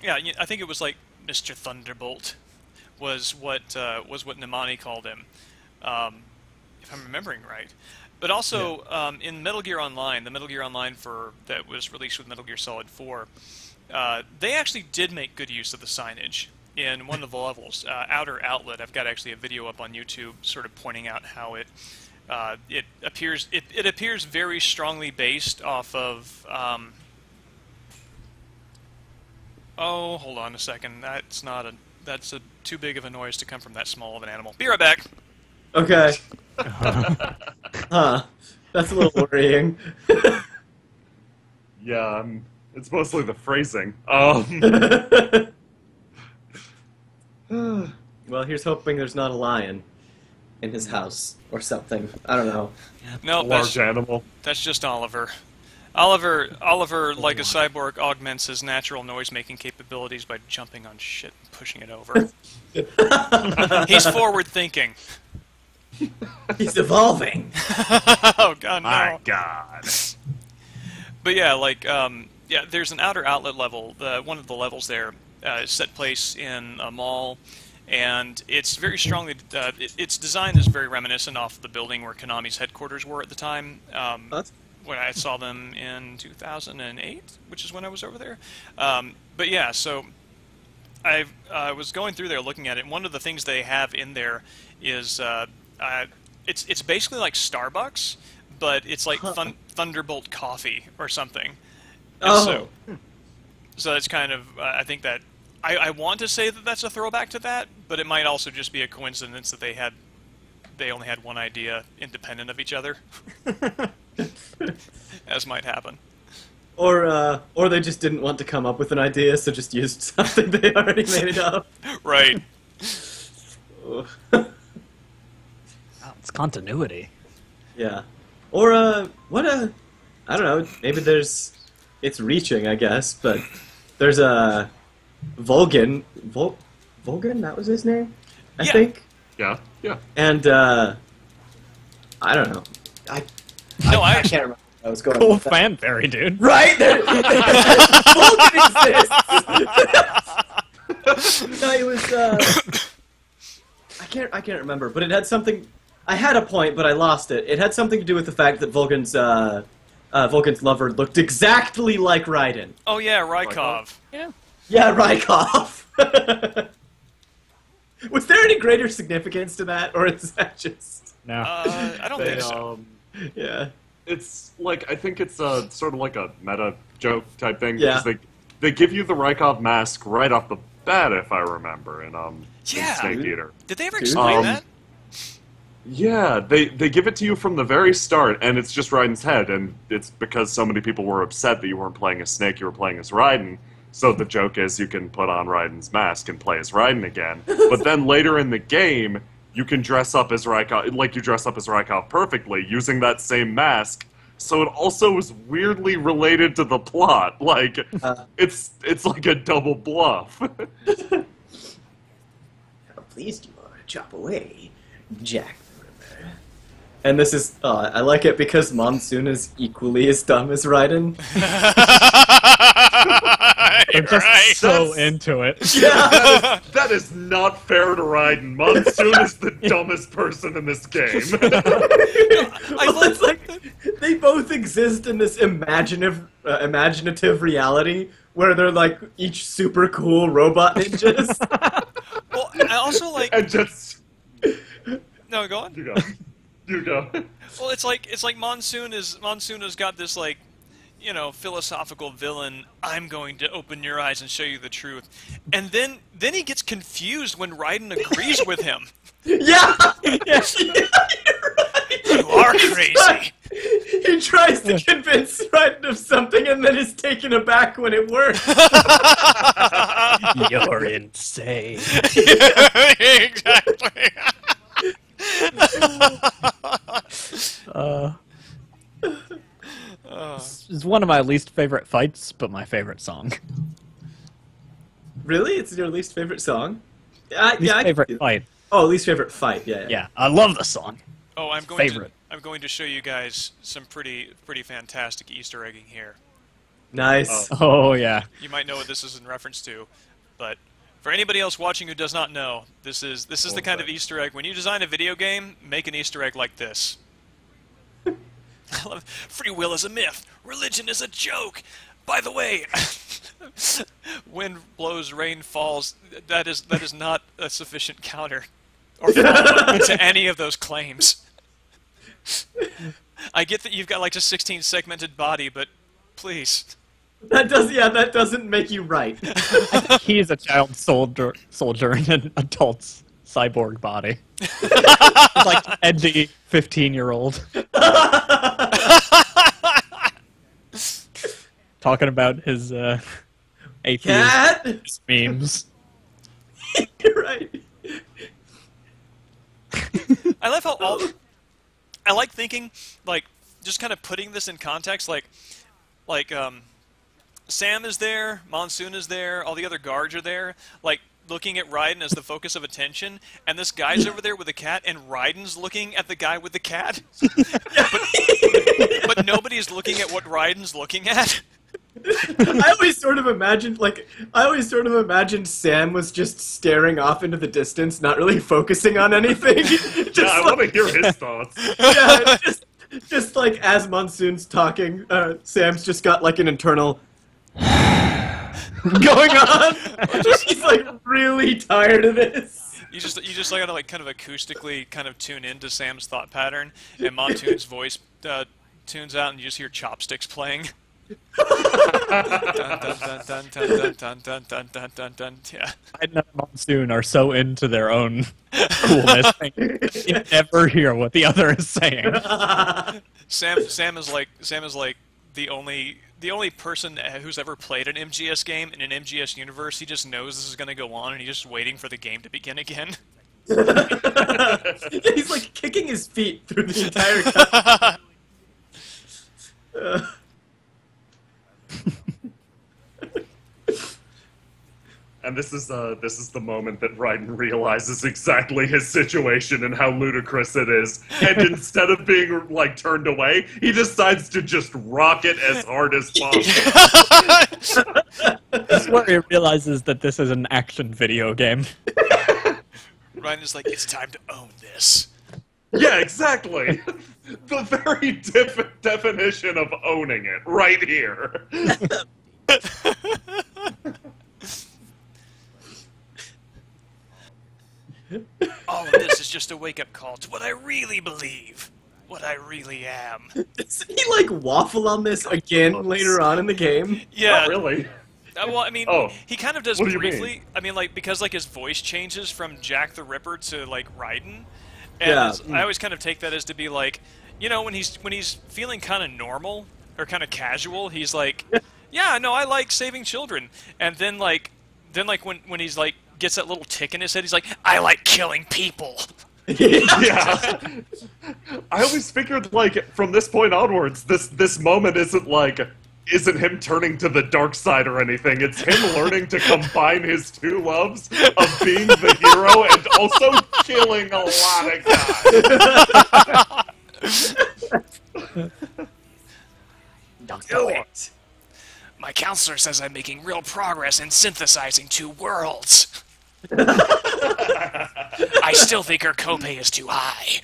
yeah. I think it was like Mr. Thunderbolt was what Namani called him, if I'm remembering right. But also in Metal Gear Online, the Metal Gear Online that was released with Metal Gear Solid 4, they actually did make good use of the signage in one of the levels, Outer Outlet. I've got actually a video up on YouTube, sort of pointing out how it appears. It appears very strongly based off of. Oh, hold on a second. That's too big of a noise to come from that small of an animal. Be right back. Okay. Huh. That's a little worrying. Yeah, it's mostly the phrasing. Well, here's hoping there's not a lion in his house or something. I don't know. No, large animal. That's just Oliver. Oliver, like a cyborg, augments his natural noise-making capabilities by jumping on shit and pushing it over. He's forward-thinking. He's evolving. Oh God, no! My God. But yeah, like yeah, there's an Outer Outlet level. One of the levels there is set place in a mall, and it's very strongly. Its design is very reminiscent off of the building where Konami's headquarters were at the time. When I saw them in 2008, which is when I was over there. But yeah, so I was going through there looking at it, and one of the things they have in there is it's basically like Starbucks, but it's like Thunderbolt coffee or something. And so it's kind of I think that I want to say that that's a throwback to that, but it might also just be a coincidence that they only had one idea independent of each other, as might happen. Or they just didn't want to come up with an idea, so just used something they already made up. Right. It's continuity. Yeah. Or, I don't know, maybe it's reaching, I guess, but there's a Vulcan, Vulcan, that was his name? I think? Yeah, yeah. And, I don't know. I can't remember where I was going Cool with that. fanfare, dude. Right? Vulcan exists! No, it was, I can't remember, but it had something. I had a point, but I lost it. It had something to do with the fact that Vulcan's lover looked exactly like Raiden. Oh yeah, Rykov. Yeah. Yeah, Rykov. Was there any greater significance to that, or is that just? No. I don't think so. Yeah. It's like, I think it's sort of like a meta joke type thing. Yeah. Because they give you the Rykov mask right off the bat, if I remember, in Snake Eater. Did they ever explain that? Yeah, they give it to you from the very start, and it's just Raiden's head, and it's because so many people were upset that you weren't playing as Snake, you were playing as Raiden. So the joke is you can put on Raiden's mask and play as Raiden again. But then later in the game, you can dress up as Rykov, like you dress up as Rykov perfectly, using that same mask. So it also is weirdly related to the plot. Like, it's like a double bluff. How pleased you are to chop away, Jack the Ripper. And this is, I like it because Monsoon is equally as dumb as Raiden. They're just so into it. Yeah! That is not fair to Raiden. Monsoon is the dumbest person in this game. It's like, they both exist in this imaginative reality where they're like each super cool robot ninjas. Well, I also like. And just... No, go on. You go. You go. Well, it's like Monsoon has got this like, you know, philosophical villain. I'm going to open your eyes and show you the truth, and then he gets confused when Raiden agrees with him. Yeah, yeah, you're right. You are crazy. He tries to convince Raiden of something and then is taken aback when it works. You're insane. Exactly. It's one of my least favorite fights, but my favorite song. Really? It's your least favorite song? Least favorite fight. Oh, least favorite fight. Yeah. Yeah, I love the song. Oh, I'm going to show you guys some pretty fantastic Easter egging here. Nice. Oh yeah. You might know what this is in reference to, but for anybody else watching who does not know, this is the kind of Easter egg. When you design a video game, make an Easter egg like this. Free will is a myth. Religion is a joke. By the way, wind blows, rain falls. That is not a sufficient counter or follow to any of those claims. I get that you've got like a 16 segmented body, but please. That doesn't make you right. He is a child soldier in an adult's cyborg body. Like edgy 15-year-old. Talking about his atheist memes. You're right. I love how I like thinking, like, just kind of putting this in context, like Sam is there, Monsoon is there, all the other guards are there, like, looking at Raiden as the focus of attention, and this guy's over there with a cat, and Raiden's looking at the guy with the cat. but nobody's looking at what Raiden's looking at. I always sort of imagined Sam was just staring off into the distance, not really focusing on anything. Just I want to hear his thoughts. Yeah, just like as Monsoon's talking, Sam's just got like an internal going on. He's like really tired of this. You just like gotta like kind of acoustically kind of tune into Sam's thought pattern, and Monsoon's voice tunes out, and you just hear chopsticks playing. Dun, dun, dun, dun, dun, dun, dun, dun, dun, dun, dun. Yeah. Raiden and Monsoon are so into their own coolness. You never hear what the other is saying. Sam is like the only person who's ever played an MGS game in an MGS universe. He just knows this is going to go on, and he's just waiting for the game to begin again. He's like kicking his feet through the entire cutscene. And this is the moment that Raiden realizes exactly his situation and how ludicrous it is. And instead of being like turned away, he decides to just rock it as hard as possible. This is where he realizes that this is an action video game. Ryan is like, it's time to own this. Yeah, exactly. The very definition of owning it, right here. All of this is just a wake-up call to what I really believe, what I really am. Doesn't he like waffle on this again later on in the game? Yeah. Not really. Well, I mean, he kind of does What do you briefly. mean? I mean, like, because like his voice changes from Jack the Ripper to like Raiden, and I always kind of take that as to be like, you know, when he's feeling kind of normal or kind of casual, he's like, yeah, no, I like saving children, and then like when he's like gets that little tick in his head, he's like, I like killing people. Yeah. I always figured like from this point onwards, this moment isn't him turning to the dark side or anything. It's him learning to combine his two loves of being the hero and also killing a lot of guys. Do it. My counselor says I'm making real progress in synthesizing 2 worlds. I still think her copay is too high.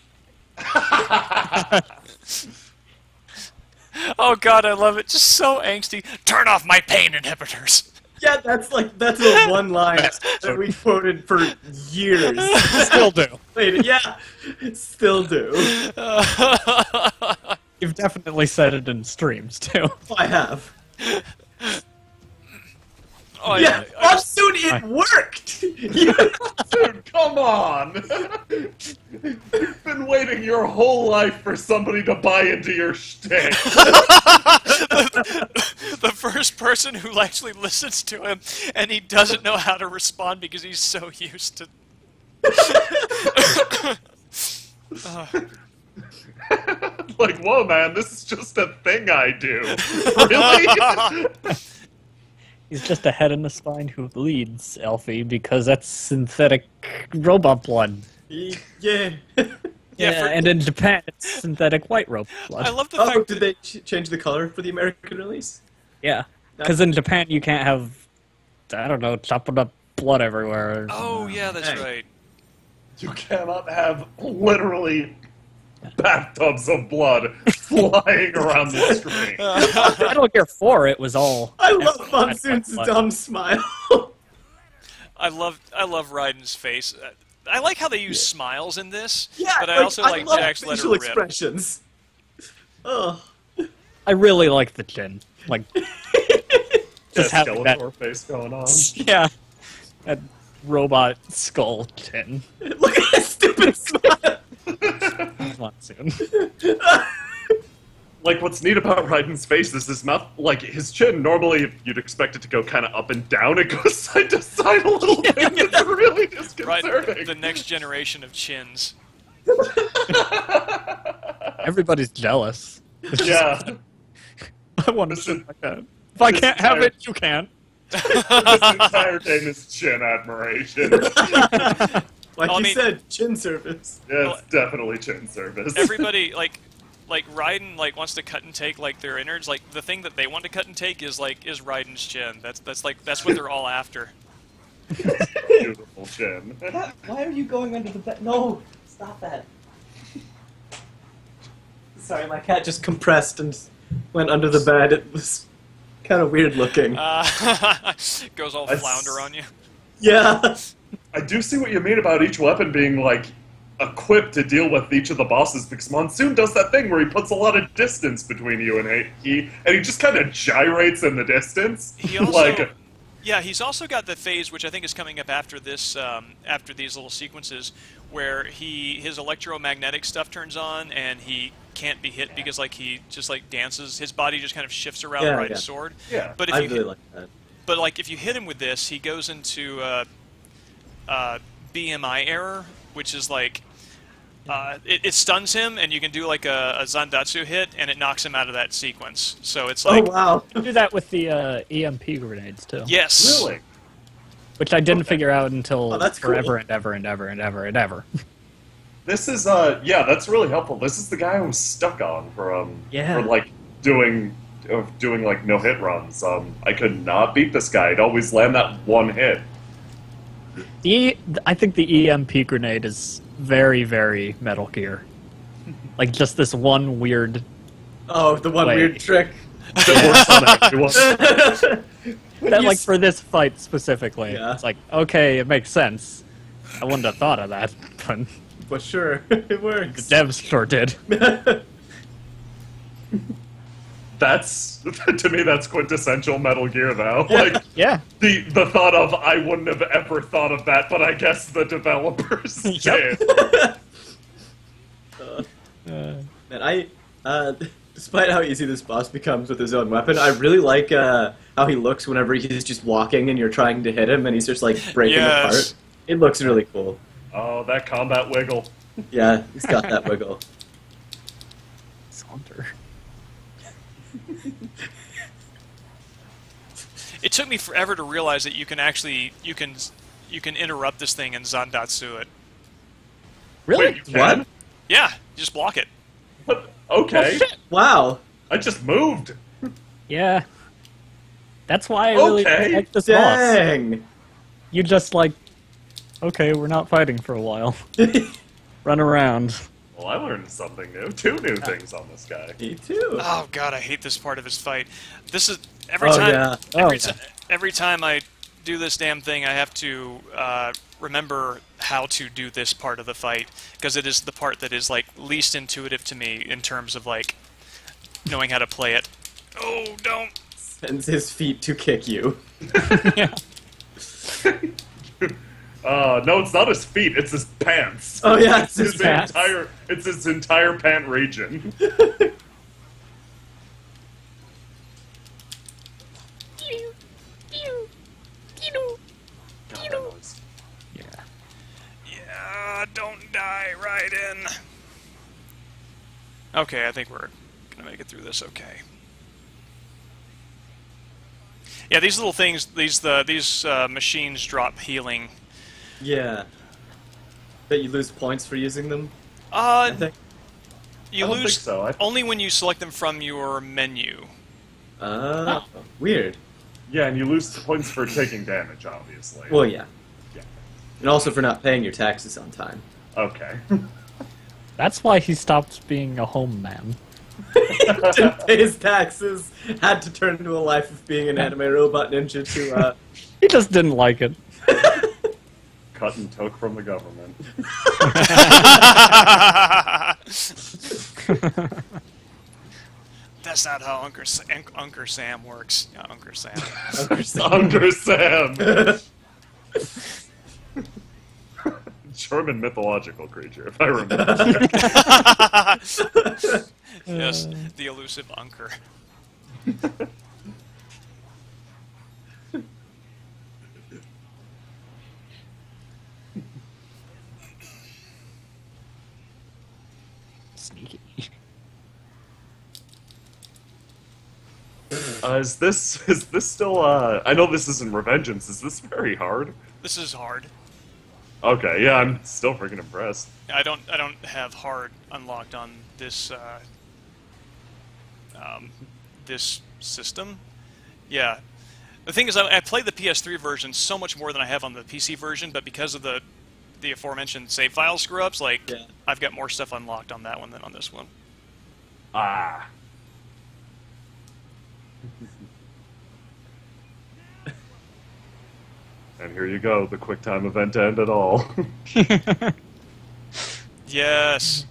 Oh god, I love it. Just so angsty. Turn off my pain inhibitors. Yeah, that's the one line that we quoted for years. Still do. Wait, yeah, still do. You've definitely said it in streams too. I have. Oh, Yeah, Monsoon, it worked! Dude, come on! You've been waiting your whole life for somebody to buy into your shtick. The first person who actually listens to him, and he doesn't know how to respond because he's so used to... Like, whoa, man, this is just a thing I do. Really? He's just a head and a spine who bleeds, Elfie, because that's synthetic robot blood. Yeah. Yeah, And in Japan, it's synthetic white robot blood. I love the Oh, fact did they change the color for the American release? Yeah, because in Japan you can't have, I don't know, chopping up blood everywhere. Oh, yeah, that's Hey. right. You cannot have literally bathtubs of blood flying around the screen. Metal Gear 4, it was all. I love Monsoon's blood. dumb smile. I love Raiden's face. I like how they use smiles in this, Yeah, but I also like love Jack's let her facial rip. expressions. Ugh. I really like the chin. Like, just That having that. Skeletor face going on. Yeah. That robot skull chin. Look at his stupid smile. Monsoon. Like, what's neat about Raiden's face is his mouth, like, his chin, normally you'd expect it to go kind of up and down. It goes side to side a little bit. It's really disconcerting. Right, the next generation of chins. Everybody's jealous. Yeah. I want to This sit is- like that. If I this can't have entire- it, you can. This entire game is chin admiration. Like I you mean- said, chin service. Yeah, it's definitely chin service. Everybody like Raiden wants to cut and take their innards. Like the thing that they want to cut and take is Raiden's chin. That's what they're all after. Beautiful chin. Why are you going under the bed? No, stop that. Sorry, my cat just compressed and went under the bed. It was kind of weird looking. Goes all I flounder on you. Yeah. I do see what you mean about each weapon being, like, equipped to deal with each of the bosses, because Monsoon does that thing where he puts a lot of distance between you and he just kind of gyrates in the distance. He also, like, yeah, he's also got the phase which I think is coming up after this, after these little sequences, where his electromagnetic stuff turns on and he can't be hit because he just dances. His body just kind of shifts around Yeah, Raiden's yeah. sword. yeah. But if I you really like that. But if you hit him with this, he goes into BMI error, which is it stuns him, and you can do a Zandatsu hit, and it knocks him out of that sequence. So it's Oh wow. You do that with the EMP grenades too. yes, Really? Which I didn't figure out until Oh, that's cool. forever and ever and ever and ever and ever. This is, yeah, that's really helpful. This is the guy I was stuck on for doing no-hit runs. I could not beat this guy. I'd always land that one hit. I think the EMP grenade is very, very Metal Gear. Like just this one weird. Oh, the one Wait. weird trick. That works on everyone. That for this fight specifically, Yeah. it's like okay, it makes sense. I wouldn't have thought of that, but But sure, it the works. devs sure did. That's, to me, that's quintessential Metal Gear, though. Like, Yeah. the thought of, I wouldn't have ever thought of that, but I guess the developers did. Man, despite how easy this boss becomes with his own weapon, I really like how he looks whenever he's just walking and you're trying to hit him and he's just breaking Yes. apart. It looks really cool. Oh, that combat wiggle. Yeah, he's got that wiggle. Saunter. it took me forever to realize that you can interrupt this thing and Zandatsu it. Really? Wait, you can? What? Yeah, you just block it. What? Okay. Oh, shit. Wow. I just moved. Yeah. That's why I really Okay. like this boss. Dang. You just like, okay, we're not fighting for a while. Run around. Well, I learned something new. 2 new things on this guy. Me too. Oh god, I hate this part of his fight. This is every Oh, time. yeah. Every time I do this damn thing, I have to remember how to do this part of the fight because it is the part that is like least intuitive to me in terms of like knowing how to play it. Oh, don't! Sends his feet to kick you. Yeah. No, it's not his feet. It's his pants. Oh yeah, it's It's his pants. It's his entire pant region. God, that noise. Yeah. Yeah, don't die, Raiden. Okay, I think we're gonna make it through this. Okay. Yeah, these little things, these machines drop healing. Yeah. Bet you lose points for using them. I think. You I don't lose think so. only when you select them from your menu. Weird. Yeah, and you lose points for taking damage, obviously. Well, yeah. Yeah. And also for not paying your taxes on time. Okay. That's why he stopped being a home man. Didn't pay his taxes. Had to turn to a life of being an anime robot ninja to, He just didn't like it. Cut and took from the government. That's not how Uncle Sam works. Yeah, Uncle Sam. Uncle Sam! German mythological creature, if I remember. Yes, the elusive Unker. Sneaky. Is this still, I know this isn't Revengeance, is this very hard? This is hard. Okay, yeah, I'm still freaking impressed. I don't have hard unlocked on this this system. Yeah. The thing is, I played the PS3 version so much more than I have on the PC version, but because of the aforementioned save file screw-ups, like, Yeah. I've got more stuff unlocked on that one than on this one. Ah. And here you go, the QuickTime event to end it all. Yes.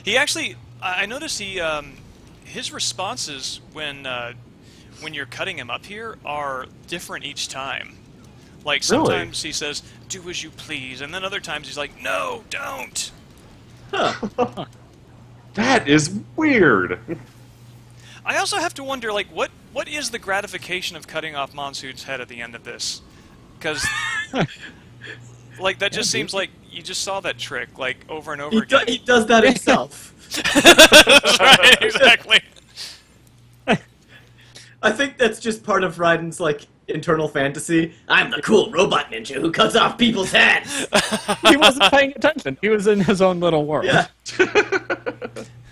He actually, I noticed his responses when you're cutting him up here are different each time. Like, sometimes he says, "Do as you please," and then other times he's like, "No, don't." Huh. That is weird. I also have to wonder, like, what is the gratification of cutting off Monsoon's head at the end of this? Because, like, that just seems like you just saw that trick, like, over and over again. He does that himself. That's right, exactly. I think that's just part of Raiden's, like, internal fantasy. I'm the cool robot ninja who cuts off people's heads! He wasn't paying attention. He was in his own little world. Yeah.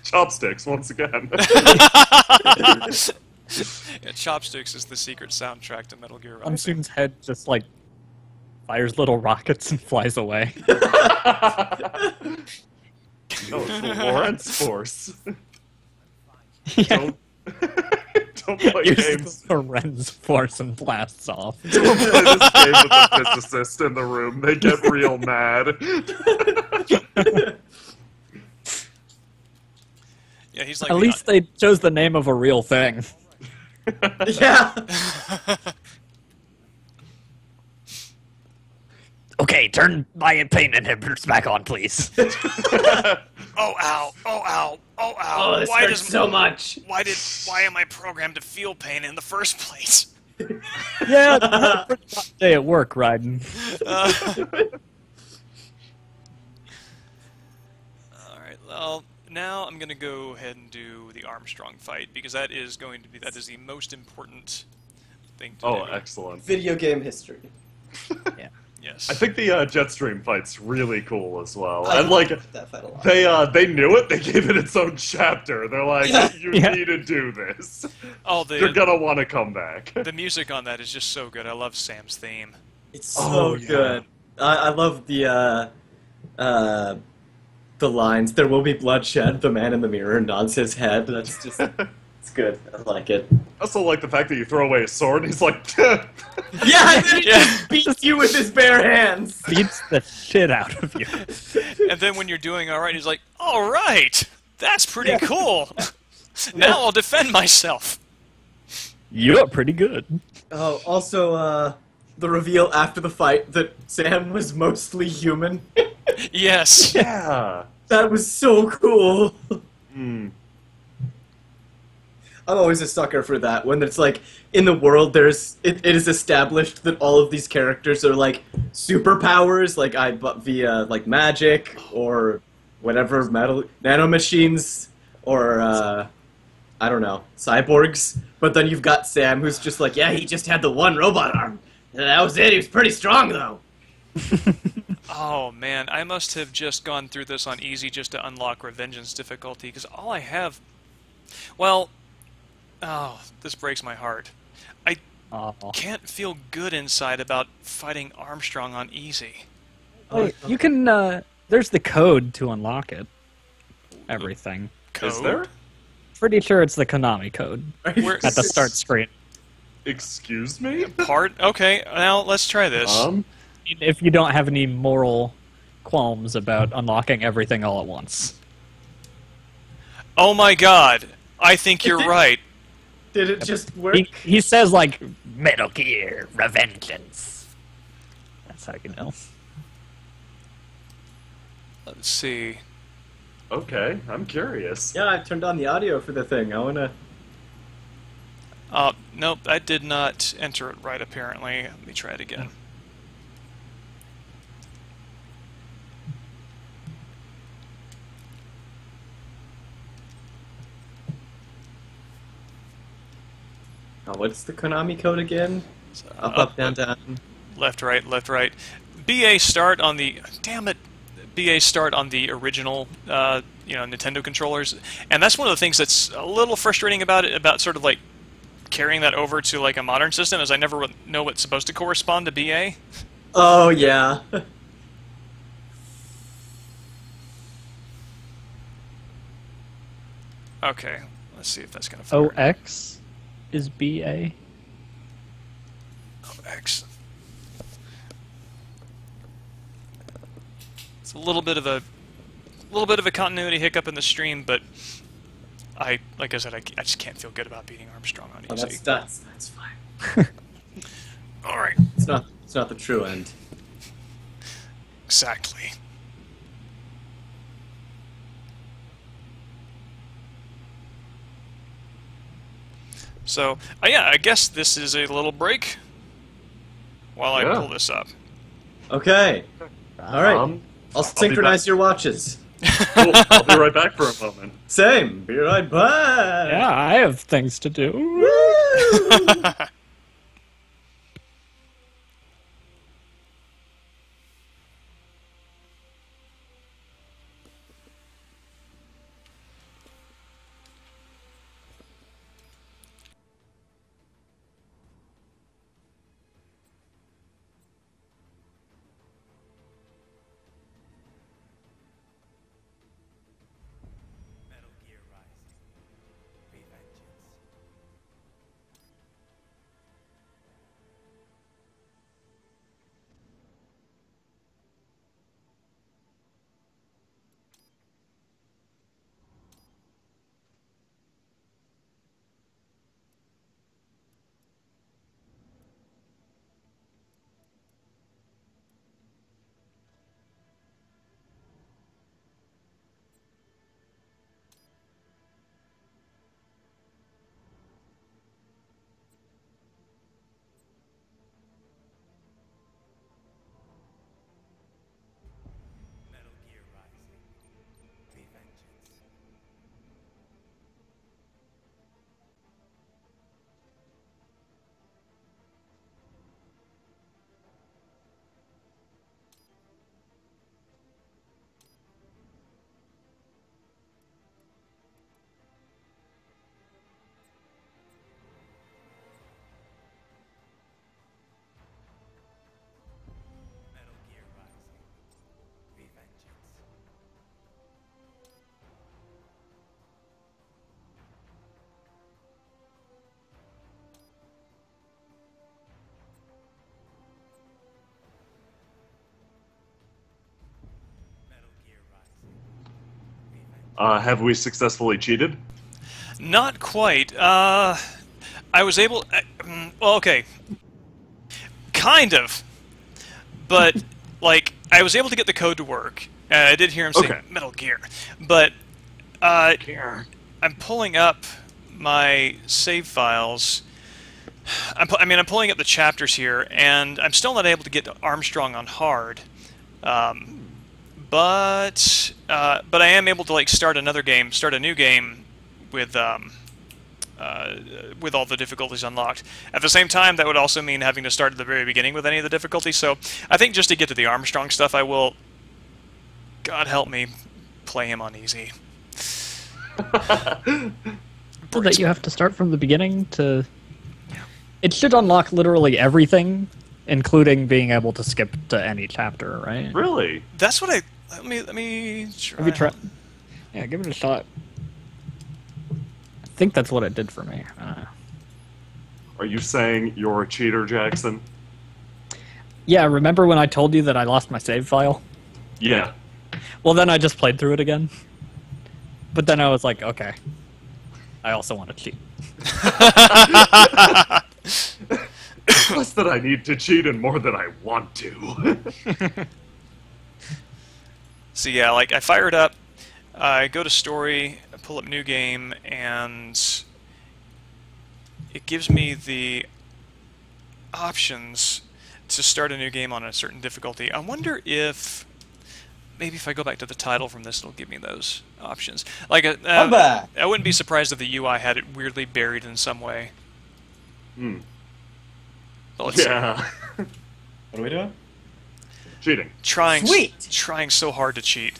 Chopsticks, once again. Yeah, Chopsticks is the secret soundtrack to Metal Gear Rising. Monsoon's head just, like, fires little rockets and flies away. No, it's the Lawrence Force. Yeah. Don't play Uses games. the Lorenz force and blasts off. Don't play this game with a physicist in the room. They get real mad. Yeah, he's like At least they chose the name of a real thing. Yeah. Okay, turn my pain inhibitors back on, please. oh ow, oh ow, oh ow. Oh, this hurts so much. Why am I programmed to feel pain in the first place? Yeah, you had a pretty rough day at work, Raiden. Alright, well, now I'm gonna go ahead and do the Armstrong fight, because that is the most important thing to do. Oh, excellent. Video game history. Yeah. Yes. I think the Jetstream fight's really cool as well. I And like that fight a lot. they knew it. They gave it its own chapter. They're like, Yeah. you Yeah. need to do this. Oh, You're gonna want to come back. the music on that is just so good. I love Sam's theme. It's so Oh, yeah. good. I love the lines. There will be bloodshed. The man in the mirror nods his head. That's just it's good. I like it. I also like the fact that you throw away a sword and he's like, Yeah, and then he Yeah. just beats you with his bare hands. Beats the shit out of you. And then when you're doing all right, he's like, "All right, that's pretty Yeah. cool. Now I'll defend myself." You're pretty good. Oh, also, the reveal after the fight that Sam was mostly human. Yes. yeah. That was so cool. Hmm. I'm always a sucker for that, when it's like, in the world it is established that all of these characters are like superpowers, like via like magic, or whatever, nanomachines, or I don't know, cyborgs. But then you've got Sam, who's just like, yeah, he just had the one robot arm. And that was it, he was pretty strong though. Oh man, I must have just gone through this on easy just to unlock Revengeance difficulty, because all I have... Well... Oh, this breaks my heart. I Oh. can't feel good inside about fighting Armstrong on easy. Oh, you can, there's the code to unlock it. Everything. Code? Is there? Pretty sure it's the Konami code Where- at the start screen. Excuse me? Part? Okay, now let's try this. If you don't have any moral qualms about unlocking everything all at once. Oh my god, I think you're right. Did it just work? He says, like, Metal Gear Revengeance. That's how you know. Let's see. Okay, I'm curious. Yeah, I turned on the audio for the thing. I wanna... Nope, I did not enter it right, apparently. Let me try it again. Oh, what's the Konami code again? Up, Up, down, down. Left, right, left, right. BA start on the... Damn it! BA start on the original, Nintendo controllers. And that's one of the things that's a little frustrating about it, about sort of like carrying that over to like a modern system, is I never know what's supposed to correspond to BA. Oh, yeah. Okay, let's see if that's gonna fire. OX is BA. X. It's a little bit of a continuity hiccup in the stream, but like I said, I just can't feel good about beating Armstrong on Oh, easy. that's fine. All right, It's not the true end. exactly. So, yeah, I guess this is a little break while I Yeah. pull this up. Okay. All right. I'll be synchronize back. your watches. Cool. I'll be right back for a moment. Same. Be right back. Yeah, I have things to do. Woo! Metal Gear Revengeance. Have we successfully cheated? Not quite. I was able... well, okay. Kind of. But, like, I was able to get the code to work. I did hear him say Metal Gear. But, I'm pulling up my save files. I'm pulling up the chapters here, and I'm still not able to get Armstrong on hard. But I am able to, like, start a new game with all the difficulties unlocked. At the same time, that would also mean having to start at the very beginning with any of the difficulties. So I think just to get to the Armstrong stuff, I will, God help me, play him on easy. So that you have to start from the beginning to... It should unlock literally everything, including being able to skip to any chapter, right? Really? That's what I... Let me try. Have you tried? Yeah, give it a shot. I think that's what it did for me. Are you saying you're a cheater, Jackson? Yeah, remember when I told you that I lost my save file? Yeah. Well, then I just played through it again. But then I was like, okay. I also want to cheat. Less that I need to cheat and more than I want to. So yeah, like, I fire it up, I go to story, I pull up new game, and it gives me the options to start a new game on a certain difficulty. I wonder if maybe if I go back to the title from this, it'll give me those options. Like, I'm back. I wouldn't be surprised if the UI had it weirdly buried in some way. But let's see. What are we doing? Cheating. Trying Sweet. so hard to cheat.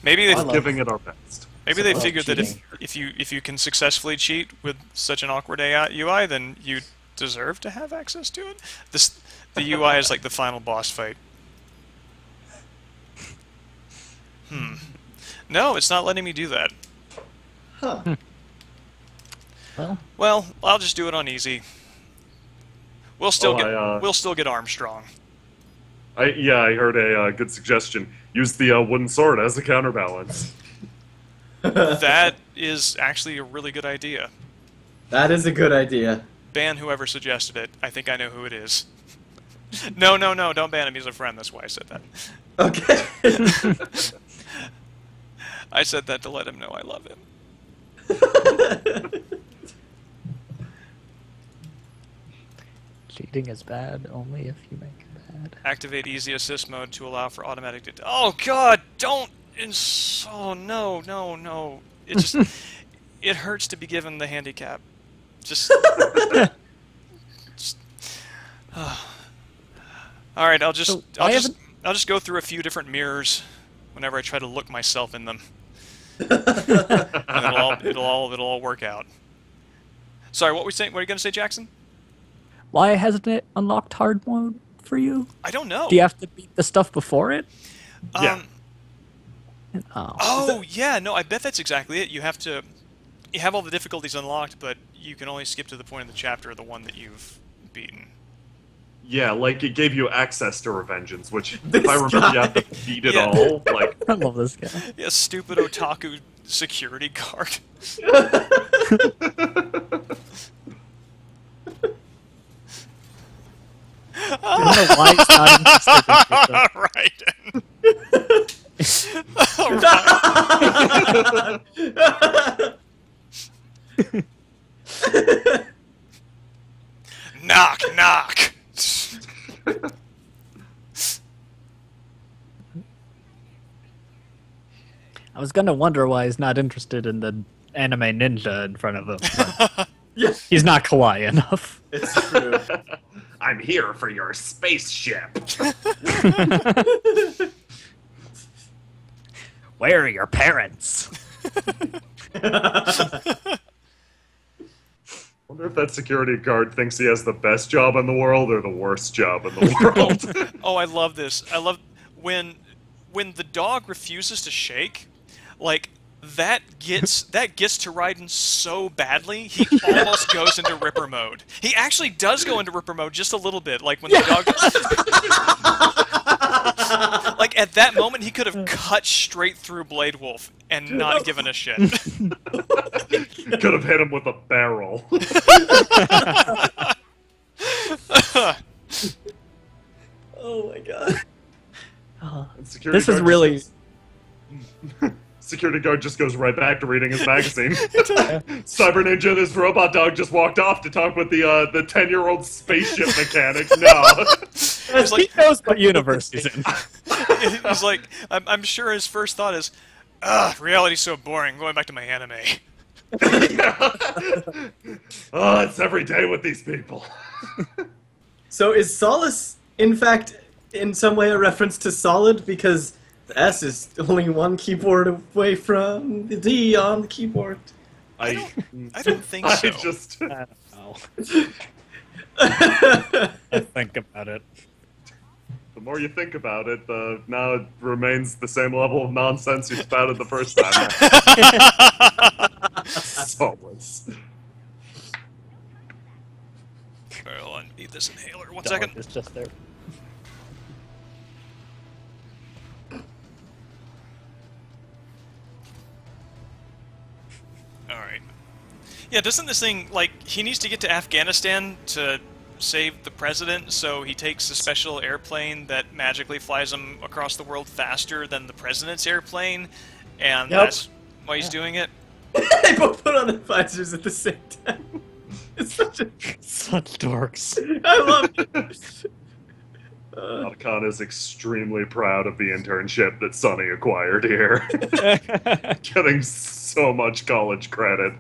Maybe I they love Giving it our best. maybe they figured that cheating. if you can successfully cheat with such an awkward UI, then you deserve to have access to it. The UI is like the final boss fight. No, it's not letting me do that. Huh. Well, I'll just do it on easy. We'll still Oh, get Armstrong. I heard a good suggestion. Use the wooden sword as a counterbalance. That is actually a really good idea. That is a good idea. Ban whoever suggested it. I think I know who it is. No, don't ban him. He's a friend. That's why I said that. Okay. I said that to let him know I love him. Cheating is bad only if you make it bad. Activate easy assist mode to allow for automatic... Oh, God! Don't... Oh, no. It just... it hurts to be given the handicap. Just... Alright, I'll just go through a few different mirrors whenever I try to look myself in them. And it'll all work out. Sorry, what were you going to say, Jackson? Why hasn't it unlocked hard mode for you? I don't know. Do you have to beat the stuff before it? Yeah. Oh, yeah, no, I bet that's exactly it. You have all the difficulties unlocked, but you can only skip to the point of the chapter of the one that you've beaten. Yeah, like it gave you access to Revengeance, which, This if I remember, guy. you have to beat it Yeah. all. Like, I love this guy. Yeah, stupid otaku security guard. I don't know why he's not interested in pizza. Raiden. Knock, knock. I was gonna wonder why he's not interested in the anime ninja in front of him. but Yes. He's not kawaii enough. It's true. I'm here for your spaceship. Where are your parents? Wonder if that security guard thinks he has the best job in the world or the worst job in the world. Oh, I love this. I love when the dog refuses to shake. Like that gets to Raiden so badly, he almost goes into Ripper mode. He actually does go into Ripper mode just a little bit, like when the dog. Like, at that moment, he could have cut straight through Blade Wolf and not given a shit. Could have hit him with a barrel. Oh my god. This is really... Security guard just goes right back to reading his magazine. Cyber Ninja and his robot dog just walked off to talk with the 10-year-old spaceship mechanic. No. He's like, he knows what universe he's in. he's like, I'm sure his first thought is, ugh, reality's so boring, going back to my anime. Oh, it's every day with these people. So is Solace, in fact, in some way a reference to Solid? Because the S is only one keyboard away from the D on the keyboard. I don't think so. I just... I don't know. I think about it. The more you think about it, now it remains the same level of nonsense you spouted the first time. Soulless. I'll need this inhaler. One Dog second. is just there. Alright. Yeah, doesn't this thing, like, he needs to get to Afghanistan to save the president, so he takes a special airplane that magically flies him across the world faster than the president's airplane, and that's why he's doing it? They both put on the visors at the same time. It's such a... Such dorks. I love it. Otacon is extremely proud of the internship that Sonny acquired here. Getting so much college credit.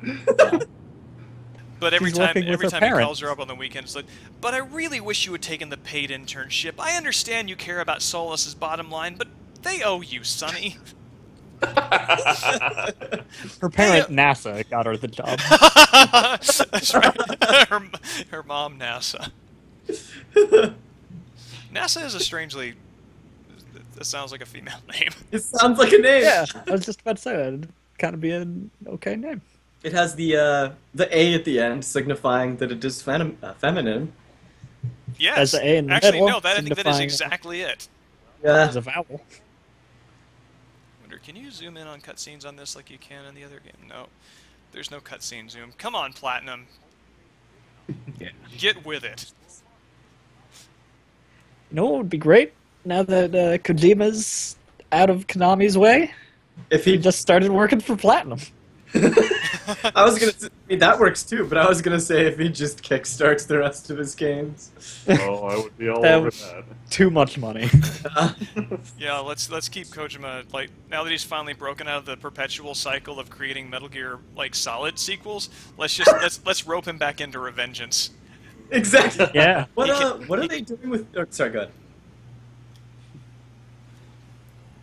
But every She's time working with her he parents. calls her up on the weekend, it's like, but I really wish you had taken the paid internship. I understand you care about Solace's bottom line, but they owe you, Sonny. Her parent, NASA, got her the job. That's right. Her mom, NASA. NASA is a strangely... That sounds like a female name. It sounds like a name. Yeah, I was just about to say that. It'd kind of be an okay name. It has the A at the end, signifying that it is feminine. Yes. Has the A in the Actually, middle, no, I think that is signifying- exactly it. Yeah. There's a vowel. Wonder, can you zoom in on cutscenes on this like you can in the other game? No. There's no cutscene zoom. Come on, Platinum. Yeah. Get with it. You know what would be great? Now that Kojima's out of Konami's way, If he he just started working for Platinum. I was gonna say, I mean, that works too, but I was gonna say if he just kickstarts the rest of his games. Oh, I would be all That over was- that. Too much money. Yeah, let's keep Kojima, like, now that he's finally broken out of the perpetual cycle of creating Metal Gear like Solid sequels, let's rope him back into Revengeance. Exactly. Yeah. What He what are they doing with? Oh, sorry, go ahead.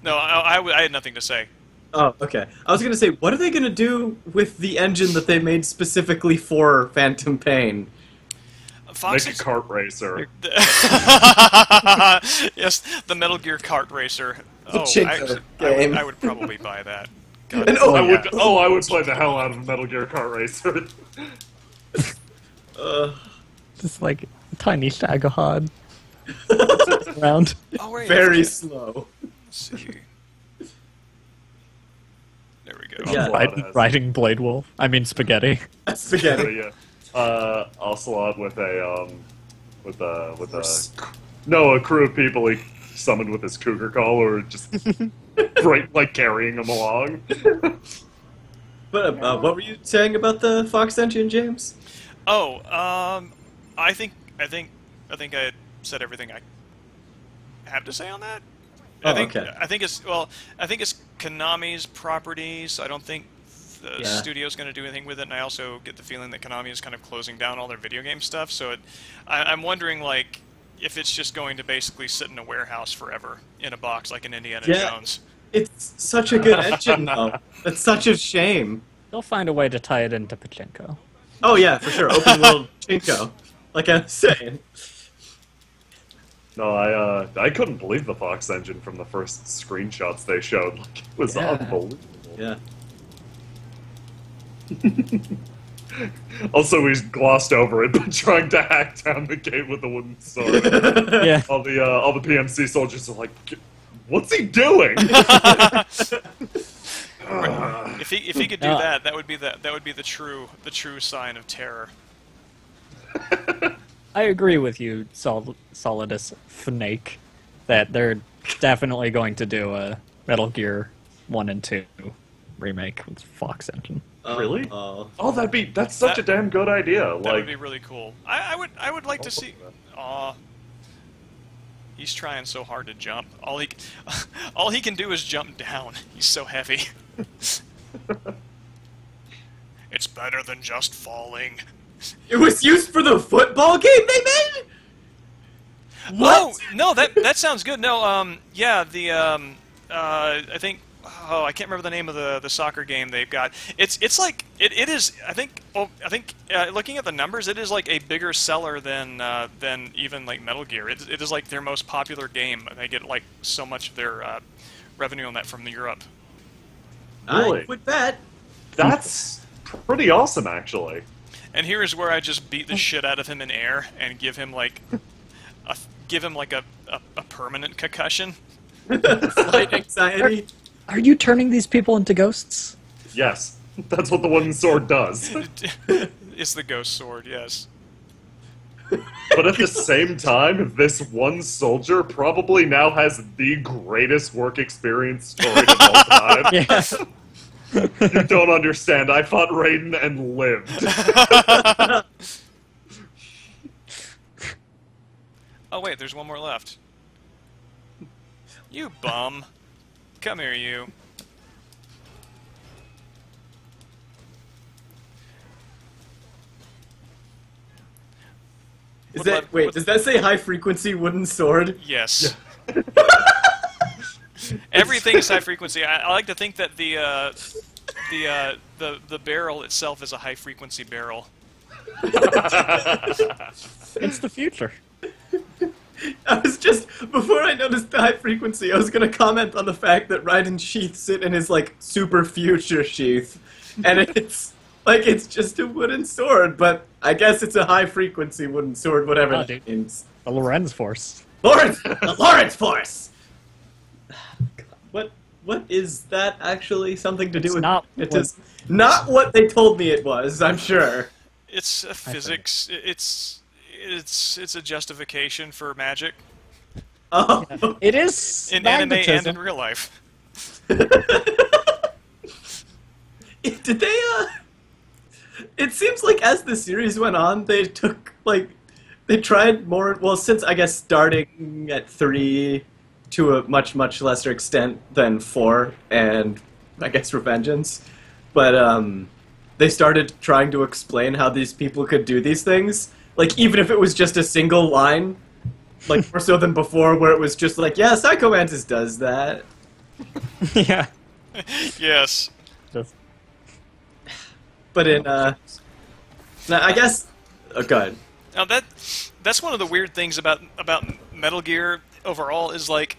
No, I had nothing to say. Oh, okay. I was gonna say, what are they gonna do with the engine that they made specifically for Phantom Pain? Fox Make a kart racer. Yes, the Metal Gear kart racer. The Oh, Chinko I game. would probably buy that. God, And I would play the hell out of Metal Gear Kart Racer. Just like a tiny Shagahod. Around. oh, wait, very okay. slow. Let's see. There we go. Yeah. Riding Blade Wolf. I mean Spaghetti. Spaghetti. Yeah. Ocelot with a a crew of people he summoned with his cougar call, or just right, like carrying him along. But what were you saying about the Fox engine, James? Oh, I think I said everything I have to say on that. Oh, I think okay. I think it's Konami's property, so I don't think the studio's going to do anything with it. And I also get the feeling that Konami is kind of closing down all their video game stuff. So I'm wondering, like, if it's just going to basically sit in a warehouse forever in a box like an Indiana Jones. It's such a good engine, though. It's such a shame. They'll find a way to tie it into Pachinko. Oh yeah, for sure. Open world Chinko. Like I was saying. No, I couldn't believe the Fox engine from the first screenshots they showed. Like, it was Yeah. unbelievable. Yeah. Also, we glossed over it by trying to hack down the gate with a wooden sword. Yeah. All the PMC soldiers are like, What's he doing? If he could do that, that would be the true sign of terror. I agree with you, Solidus Snake, that they're definitely going to do a Metal Gear 1 and 2 remake with Fox Engine. Really? Oh, that's such a damn good idea. That would be really cool. I would like to see. Aw, he's trying so hard to jump. All he can do is jump down. He's so heavy. It's better than just falling. It was used for the football game they made? What? Oh, no, that sounds good. No, yeah, the I think, I can't remember the name of the soccer game they've got. It's like it is. I think looking at the numbers, it is like a bigger seller than even like Metal Gear. It is like their most popular game. They get like so much of their revenue on that from Europe. Really? I would bet. That's pretty awesome, actually. And here is where I just beat the shit out of him in air and give him like a permanent concussion. Slight anxiety. Are you turning these people into ghosts? Yes, that's what the wooden sword does. It's the ghost sword, yes. But at the same time, this one soldier probably now has the greatest work experience story of all time. Yeah. You don't understand. I fought Raiden and lived. Oh wait, there's one more left. You bum. Come here, you. Wait, does that say high frequency wooden sword? Yes. Everything is high frequency. I like to think that the barrel itself is a high frequency barrel. It's the future. I was just, before I noticed the high frequency, I was gonna comment on the fact that Raiden sheaths it in his, like, super future sheath. And it's, like, it's just a wooden sword, but I guess it's a high frequency wooden sword, whatever that means. The Lorenz Force. The Lawrence Force! What is that actually something to do with? It is not what they told me it was, I'm sure. It's a physics. It's a justification for magic. Oh. It is in anime and magnetism. in real life. Did they, It seems like as the series went on, they took, like, they tried more, well, since, I guess, starting at 3 to a much, much lesser extent than 4 and, I guess, Revengeance. But, they started trying to explain how these people could do these things. Like, even if it was just a single line, like, more so than before, where it was just like, yeah, Psycho Mantis does that. Yeah. Yes. But in, now, I guess, oh, go ahead. Now that's one of the weird things about Metal Gear overall is, like,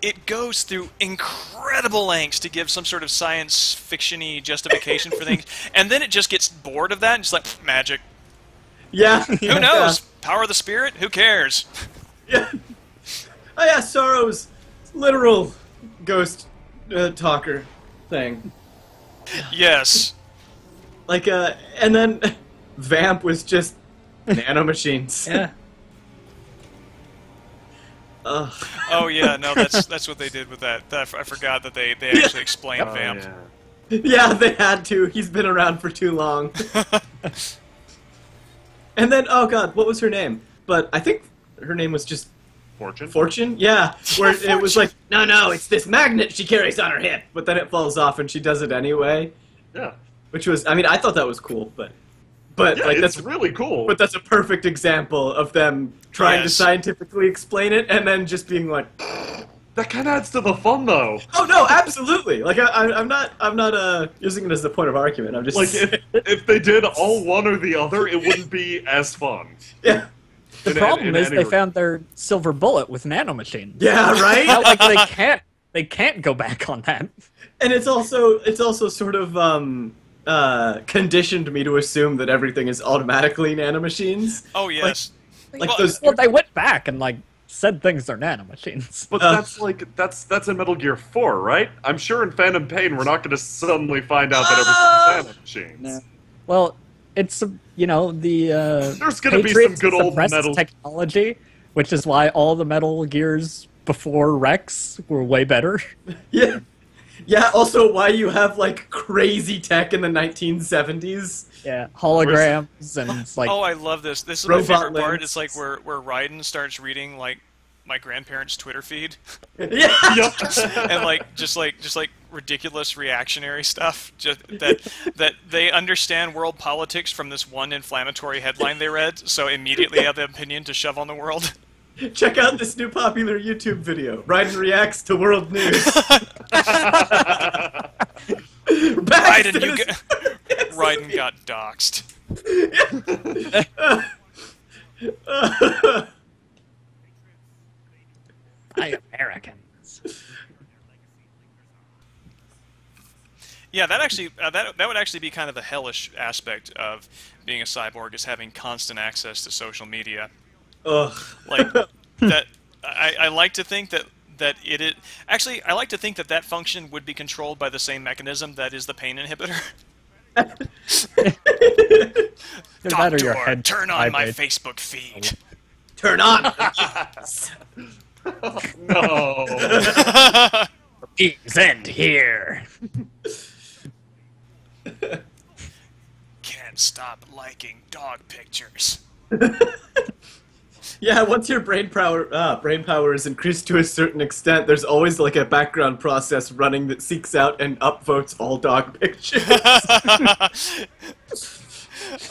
it goes through incredible lengths to give some sort of science fiction-y justification for things, and then it just gets bored of that and just like, magic. Yeah. Who knows? Power of the spirit? Who cares? Yeah. Oh yeah, Sorrow's literal ghost talker thing. Yes. Like, and then Vamp was just nanomachines. Yeah. Oh yeah, no, that's what they did with that. I forgot that they actually explained Vamp. Yeah. Yeah, they had to. He's been around for too long. And then, oh god, what was her name? But I think her name was just Fortune? Fortune? Yeah. Where it was Fortune. like, no, it's this magnet she carries on her hip. But then it falls off and she does it anyway. Yeah. Which was, I mean, I thought that was cool, but Yeah, like, it's that's really cool. But that's a perfect example of them trying to Yes. scientifically explain it and then just being like, That kind of adds to the fun, though. oh no, absolutely. Like I'm not using it as a point of argument. I'm just Like, if they did all one or the other, it wouldn't be as fun. yeah, The problem is they found their silver bullet with nanomachines. yeah, right. Not like they can't go back on that. And it's also sort of conditioned me to assume that everything is automatically nanomachines. Oh yes. Like Well, those. Well, they went back and like said things are nanomachines. But that's like that's in Metal Gear 4, right? I'm sure in Phantom Pain we're not going to suddenly find out that everything's nanomachines. No. Well, it's the There's going to be some good old Metal technology, which is why all the Metal Gears before Rex were way better. Yeah. Yeah, also why you have, like, crazy tech in the 1970s. Yeah, holograms and it's like... Oh, I love this. This is my Robot favorite part. limbs. It's like where Raiden starts reading, like, my grandparents' Twitter feed. Yeah. And, like, just like ridiculous reactionary stuff. Just that they understand world politics from this one inflammatory headline they read, so immediately have an opinion to shove on the world. Check out this new popular YouTube video. Raiden reacts to world news. Raiden got doxxed. By Americans. Yeah, that actually that would actually be kind of the hellish aspect of being a cyborg, is having constant access to social media. Ugh. Like that. I like to think that actually, I like to think that function would be controlled by the same mechanism that is the pain inhibitor. Doctor, turn on my Facebook feed. Turn on. No. Things end here. Can't stop liking dog pictures. Yeah, once your brain power is increased to a certain extent, there's always like a background process running that seeks out and upvotes all dog pictures.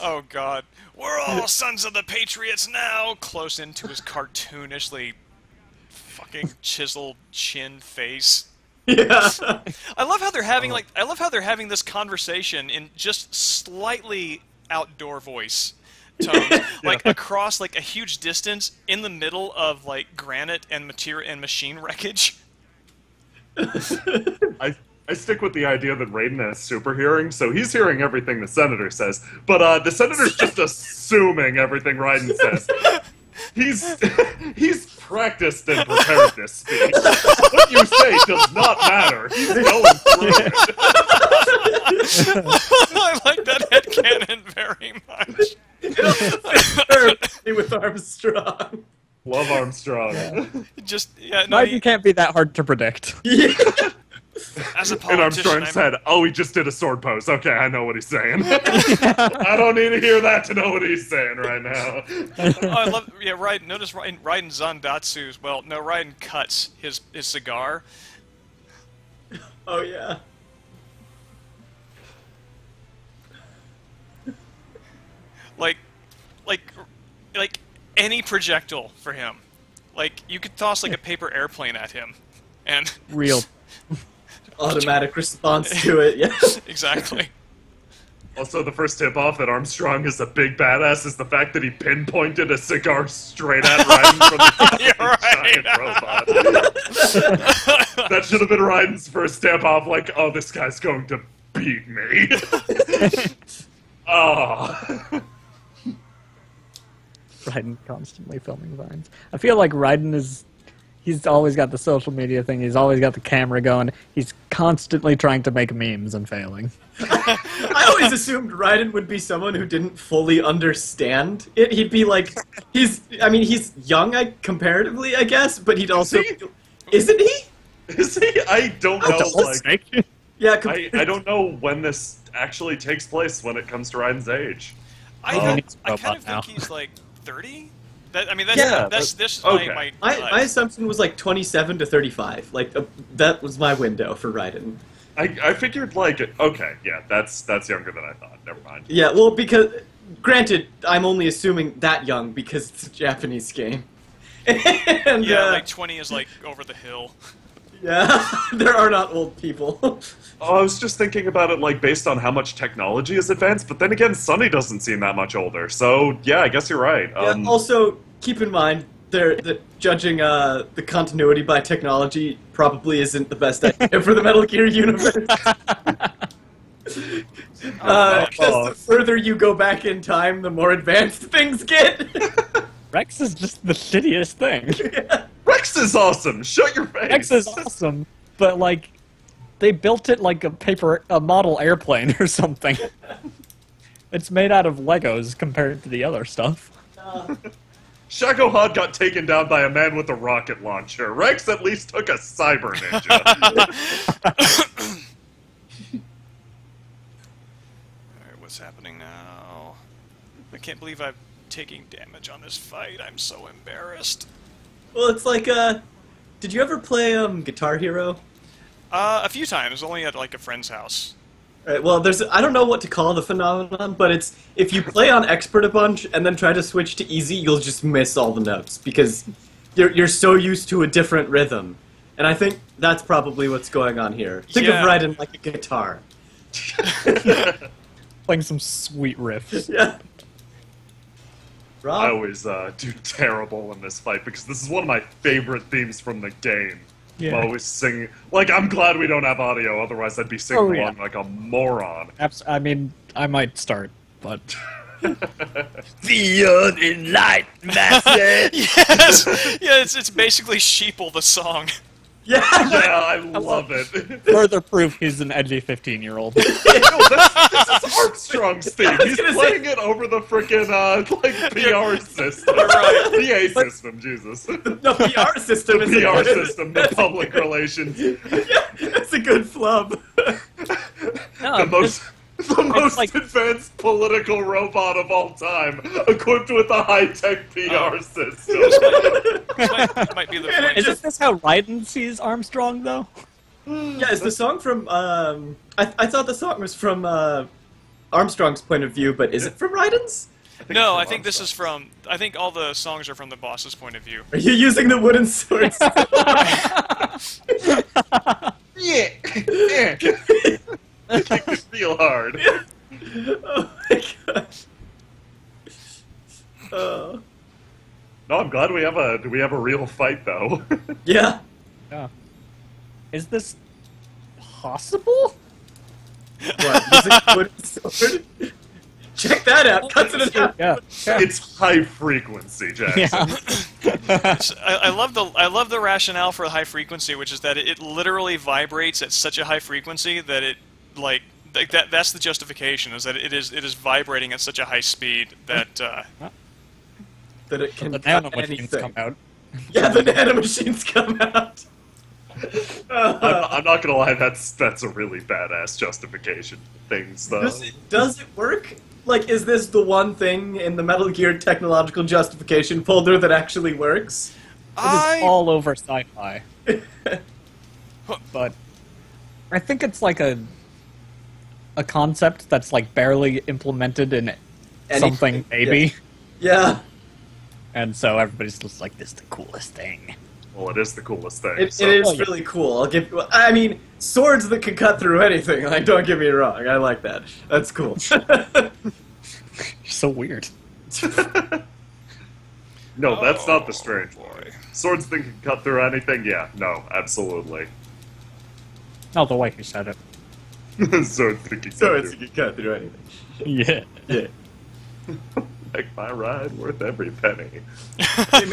Oh God, we're all sons of the Patriots now. Close into his cartoonishly fucking chiseled chin face. Yeah. I love how they're having this conversation in just slightly outdoor voice tones, like across like a huge distance in the middle of like granite and material and machine wreckage. I stick with the idea that Raiden has super hearing, so he's hearing everything the Senator says, but the Senator's just assuming everything Raiden says. He's practiced and prepared this speech. What you say does not matter. He's going through it. I like that headcanon very much. With Armstrong. Love Armstrong. Raiden can't be that hard to predict. Yeah. As a And politician, Armstrong said, "Oh, he just did a sword pose. Okay, I know what he's saying." I don't need to hear that to know what he's saying right now. I love, Raiden. Notice Raiden Zandatsu's. Well, no, Raiden cuts his cigar. Oh yeah. Like any projectile for him. Like you could toss like a paper airplane at him, and Real. Automatic response to it. Yeah. Exactly. Also, the first tip-off that Armstrong is a big badass is the fact that he pinpointed a cigar straight at Raiden from the giant robot. That should have been Raiden's first tip-off, like, oh, this guy's going to beat me. Oh. Raiden constantly filming Vines. I feel like Raiden he's always got the social media thing, he's always got the camera going, he's constantly trying to make memes and failing. I always assumed Raiden would be someone who didn't fully understand it. He'd be like, he's young, comparatively, I guess, but he'd also... Isn't he? Is he? I don't know, like... Yeah, I don't know when this actually takes place when it comes to Raiden's age. I kind of think he's like 30. My assumption was like 27 to 35. Like that was my window for Raiden. I figured like okay, yeah, that's younger than I thought. Never mind. Yeah, well, because granted, I'm only assuming that young because it's a Japanese game. And, yeah, like 20 is like over the hill. Yeah, there are not old people. Oh, I was just thinking about it like based on how much technology is advanced, but then again, Sonny doesn't seem that much older. So yeah, I guess you're right. Yeah, also, keep in mind that judging the continuity by technology probably isn't the best idea for the Metal Gear universe. Because the further you go back in time, the more advanced things get. Rex is just the shittiest thing. Rex is awesome. Shut your face. Rex is awesome, but like, they built it like a model airplane or something. It's made out of Legos compared to the other stuff. Shagohod got taken down by a man with a rocket launcher. Rex at least took a cyber ninja. Alright, what's happening now? I can't believe I'm taking damage on this fight. I'm so embarrassed. Well, it's like, did you ever play, Guitar Hero? A few times, only at like a friend's house. Right, well, I don't know what to call the phenomenon, but it's, if you play on Expert a bunch and then try to switch to Easy, you'll just miss all the notes, because you're so used to a different rhythm. And I think that's probably what's going on here. Think of Raiden like a guitar. Playing some sweet riffs. Yeah. I Rob? always do terrible in this fight, because this is one of my favorite themes from the game. Yeah. I'm always singing. Like, I'm glad we don't have audio, otherwise I'd be singing along like a moron. I mean, I might start, but... The unenlightened masses. Yes! Yeah, it's basically Sheeple, the song. Yeah! Yeah, I love it. Further proof he's an edgy 15-year-old. This is Armstrong's theme. He's gonna playing it over the frickin', like, PR system. Right. PA system, Jesus. No, PR system is PR a good, system, the public relations. Yeah, that's a good flub. No, The most like- advanced political robot of all time, equipped with a high-tech PR system. Might be the point. Isn't this how Raiden sees Armstrong, though? Yeah, is the song from, I thought the song was from, Armstrong's point of view, but is it from Raiden's? No, I think this is from... I think all the songs are from the boss's point of view. Are you using the wooden swords? Yeah. Make it feel hard. Oh my gosh. Oh. No, I'm glad we have a real fight though. Yeah. Yeah. Is this possible? What, using a wooden sword? Check that out, cuts it in half. Yeah. It's high frequency, Jackson. Yeah. I love the rationale for high frequency, which is that it literally vibrates at such a high frequency that it that's the justification, is that it is vibrating at such a high speed that That it can The cut nanomachines anything. come out. Yeah, the nanomachines come out. I'm not gonna lie, that's a really badass justification. Things though. Does it work? Like, is this the one thing in the Metal Gear technological justification folder that actually works? It is all over sci-fi. But I think it's like a concept that's like barely implemented in something, maybe. Yeah. And so everybody's just like, this is the coolest thing. Well, it is the coolest thing. It so. is really cool. I mean, swords that can cut through anything. Like, don't get me wrong. I like that. That's cool. You're so weird. No, that's not the strange one. boy. Swords that can cut through anything? Yeah, no, absolutely. Not the way you said it. Swords that can cut Swords through. that can cut through anything. Yeah. Yeah. Make my ride worth every penny. They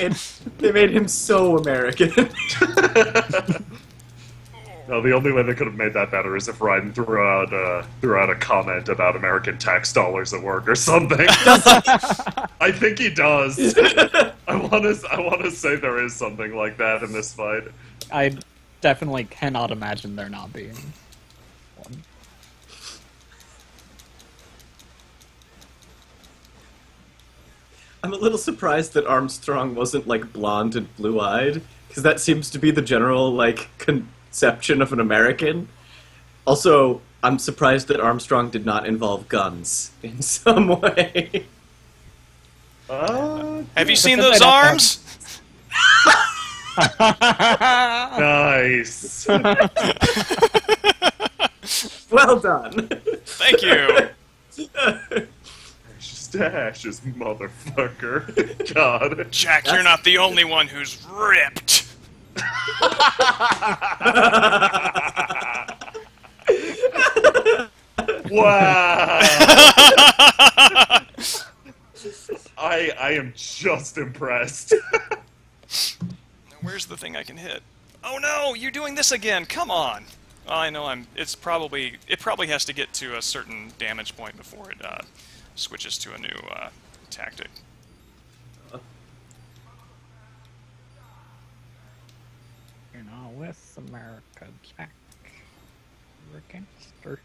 made him so American. No, the only way they could have made that better is if Raiden threw out a comment about American tax dollars at work or something. I think he does. I want to say there is something like that in this fight. I definitely cannot imagine there not being one. I'm a little surprised that Armstrong wasn't, like, blonde and blue-eyed, because that seems to be the general, like, conception of an American. Also, I'm surprised that Armstrong did not involve guns in some way. Have you seen those arms? Nice. Well done. Thank you. Stashes, motherfucker. God. Jack, you're not the only one who's ripped. Wow. I am just impressed. Where's the thing I can hit? Oh no, you're doing this again. Come on. Well, I know it probably has to get to a certain damage point before it switches to a new tactic. You know, with America, Jack. You're a gangster.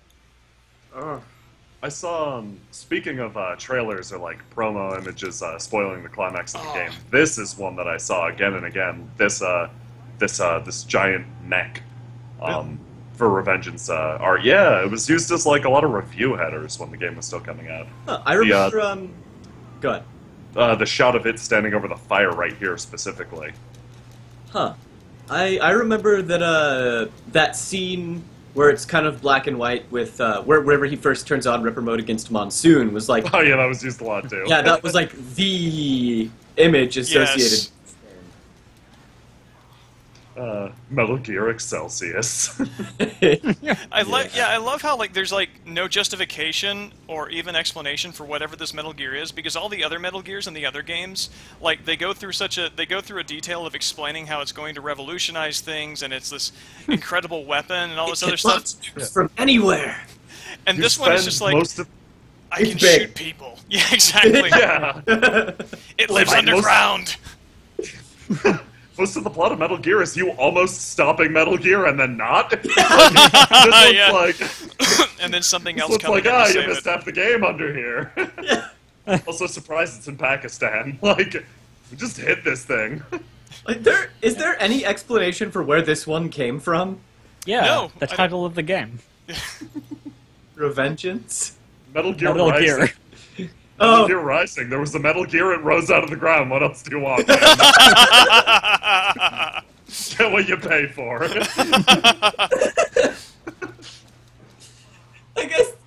I saw, speaking of trailers or like promo images spoiling the climax of the game, this is one that I saw again and again. This giant mech for Revengeance art. Yeah, it was used as like a lot of review headers when the game was still coming out. Huh, I remember. Go ahead. The shot of it standing over the fire right here specifically. Huh. I remember that that scene where it's kind of black and white with wherever he first turns on Ripper mode against Monsoon was like... Oh yeah, that was used a lot too. Yeah, that was like the image associated. Yes. Metal Gear Excelsius. I love how like there's like no justification or even explanation for whatever this Metal Gear is, because all the other Metal Gears in the other games, like they go through a detail of explaining how it's going to revolutionize things and it's this incredible weapon and all this other stuff from anywhere. And this one is just like I can It's big. shoot people. Yeah, exactly. Yeah. It lives underground. Most of the plot of Metal Gear is you almost stopping Metal Gear and then not. This Yeah. looks like... And then something This else looks coming like, in to you save missed it. half the game under here. Also surprised it's in Pakistan. Like, we just hit this thing. Like, is there any explanation for where this one came from? Yeah, No, the title of the game. Revengeance? Metal Gear Metal Rising. Gear. Metal Gear Rising. There was a Metal Gear, it rose out of the ground. What else do you want? Get what you pay for.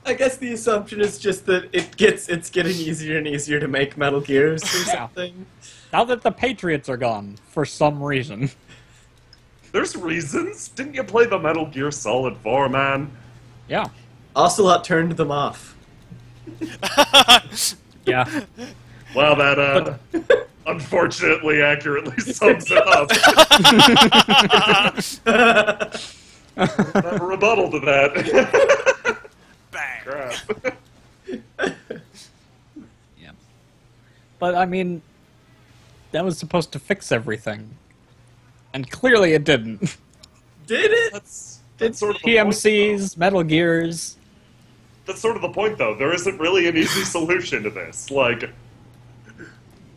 I guess the assumption is just that it's getting easier and easier to make Metal Gears or something. Now that the Patriots are gone, for some reason. There's reasons. Didn't you play the Metal Gear Solid 4, man? Yeah. Ocelot turned them off. Yeah. Well, that, unfortunately accurately sums it up. Not a rebuttal to that. Bang. Crap. Yeah. But, I mean, that was supposed to fix everything. And clearly it didn't. Did it? That's sort of the point, PMCs, Metal Gears. that's sort of the point, though. There isn't really an easy solution to this. The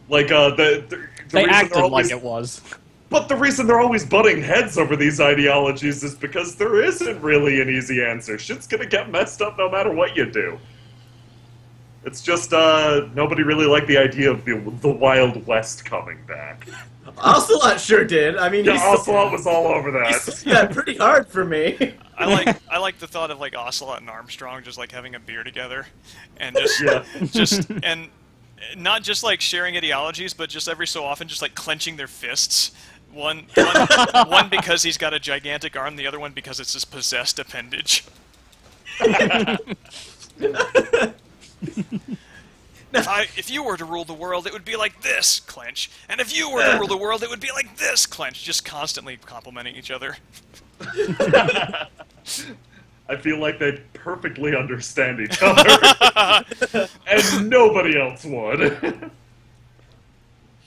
They reason acted they're always, like it was. But the reason they're always butting heads over these ideologies is because there isn't really an easy answer. Shit's gonna get messed up no matter what you do. It's just, nobody really liked the idea of the Wild West coming back. Ocelot sure did. I mean, Yeah, Ocelot was all over that. yeah, pretty hard for me. I like the thought of like Ocelot and Armstrong just like having a beer together, and just Yeah. and not just like sharing ideologies, but just every so often just like clenching their fists. One because he's got a gigantic arm, the other one because it's his possessed appendage. If you were to rule the world, it would be like this, clench. And if you were to rule the world, it would be like this, clench. Just constantly complimenting each other. I feel like they perfectly understand each other. And nobody else would.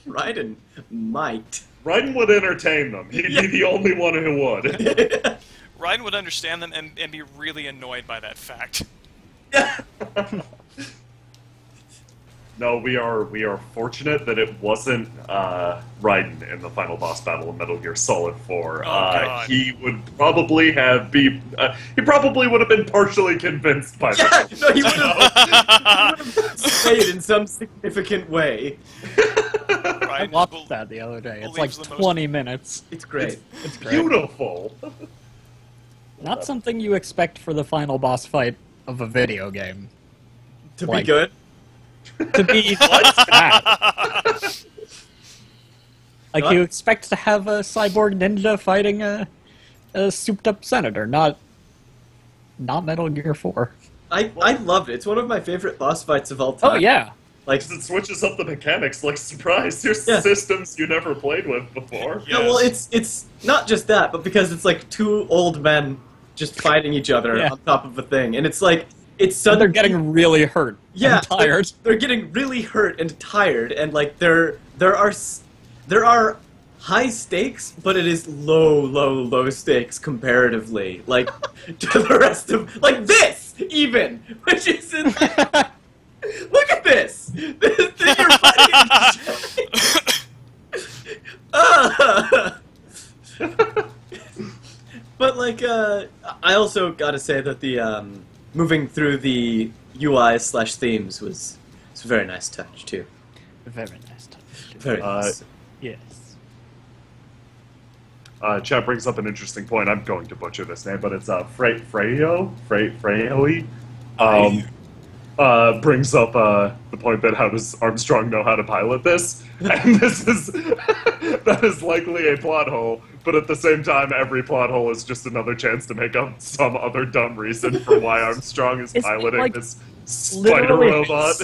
Raiden might. Raiden would entertain them. He'd be the only one who would. Raiden would understand them and be really annoyed by that fact. No, we are fortunate that it wasn't Raiden in the final boss battle of Metal Gear Solid 4. God. He would probably have he probably would have been partially convinced by that. No, he would have stayed in some significant way. I Raiden watched that the other day. It's like believes the most- 20 minutes. It's great. It's great. Beautiful. Not something you expect for the final boss fight of a video game. To be Like- good. To be that. Like, you expect to have a cyborg ninja fighting a souped-up senator, not Metal Gear 4. I loved it. It's one of my favorite boss fights of all time. Oh, yeah. Like, Because it switches up the mechanics. Like, surprise, here's Yeah. systems you never played with before. Yeah. no, well, it's not just that, but because it's like two old men just fighting each other Yeah. on top of a thing, and it's like it's So they're suddenly getting really hurt. yeah, and tired. They're getting really hurt and tired, and like there are high stakes, but it is low stakes comparatively, like to the rest of like this even, which is in, like, look at this. This thing you're fighting. But like, I also gotta say that the moving through the UI/themes was a very nice touch too. Very nice. Very nice. Yes. Chat brings up an interesting point. I'm going to butcher this name, but it's Freyo? Brings up the point that how does Armstrong know how to pilot this? And this is that is likely a plot hole, but at the same time, every plot hole is just another chance to make up some other dumb reason for why Armstrong is Isn't it, piloting like, this spider literally robot.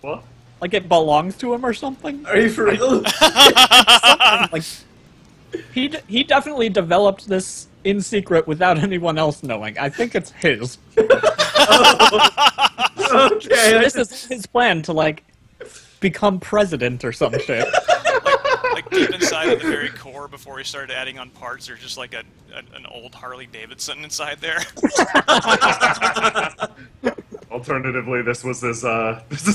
What? Like it belongs to him or something? Are you for real? Something like he definitely developed this in secret without anyone else knowing. I think it's his. Okay. This is his plan to like become president or some shit. Like deep inside at the very core, before he started adding on parts, there's just like an old Harley Davidson inside there. Alternatively, this is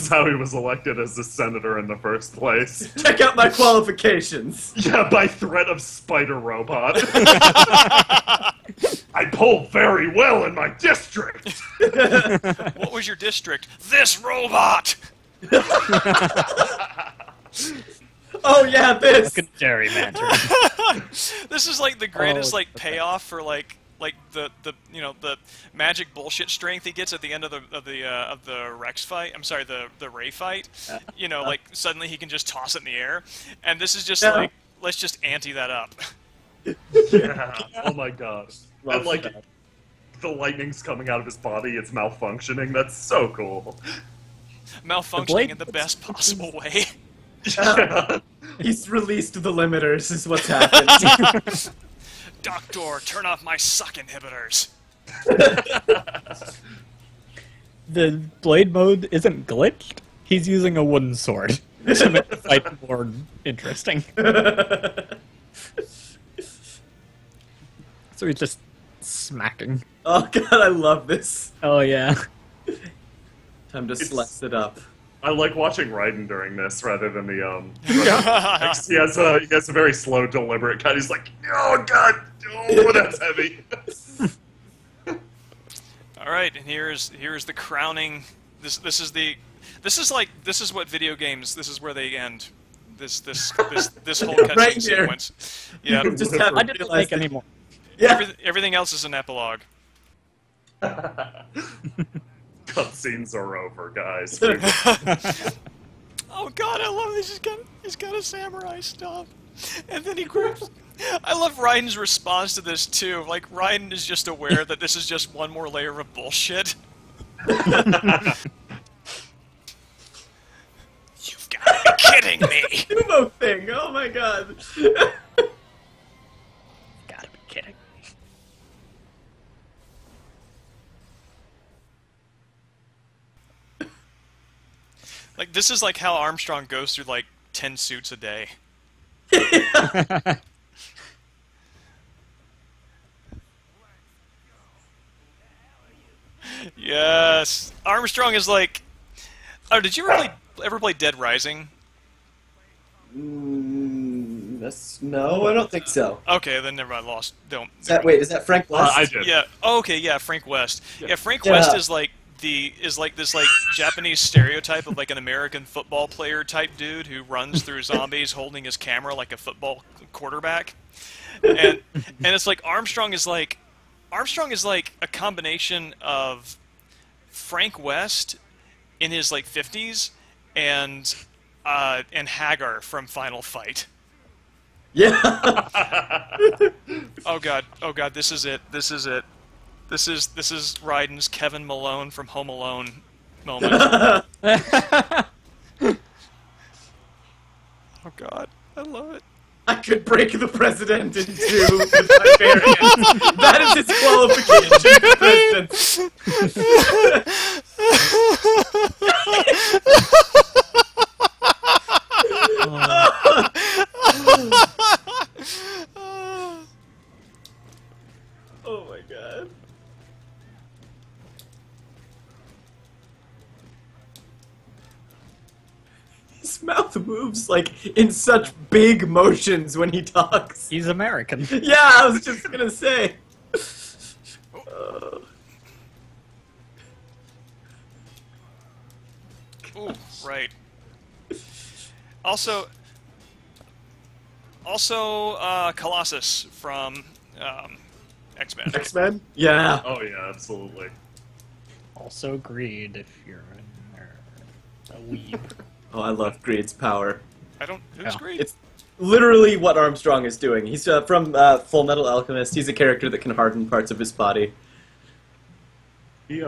how he was elected as a senator in the first place. Check out my qualifications. Yeah, by threat of spider robot. I poll very well in my district. What was your district? This robot! Oh yeah, this. Fucking gerrymander. This is like the greatest Oh, like payoff for like the the magic bullshit strength he gets at the end of the Rex fight. I'm sorry, the Ray fight. You know, like suddenly he can just toss it in the air, and this is just like, let's just ante that up. Yeah. Oh my gosh. Love And like that. the lightning's coming out of his body, it's malfunctioning. That's so cool. Malfunctioning blade- in the best possible way. Yeah. He's released the limiters, is what's happened. Doctor, turn off my suck inhibitors. The blade mode isn't glitched. He's using a wooden sword to make the fight more interesting. So he's just smacking. Oh god, I love this. Oh yeah. Time to slice it up. I like watching Raiden during this rather than the he has a very slow, deliberate cut. He's like, oh god, oh that's heavy. All right, and here's the crowning. This is what video games. This is where they end. This whole cutscene Right here. sequence. Yeah. You just haven't I didn't realized make it. any more. Yeah. Everything else is an epilogue. Cutscenes are over, guys. Oh god, I love this. He's got a samurai stuff, and then he grips. I love Raiden's response to this too. Like Raiden is just aware that this is just one more layer of bullshit. You've got to be kidding me! Sumo thing. Oh my god. Gotta be kidding. Like this is like how Armstrong goes through like 10 suits a day. Yes, Armstrong is like. Oh, did you ever play Dead Rising? No, I don't think so. Okay, then never mind. Lost. Don't. Wait, is that Frank West? I did. Yeah. Oh, okay. Yeah. Frank West. Yeah. Frank Yeah. West is like this like Japanese stereotype of like an American football player type dude who runs through zombies holding his camera like a football quarterback, and it's like Armstrong is like a combination of Frank West in his like 50s and Hagar from Final Fight. Yeah. Oh god, this is it. This is Raiden's Kevin Malone from Home Alone moment. make the president into the Tiberians. That is his qualification for president. Oh my god. His mouth moves like in such big motions when he talks. He's American. Yeah, I was just gonna say. Ooh, right. Also, Colossus from X-Men. X-Men? Yeah. Oh yeah, absolutely. Also greed if you're a weeb. Oh, I love Greed's power. I don't. Who's Yeah. great? It's literally what Armstrong is doing. He's from Full Metal Alchemist. He's a character that can harden parts of his body. He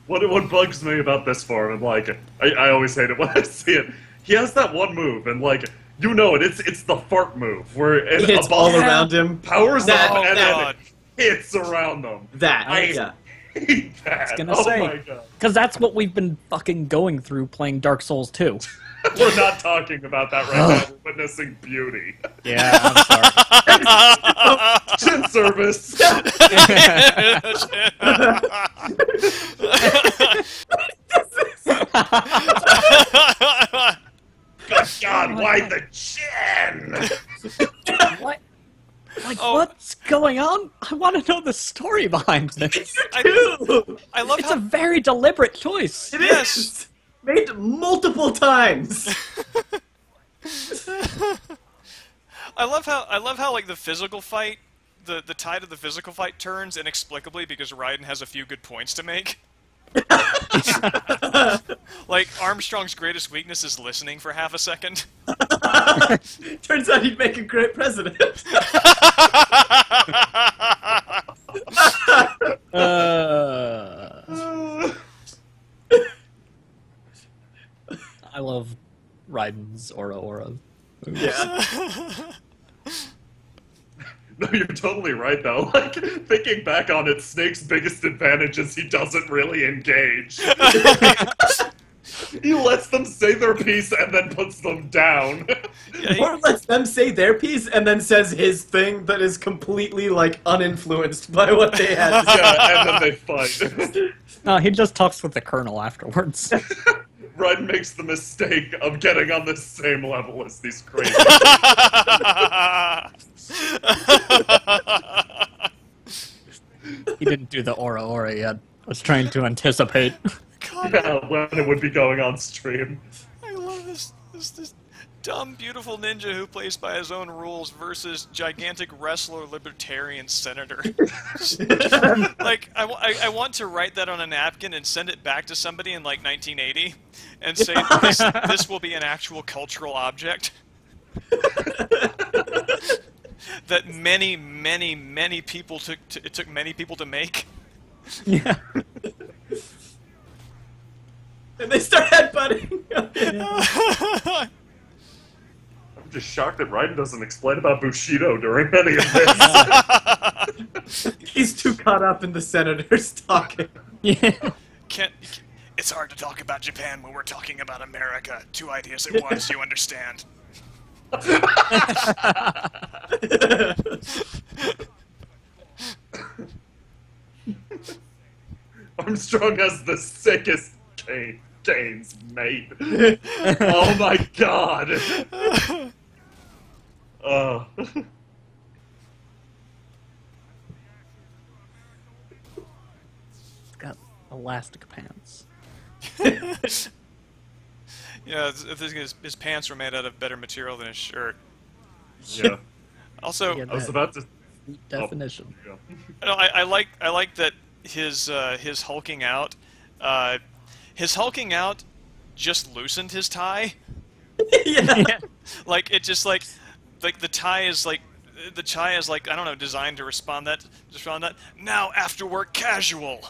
what bugs me about this form, and like I always hate it when I see it. He has that one move, and like you know it. It's the fart move where It hits all around him. powers That- up and God. then hits around them. That, I- yeah. Hate that. Gonna Oh say, my god. because that's what we've been fucking going through playing Dark Souls 2. We're not talking about that right now. We're witnessing beauty. Yeah, I'm sorry. Chin service. Good God, why the chin? What? Like, Oh. what's going on? I want to know the story behind this. I love It's a how. very deliberate choice. It Yes. is! Made multiple times! I love how like the physical fight, the tide of the physical fight turns inexplicably because Raiden has a few good points to make. Like Armstrong's greatest weakness is listening for half a second. Turns out he'd make a great president. I love Raiden's Aura. Yeah. No, you're totally right, though. Like, thinking back on it, Snake's biggest advantage is he doesn't really engage. He lets them say their piece and then puts them down. Yeah, Or lets them say their piece and then says his thing that is completely, like, uninfluenced by what they had to say. Yeah, and then they fight. No, he just talks with the Colonel afterwards. Raiden makes the mistake of getting on the same level as these crazy. He didn't do the Aura yet. I was trying to anticipate. God, Yeah, when it would be going on stream. I love this dumb, beautiful ninja who plays by his own rules versus gigantic wrestler, libertarian senator. Like, I want to write that on a napkin and send it back to somebody in like 1980 and say this will be an actual cultural object that many people it took many people to make. Yeah. And they start headbutting. I'm just shocked that Raiden doesn't explain about Bushido during any of this. He's too caught up in the senators talking. Yeah. It's hard to talk about Japan when we're talking about America. Two ideas at once, you understand. Armstrong has the sickest canes, mate. Oh my god. He's got elastic pants. Yeah, his pants were made out of better material than his shirt. Yeah. Also, Yeah, I was about to. Definition. Oh, no, I like that his hulking out. His hulking out just loosened his tie. Yeah. Like it just like the tie is like I don't know, designed to respond that. Now after work casual.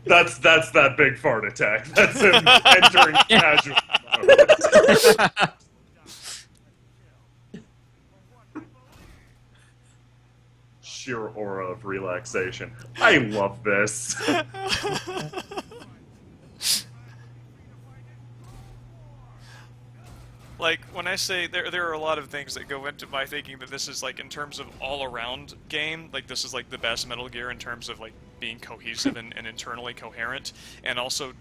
That's that big fart attack. That's him entering casual mode. sheer aura of relaxation. I love this. Like, when I say there are a lot of things that go into my thinking that this is, like, in terms of all-around game, like, this is, like, the best Metal Gear in terms of, like, being cohesive and internally coherent, and also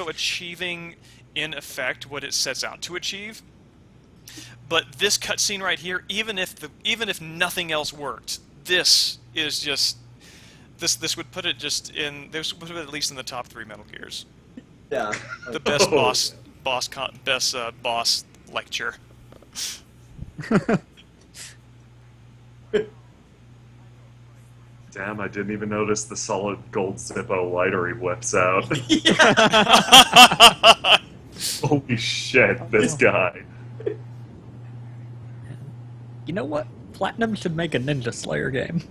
achieving, in effect, what it sets out to achieve. But this cutscene right here, even if nothing else worked, this is just... This would put it just in... This would put it at least in the top 3 Metal Gears. Yeah. The best boss lecture. Damn, I didn't even notice the solid gold Zippo lighter he whips out. Holy shit, this guy. You know what? Platinum should make a Ninja Slayer game.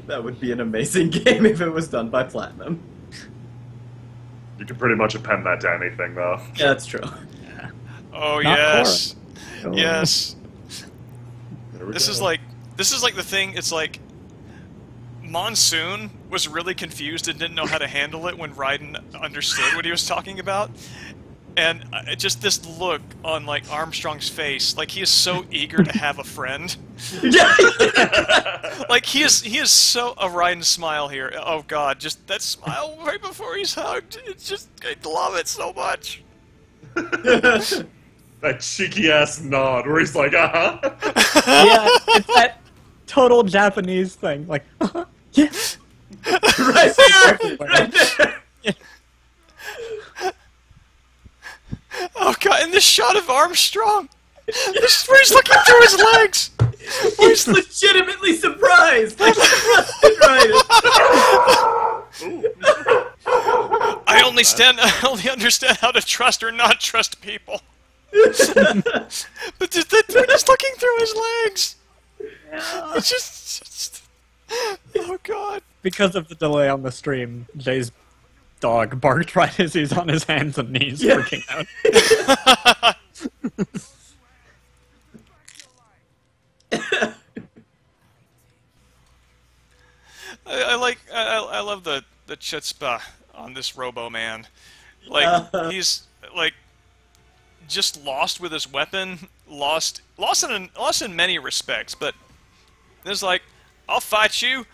That would be an amazing game if it was done by Platinum. You can pretty much append that to anything, though. Yeah, that's true. Oh, Not yes. Korra. Yes. This go. is like the thing, it's like Monsoon was really confused and didn't know how to handle it when Raiden understood what he was talking about. And just this look on, like, Armstrong's face, like, he is so eager to have a friend. Like, he is so... A Raiden smile here. Oh, God, just that smile right before he's hugged. It's just... I love it so much. That cheeky-ass nod where he's like, uh-huh. Yeah, it's that total Japanese thing. Like, yeah. Right there! Right there! Oh, God, and this shot of Armstrong. This is where he's looking through his legs. He's legitimately surprised! Like, I only understand how to trust or not trust people. But they're just looking through his legs. It's just... Oh, God. Because of the delay on the stream, Jay's dog barked right as he's on his hands and knees freaking out. I love the chutzpah on this Robo Man. Like, he's like just lost with his weapon, lost in many respects, but it's like, I'll fight you.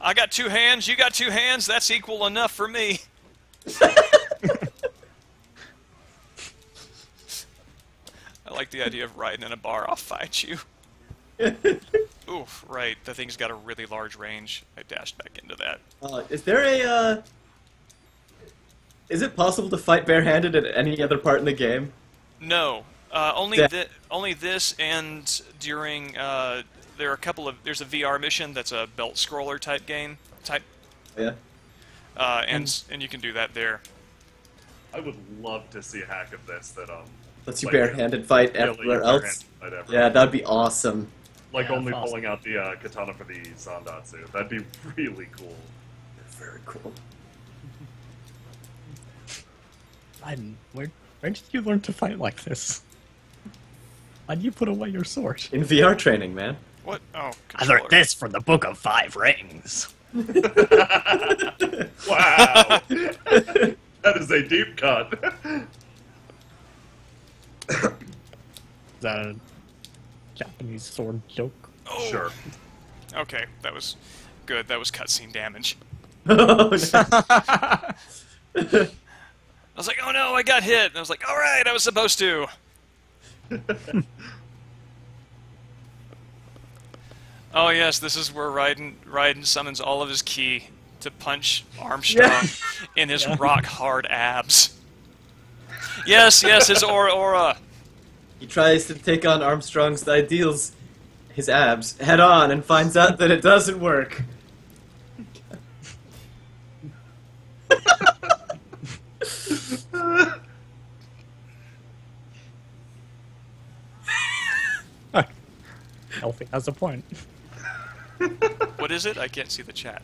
I got 2 hands, you got 2 hands, that's equal enough for me. I like the idea of riding in a bar, I'll fight you. Oof, right, the thing's got a really large range. I dashed back into that. Is there a, Is it possible to fight barehanded at any other part in the game? No. Only this and during, there are a couple of, there's a VR mission that's a belt scroller type game. Yeah. And you can do that there. I would love to see a hack of this that Lets you like, barehanded fight really everywhere barehanded else. fight everywhere. Yeah, that'd be awesome. Like Yeah, only awesome. pulling out the katana for the Zandatsu. That'd be really cool. Very cool. Where did you learn to fight like this? Why'd you put away your sword? In VR training, man. What? Oh, I learned this from the Book of 5 Rings. Wow! That is a deep cut. Is that a Japanese sword joke? Oh. Sure. Okay, that was good. That was cutscene damage. Oh, I was like, oh no, I got hit. And I was like, all right, I was supposed to. Oh yes, this is where Raiden summons all of his ki to punch Armstrong in his rock-hard abs. Yes, his aura. He tries to take on Armstrong's ideals, his abs, head on, and finds out that it doesn't work. Elfie has a point. What is it? I can't see the chat.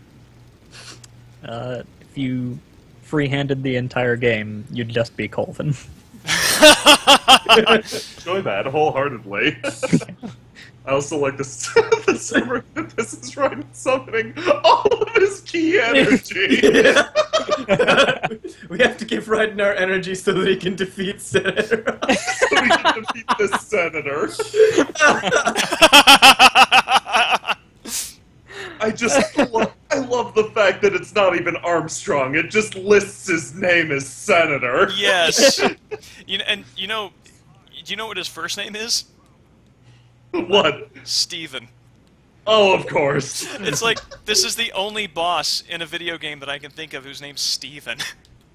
If you free-handed the entire game, you'd just be Colvin. Enjoy that wholeheartedly. I also like this. The summary that this is Raiden summoning all of his key energy. Yeah. We have to give Raiden our energy so that he can defeat Senator. So we can defeat the senator. I love the fact that it's not even Armstrong. It just lists his name as Senator. Yes. Do you know what his first name is? What? Steven. Oh, of course. It's like, this is the only boss in a video game that I can think of whose name's Steven.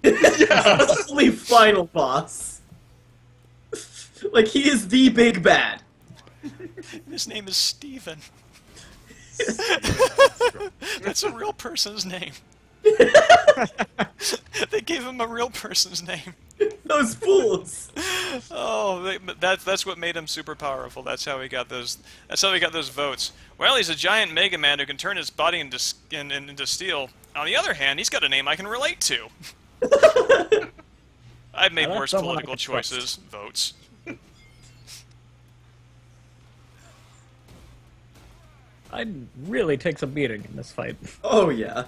Yeah. Only final boss. Like, he is the big bad. His name is Steven. That's a real person's name. They gave him a real person's name. Those fools. Oh, that's what made him super powerful. That's how he got those. That's how he got those votes. Well, he's a giant Mega Man who can turn his body into steel. On the other hand, he's got a name I can relate to. I've made worse political choices. Votes. I'd really take some beating in this fight. Oh, yeah.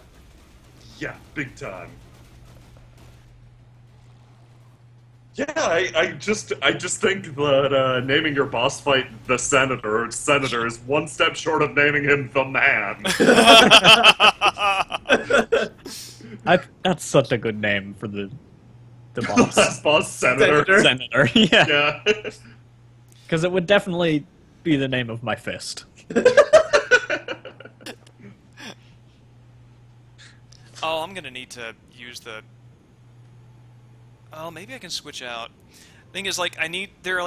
Yeah, big time. Yeah, I just think that naming your boss fight the Senator is one step short of naming him the Man. That's such a good name for the boss. Boss Senator. Senator, yeah. Yeah. Because it would definitely be the name of my fist. Oh, I'm gonna need to use the. Oh, maybe I can switch out. Thing is, like, there are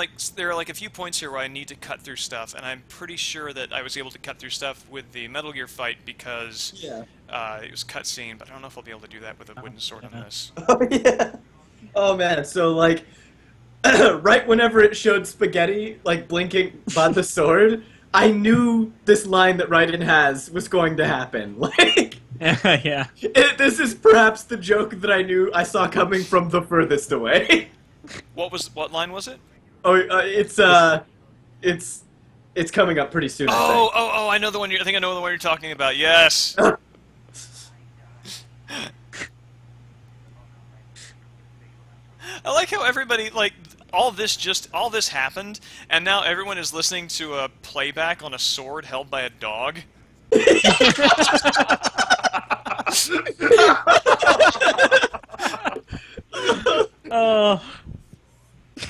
like a few points here where I need to cut through stuff, and I'm pretty sure that I was able to cut through stuff with the Metal Gear fight because it was cutscene, but I don't know if I'll be able to do that with a wooden sword on this. Oh, yeah. Oh, man. So, like, right whenever it showed Spaghetti, like, blinking by the sword, I knew this line that Raiden has was going to happen. Like, Yeah. this is perhaps the joke that I knew I saw coming from the furthest away. What line was it? Oh, it's coming up pretty soon. Oh, I know the one. I think I know the one you're talking about. Yes. I like how everybody, like, all this happened, and now everyone is listening to a playback on a sword held by a dog. Oh.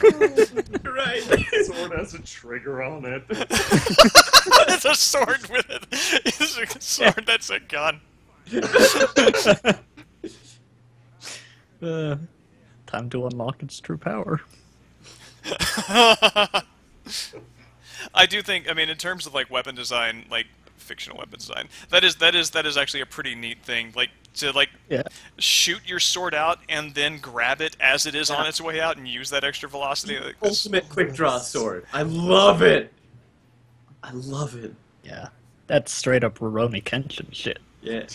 Right. The sword has a trigger on it. It's a sword with it. It's a sword that's a gun. Time to unlock its true power. I do think, I mean, in terms of like weapon design, like fictional weapon design, that is actually a pretty neat thing. Like to shoot your sword out and then grab it as it is on its way out and use that extra velocity. Like, Ultimate quick draw sword. I love it. I love it. Yeah, that's straight up Rurouni Kenshin shit. Yeah.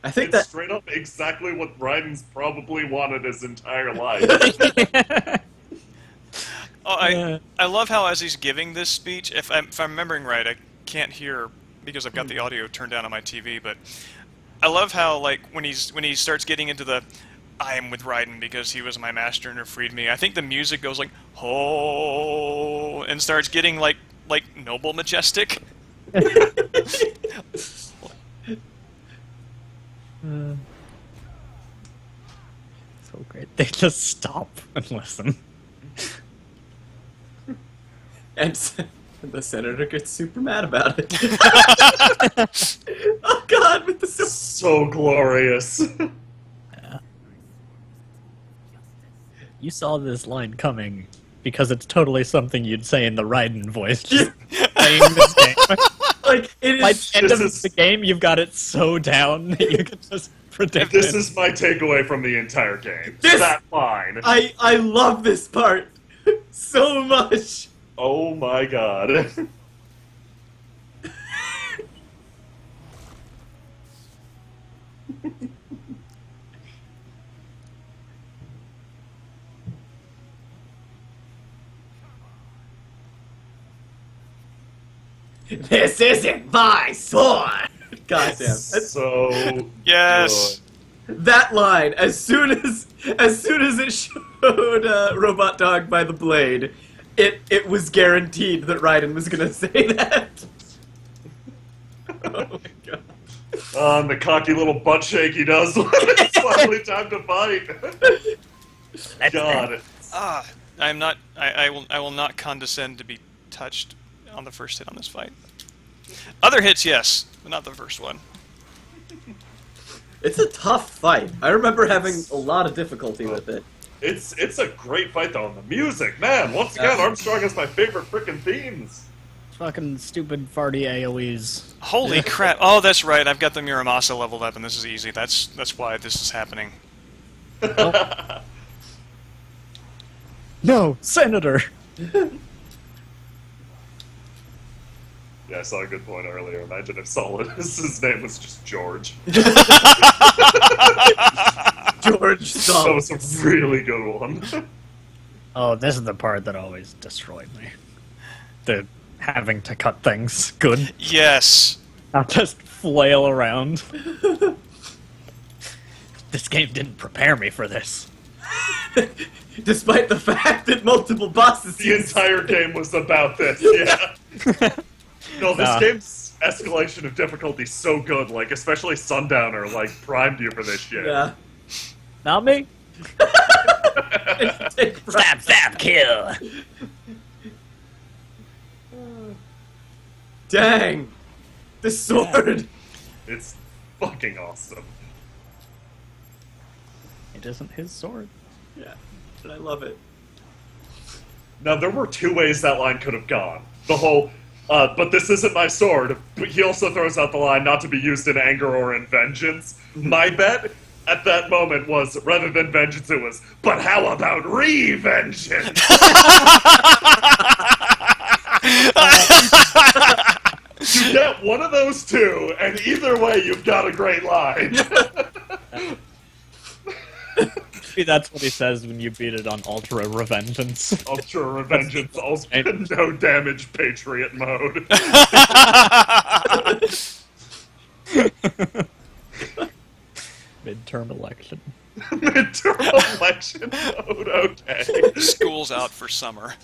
I think It's that straight up exactly what Raiden's probably wanted his entire life. Oh, I love how as he's giving this speech, if I'm remembering right, I can't hear because I've got the audio turned down on my TV, but I love how, like, when he starts getting into the I am with Raiden because he was my master and freed me, I think the music goes like ho and starts getting like noble majestic. So great. They just stop and listen. and the senator gets super mad about it. Oh God, with the So glorious. Yeah. You saw this line coming because it's totally something you'd say in the Raiden voice. Just playing this game. like it By is. the end of the game, you've got it so down that you can just predict This it. is my takeaway from the entire game. This- That line. I love this part so much. Oh my god. This isn't my sword! Goddamn. That's- So Yes. That line, as soon as it showed Robot Dog by the blade, it was guaranteed that Raiden was gonna say that. Oh my god. And the cocky little butt shake he does when it's finally time to fight. God. I'm not. I will not condescend to be touched on the first hit on this fight. Other hits, yes, but not the first one. It's a tough fight. I remember having a lot of difficulty with it. It's a great fight though, and the music, man. Once again, Armstrong has my favorite frickin' themes. Fucking stupid farty AoEs. Holy crap! Oh, that's right. I've got the Muramasa leveled up, and this is easy. That's why this is happening. No, Senator! Yeah, I saw a good point earlier. Imagine if his name was just George. George That Solid. was a really good one. Oh, this is the part that always destroyed me. The having to cut things good. Yes. Not just flail around. This game didn't prepare me for this. Despite the fact that multiple bosses The entire game was about this, yeah. No, this Nah. game's escalation of difficulty is so good, like, especially Sundowner, like, primed you for this shit. Yeah. Not me? Stab, stab, kill. Dang. The sword. It's fucking awesome. It isn't his sword. Yeah. But I love it. Now, there were two ways that line could have gone. The whole, but this isn't my sword, but he also throws out the line not to be used in anger or in vengeance. My bet at that moment was, rather than vengeance, it was, but how about revengeance? You get one of those two, and either way, you've got a great line. Maybe that's what he says when you beat it on Ultra Revengeance. Ultra Revengeance, also no damage Patriot mode. Midterm election. Midterm election mode, okay. School's out for summer.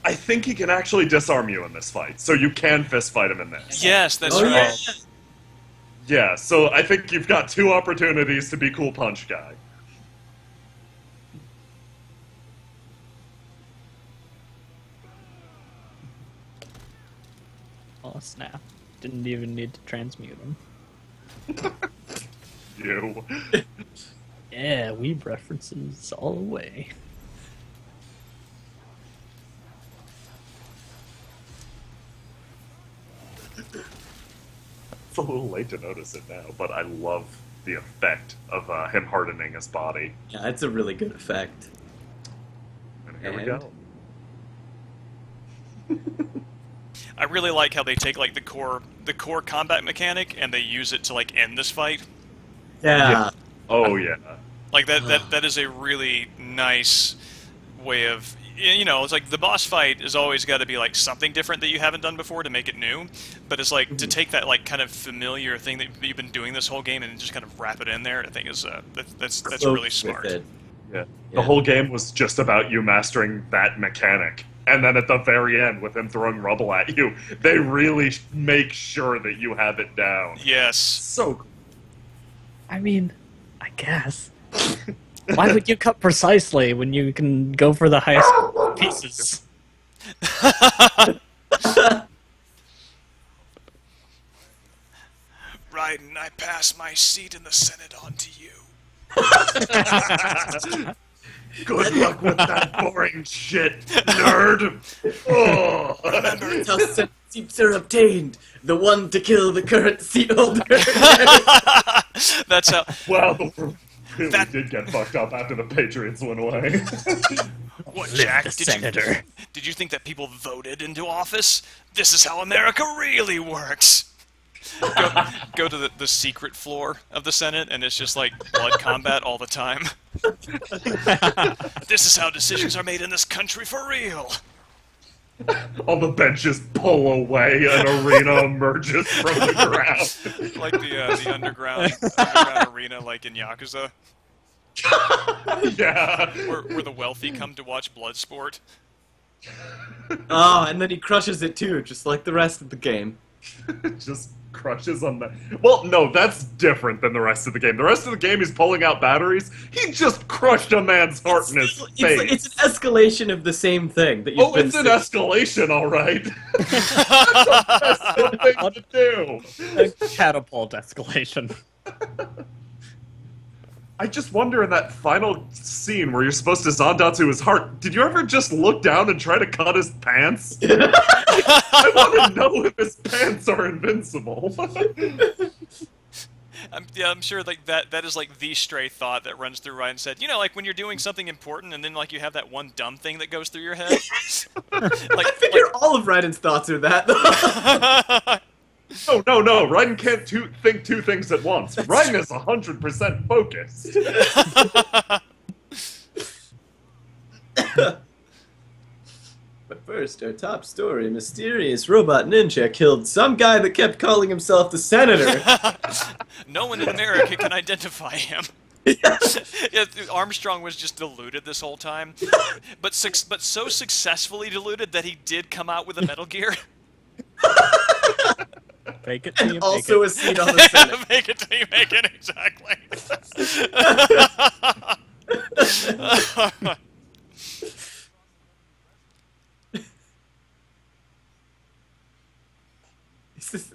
I think he can actually disarm you in this fight, so you can fist fight him in this. Yes, that's Oh, right. yeah. Yeah, so I think you've got two opportunities to be cool punch guy. Oh, snap. Didn't even need to transmute him. You. Yeah, weeb references all the way. It's a little late to notice it now, but I love the effect of him hardening his body. Yeah, it's a really good effect. And here we And- go. I really like how they take like the core combat mechanic and they use it to like end this fight. Yeah. Oh, yeah. Like that is a really nice way of, you know, it's like the boss fight has always got to be like something different that you haven't done before to make it new, but it's like to take that like kind of familiar thing that you've been doing this whole game and just kind of wrap it in there. I think is that's So really with smart. it. Yeah. Yeah. The whole game was just about you mastering that mechanic. And then at the very end, with him throwing rubble at you, they really make sure that you have it down. Yes. So cool. I mean, I guess. Why would you cut precisely when you can go for the highest pieces? Raiden, I pass my seat in the Senate on to you. Good luck with that boring shit, nerd. Oh. Remember how Senate seats are obtained. The one to kill the current seat holder. That's how. Well, we really That- did get fucked up after the Patriots went away. What, Live Jack? the Did senator. did you think that people voted into office? This is how America really works. Go to the secret floor of the Senate, and it's just like blood combat all the time. This is how decisions are made in this country for real. All the benches pull away, an arena emerges from the ground. Like the underground arena, like in Yakuza. Yeah. Where the wealthy come to watch blood sport. Oh, and then he crushes it too, just like the rest of the game. Just crushes on that. Well, no, that's different than the rest of the game. The rest of the game, he's pulling out batteries. He just crushed a man's heart in his face. It's an escalation of the same thing that you've been it's an escalation, all right. That's the thing to do. A catapult escalation. I just wonder in that final scene where you're supposed to Zandatsu his heart, did you ever just look down and try to cut his pants? I want to know if his pants are invincible. I'm sure like that is like the stray thought that runs through Ryan's head. You know, like when you're doing something important and then like you have that one dumb thing that goes through your head. I figure all of Raiden's thoughts are that, though. No. Raiden can't think two things at once. Raiden is 100% focused. But first, our top story: mysterious robot ninja killed some guy that kept calling himself the senator. No one in America can identify him. Yeah, Armstrong was just deluded this whole time, but so successfully deluded that he did come out with a Metal Gear. Make it to you, And also make a seat on the Senate. Make it till you make it, exactly.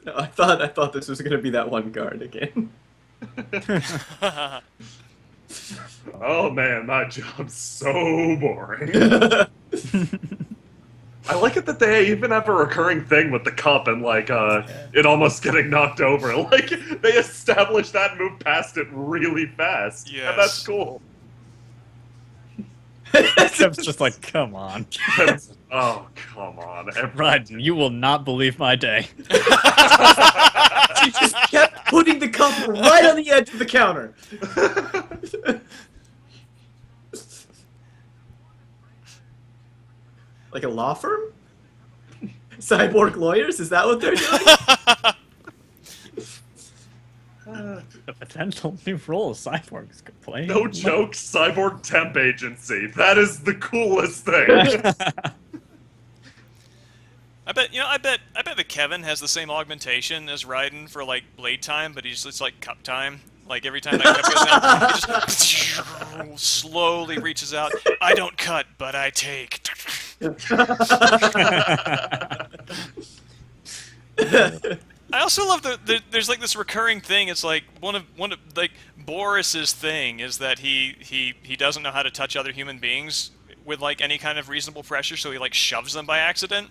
No, I thought this was gonna be that one guard again. Oh man, that job's so boring. I like it that they even have a recurring thing with the cup and like it almost getting knocked over. Like they established that and moved past it really fast. Yes. And that's cool. Kev's just like, come on. Oh, come on. Raiden, you will not believe my day. She just kept putting the cup right on the edge of the counter. Like a law firm? Cyborg lawyers? Is that what they're doing? The potential new role cyborgs could play. No joke, Cyborg Temp Agency. That is the coolest thing. I bet that Kevin has the same augmentation as Raiden for like blade time, but it's like cup time. Like every time that cup goes down, he just slowly reaches out. I don't cut, but I take. I also love there's like this recurring thing. It's like one of like Boris's thing is that he doesn't know how to touch other human beings with like any kind of reasonable pressure, so he like shoves them by accident,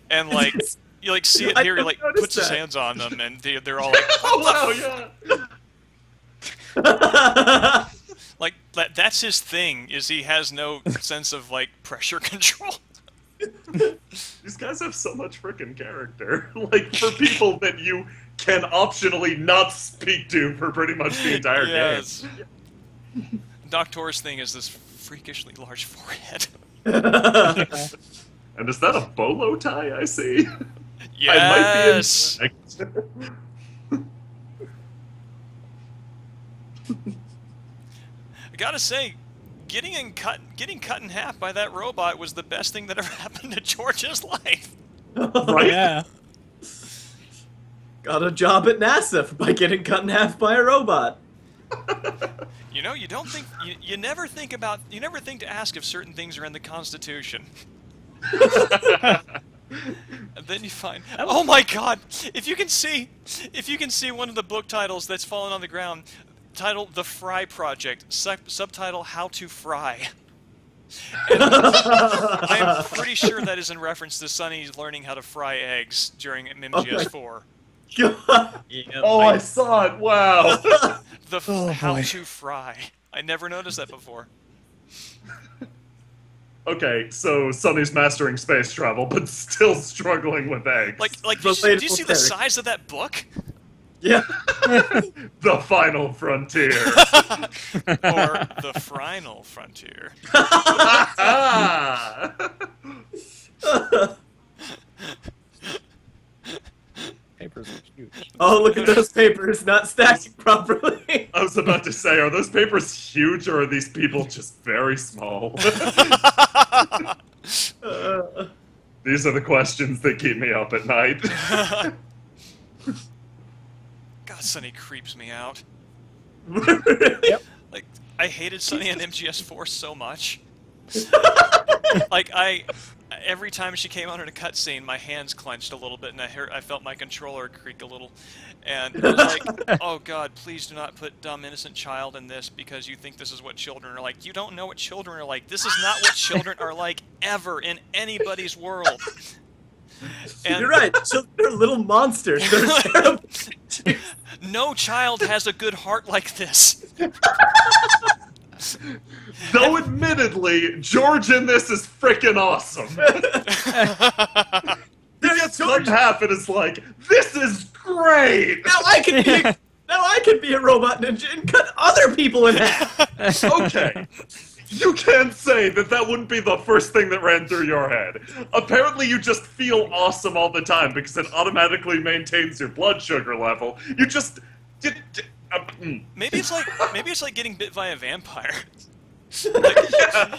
and like you like see it here, he like puts his hands on them, and they're all like, Oh, wow, yeah. like that's his thing. Is he has no sense of like pressure control. These guys have so much freaking character. Like, for people that you can optionally not speak to for pretty much the entire Yes. game. Doctor's thing is this freakishly large forehead. And is that a bolo tie I see? Yes. I might be incorrect. I gotta say, getting cut in half by that robot was the best thing that ever happened to George's life. Right? Yeah. Got a job at NASA by getting cut in half by a robot. You know, you don't think you never think to ask if certain things are in the Constitution. And then you find, oh my God! If you can see one of the book titles that's fallen on the ground, titled "The Fry Project," subtitle "How to Fry." And I'm pretty sure that is in reference to Sonny learning how to fry eggs during MGS4. Oh, I saw it. Wow. How to fry. I never noticed that before. Okay, so Sonny's mastering space travel, but still struggling with eggs. Like, do you see the size of that book? Yeah. The final frontier. Or the final frontier. Ah! Papers are huge. Oh, look at those papers not stacking properly. I was about to say, are those papers huge or are these people just very small? These are the questions that keep me up at night. God, Sonny creeps me out. Yep. Like, I hated Sonny on MGS4 so much. Like, every time she came on in a cutscene, my hands clenched a little bit, and I felt my controller creak a little. And it was like, oh god, please do not put dumb, innocent child in this because you think this is what children are like. You don't know what children are like. This is not what children are like ever in anybody's world. And You're right. So they're little monsters. They're terrible. no child has a good heart like this. Though admittedly, George in this is frickin' awesome. He gets cut in half and is like, this is great! Now I can be a robot ninja and cut other people in half. Okay. You can't say that that wouldn't be the first thing that ran through your head. Apparently you just feel awesome all the time because it automatically maintains your blood sugar level. You just... Maybe it's like getting bit by a vampire. Like,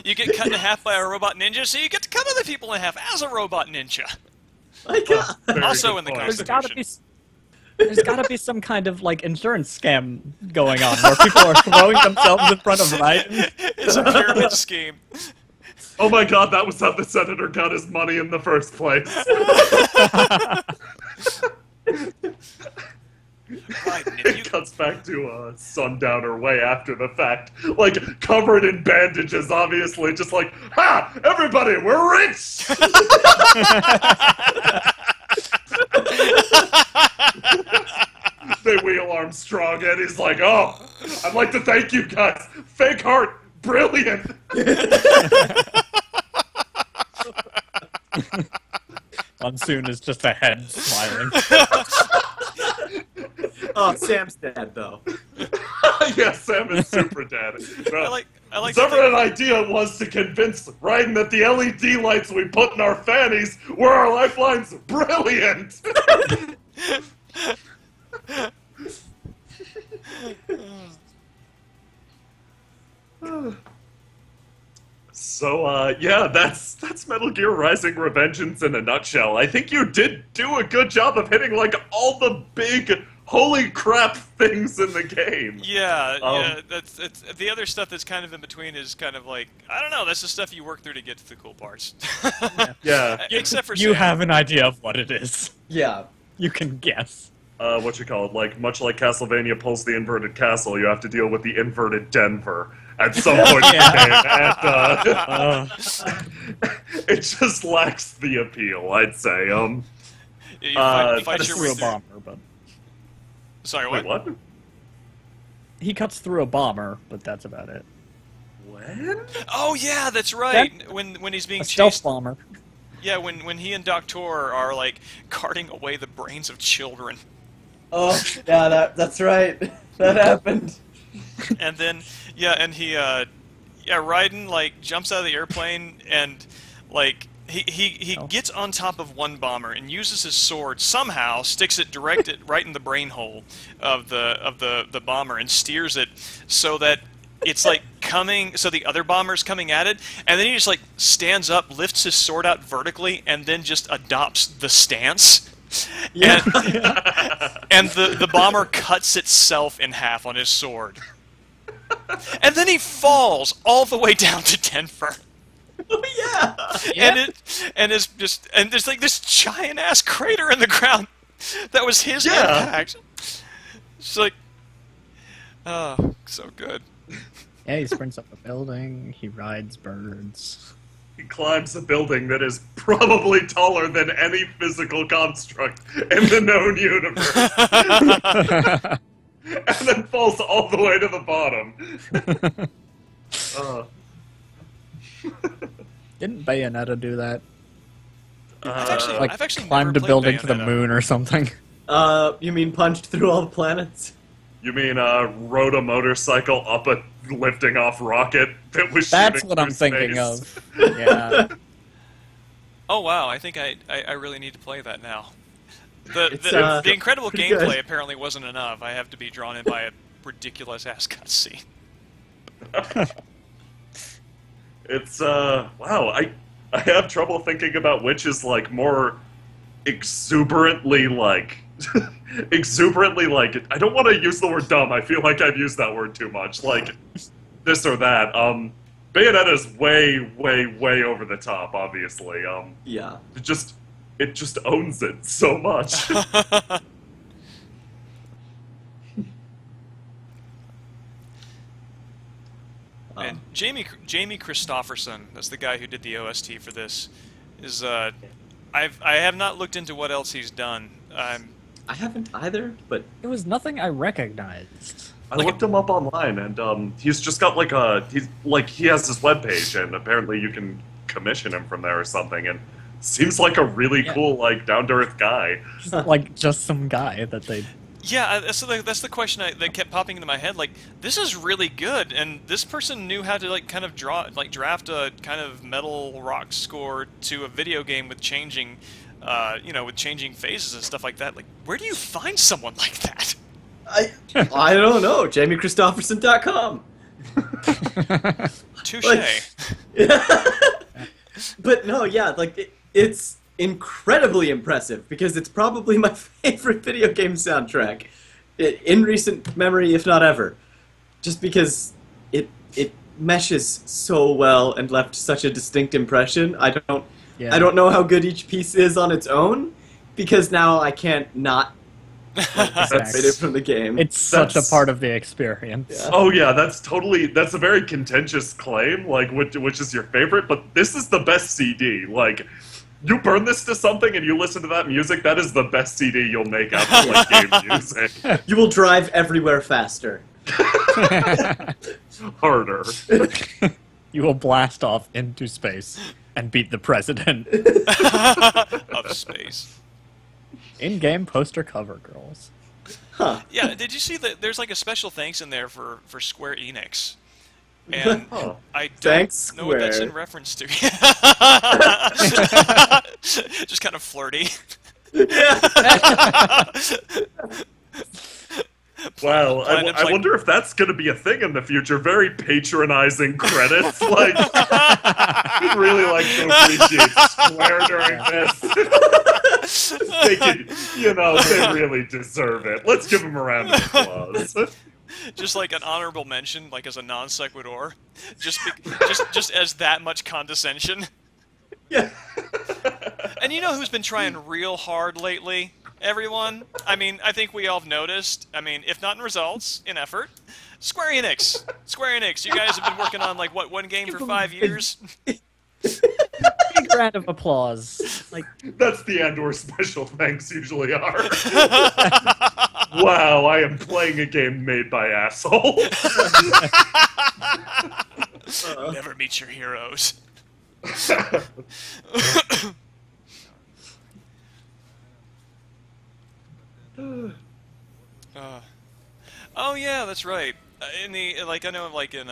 you get cut in half by a robot ninja, so you get to cut other people in half as a robot ninja. My God. Also in the Constitution. There's gotta be some kind of like insurance scam going on where people are throwing themselves in front of Raiden. It's a pyramid scheme. Oh my god, that was how the senator got his money in the first place. It cuts back to Sundowner way after the fact, like covered in bandages, obviously, just like, ha! Everybody, we're rich! They wheel Armstrong and he's like, oh, I'd like to thank you guys. Fake heart, brilliant! Monsoon is just a head smiling. Oh, Sam's dead though. Yeah, Sam is super dead. I like Whatever an idea was to convince Raiden that the LED lights we put in our fannies were our lifelines. Brilliant! So, yeah, that's Metal Gear Rising Revengeance in a nutshell. I think you did do a good job of hitting, like, all the big, holy crap things in the game. Yeah, yeah. That's the other stuff that's kind of in between is kind of like, I don't know, that's the stuff you work through to get to the cool parts. Yeah. Except for You Sam. have an idea of what it is. Yeah. You can guess. What you call it, like, much like Castlevania pulls the inverted castle, you have to deal with the inverted Denver at some point in the game, and, it just lacks the appeal, I'd say. You fight your way Through a through. bomber, but Sorry, Wait, what? he cuts through a bomber, but that's about it. When? Oh yeah, that's right. When he's being A stealth chased. bomber. Yeah, when he and Doctor are like carting away the brains of children. Oh, yeah, that's right. That happened. And then, yeah, and Raiden, like, jumps out of the airplane, and, like, he gets on top of one bomber and uses his sword, somehow sticks it right in the brain hole of the bomber and steers it so that it's, like, so the other bomber's coming at it, and then he just, like, stands up, lifts his sword out vertically, and then just adopts the stance. Yeah. And the bomber cuts itself in half on his sword. And then he falls all the way down to Denver. Oh yeah. And there's like this giant ass crater in the ground that was his impact. It's like, oh, so good. Yeah, he springs up a building, he rides birds. He climbs a building that is probably taller than any physical construct in the known universe. And then falls all the way to the bottom. Didn't Bayonetta do that? I've actually Like never climbed a played building to the Bayonetta. moon or something. You mean punched through all the planets? You mean rode a motorcycle up a lifting off rocket that was That's shooting what I'm through thinking space? of. Yeah. Oh wow, I think I really need to play that now. It's, The incredible pretty gameplay good. apparently wasn't enough. I have to be drawn in by a ridiculous ass cutscene. It's wow, I have trouble thinking about which is like more exuberantly like exuberantly like I don't want to use the word dumb. I feel like I've used that word too much. Like this or that. Bayonetta's way over the top, obviously. Yeah. It just owns it so much. And Jamie Christofferson, that's the guy who did the OST for this, is I have not looked into what else he's done. I haven't either, but It was nothing I recognized. I looked him up online, and he's just got like he has his webpage, and apparently you can commission him from there or something. And seems like a really cool, like down to earth guy. Like just some guy that they. Yeah, that's the question that kept popping into my head. Like, this is really good, and this person knew how to like kind of draft a kind of metal rock score to a video game with changing, with changing phases and stuff like that. Like, where do you find someone like that? I don't know. JamieChristofferson.com. Touche. But no, yeah, like it's incredibly impressive because it's probably my favorite video game soundtrack in recent memory, if not ever. Just because it meshes so well and left such a distinct impression. I don't know how good each piece is on its own because now I can't not separate it from the game. It's such a part of the experience. Yeah. Oh yeah, that's a very contentious claim, like which is your favorite, but this is the best CD. Like, you burn this to something and you listen to that music, that is the best CD you'll make out of like game music. You will drive everywhere faster. Harder. You will blast off into space and beat the president. Of space. In-game poster cover, girls. Huh. Yeah, did you see that there's like a special thanks in there for Square Enix? And Huh. I don't Thanks, know what that's Square. in reference to. Just kind of flirty. Wow, Platinum's I like- wonder if that's going to be a thing in the future. Very patronizing credits. Like, I'd really like to appreciate Square during this. They could, they really deserve it. Let's give them a round of applause. Just like an honorable mention, like as a non sequitur, just as that much condescension. Yeah. And you know who's been trying real hard lately? Everyone. I mean, I think we all have noticed. I mean, if not in results, in effort. Square Enix. Square Enix. You guys have been working on like what, one game for 5 years? Big round of applause. Like, That's the Andor special thanks usually are. Wow, I am playing a game made by assholes. Never meet your heroes. Oh yeah, that's right. In the I know like in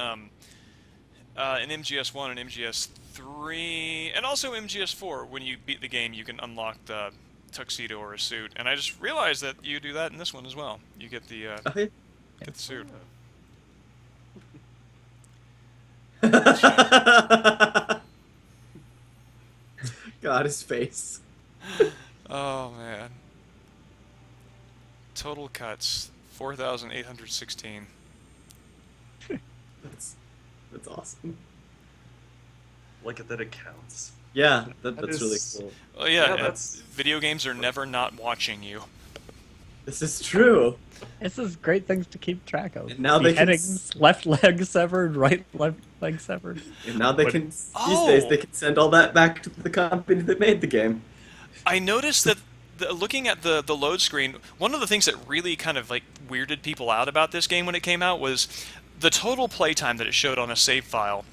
MGS1 and MGS3 and also MGS4, when you beat the game, you can unlock the tuxedo or a suit. And I just realized that you do that in this one as well. You get the Okay. get the suit. God, his face. Oh man. Total cuts 4,816. That's awesome. Look at that, it counts. Yeah, that's That really is- cool. Oh yeah, Yeah, that's- video games are never not watching you. This is true. this is great things to keep track of. And now they can Beheadings, left leg severed, left leg severed. And now they But- can these Oh. days they can send all that back to the company that made the game. I noticed that looking at the load screen, one of the things that really kind of like weirded people out about this game when it came out was the total playtime that it showed on a save file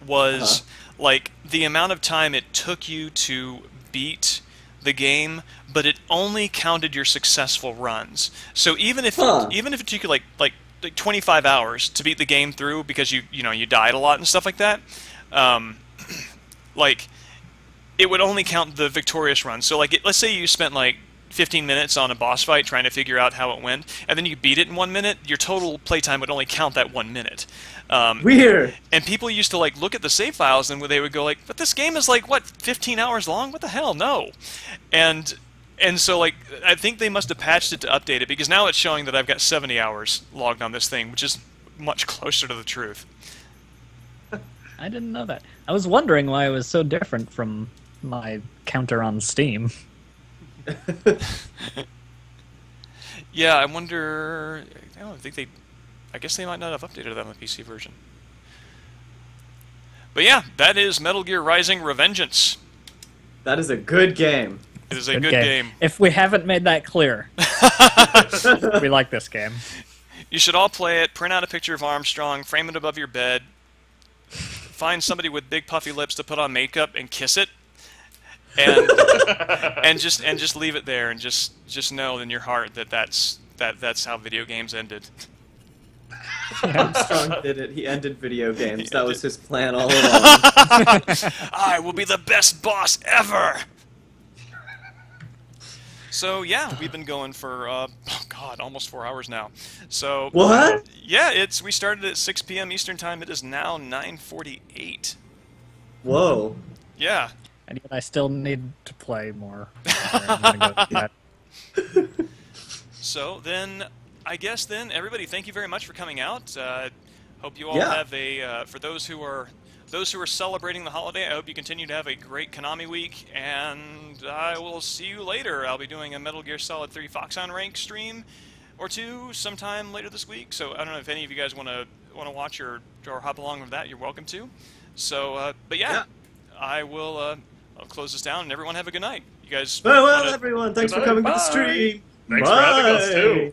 was like the amount of time it took you to beat the game, but it only counted your successful runs. So even if it took you like 25 hours to beat the game through because you died a lot and stuff like that, like it would only count the victorious run. So like let's say you spent like 15 minutes on a boss fight trying to figure out how it went, and then you beat it in 1 minute, your total playtime would only count that 1 minute. Weird. And people used to like look at the save files and they would go like, but this game is like, what, 15 hours long? What the hell? No. And so like I think they must have patched it to update it, because now it's showing that I've got 70 hours logged on this thing, which is much closer to the truth. I didn't know that. I was wondering why it was so different from my counter on Steam. Yeah, I wonder. I guess they might not have updated that on the PC version. But yeah, that is Metal Gear Rising: Revengeance. That is a good game. It is a good game. If we haven't made that clear, we like this game. You should all play it. Print out a picture of Armstrong, frame it above your bed, find somebody with big puffy lips to put on makeup and kiss it. And just leave it there, and just know in your heart that that's how video games ended. Armstrong did it. He ended video games. That was his plan all along. I will be the best boss ever. So yeah, we've been going for almost 4 hours now. So what? Yeah, we started at 6 p.m. Eastern time. It is now 9:48. Whoa. Yeah. And yet I still need to play more. I'm gonna go with that. So then, I guess everybody, thank you very much for coming out. Hope you all have for those who are celebrating the holiday, I hope you continue to have a great Konami week, and I will see you later. I'll be doing a Metal Gear Solid 3 Foxhound Rank stream or two sometime later this week. So I don't know if any of you guys want to watch or hop along with that. You're welcome to. So, but yeah. I will. I'll close this down, and everyone have a good night. You guys. Well, everyone, thanks for coming to the stream. Thanks for having us too.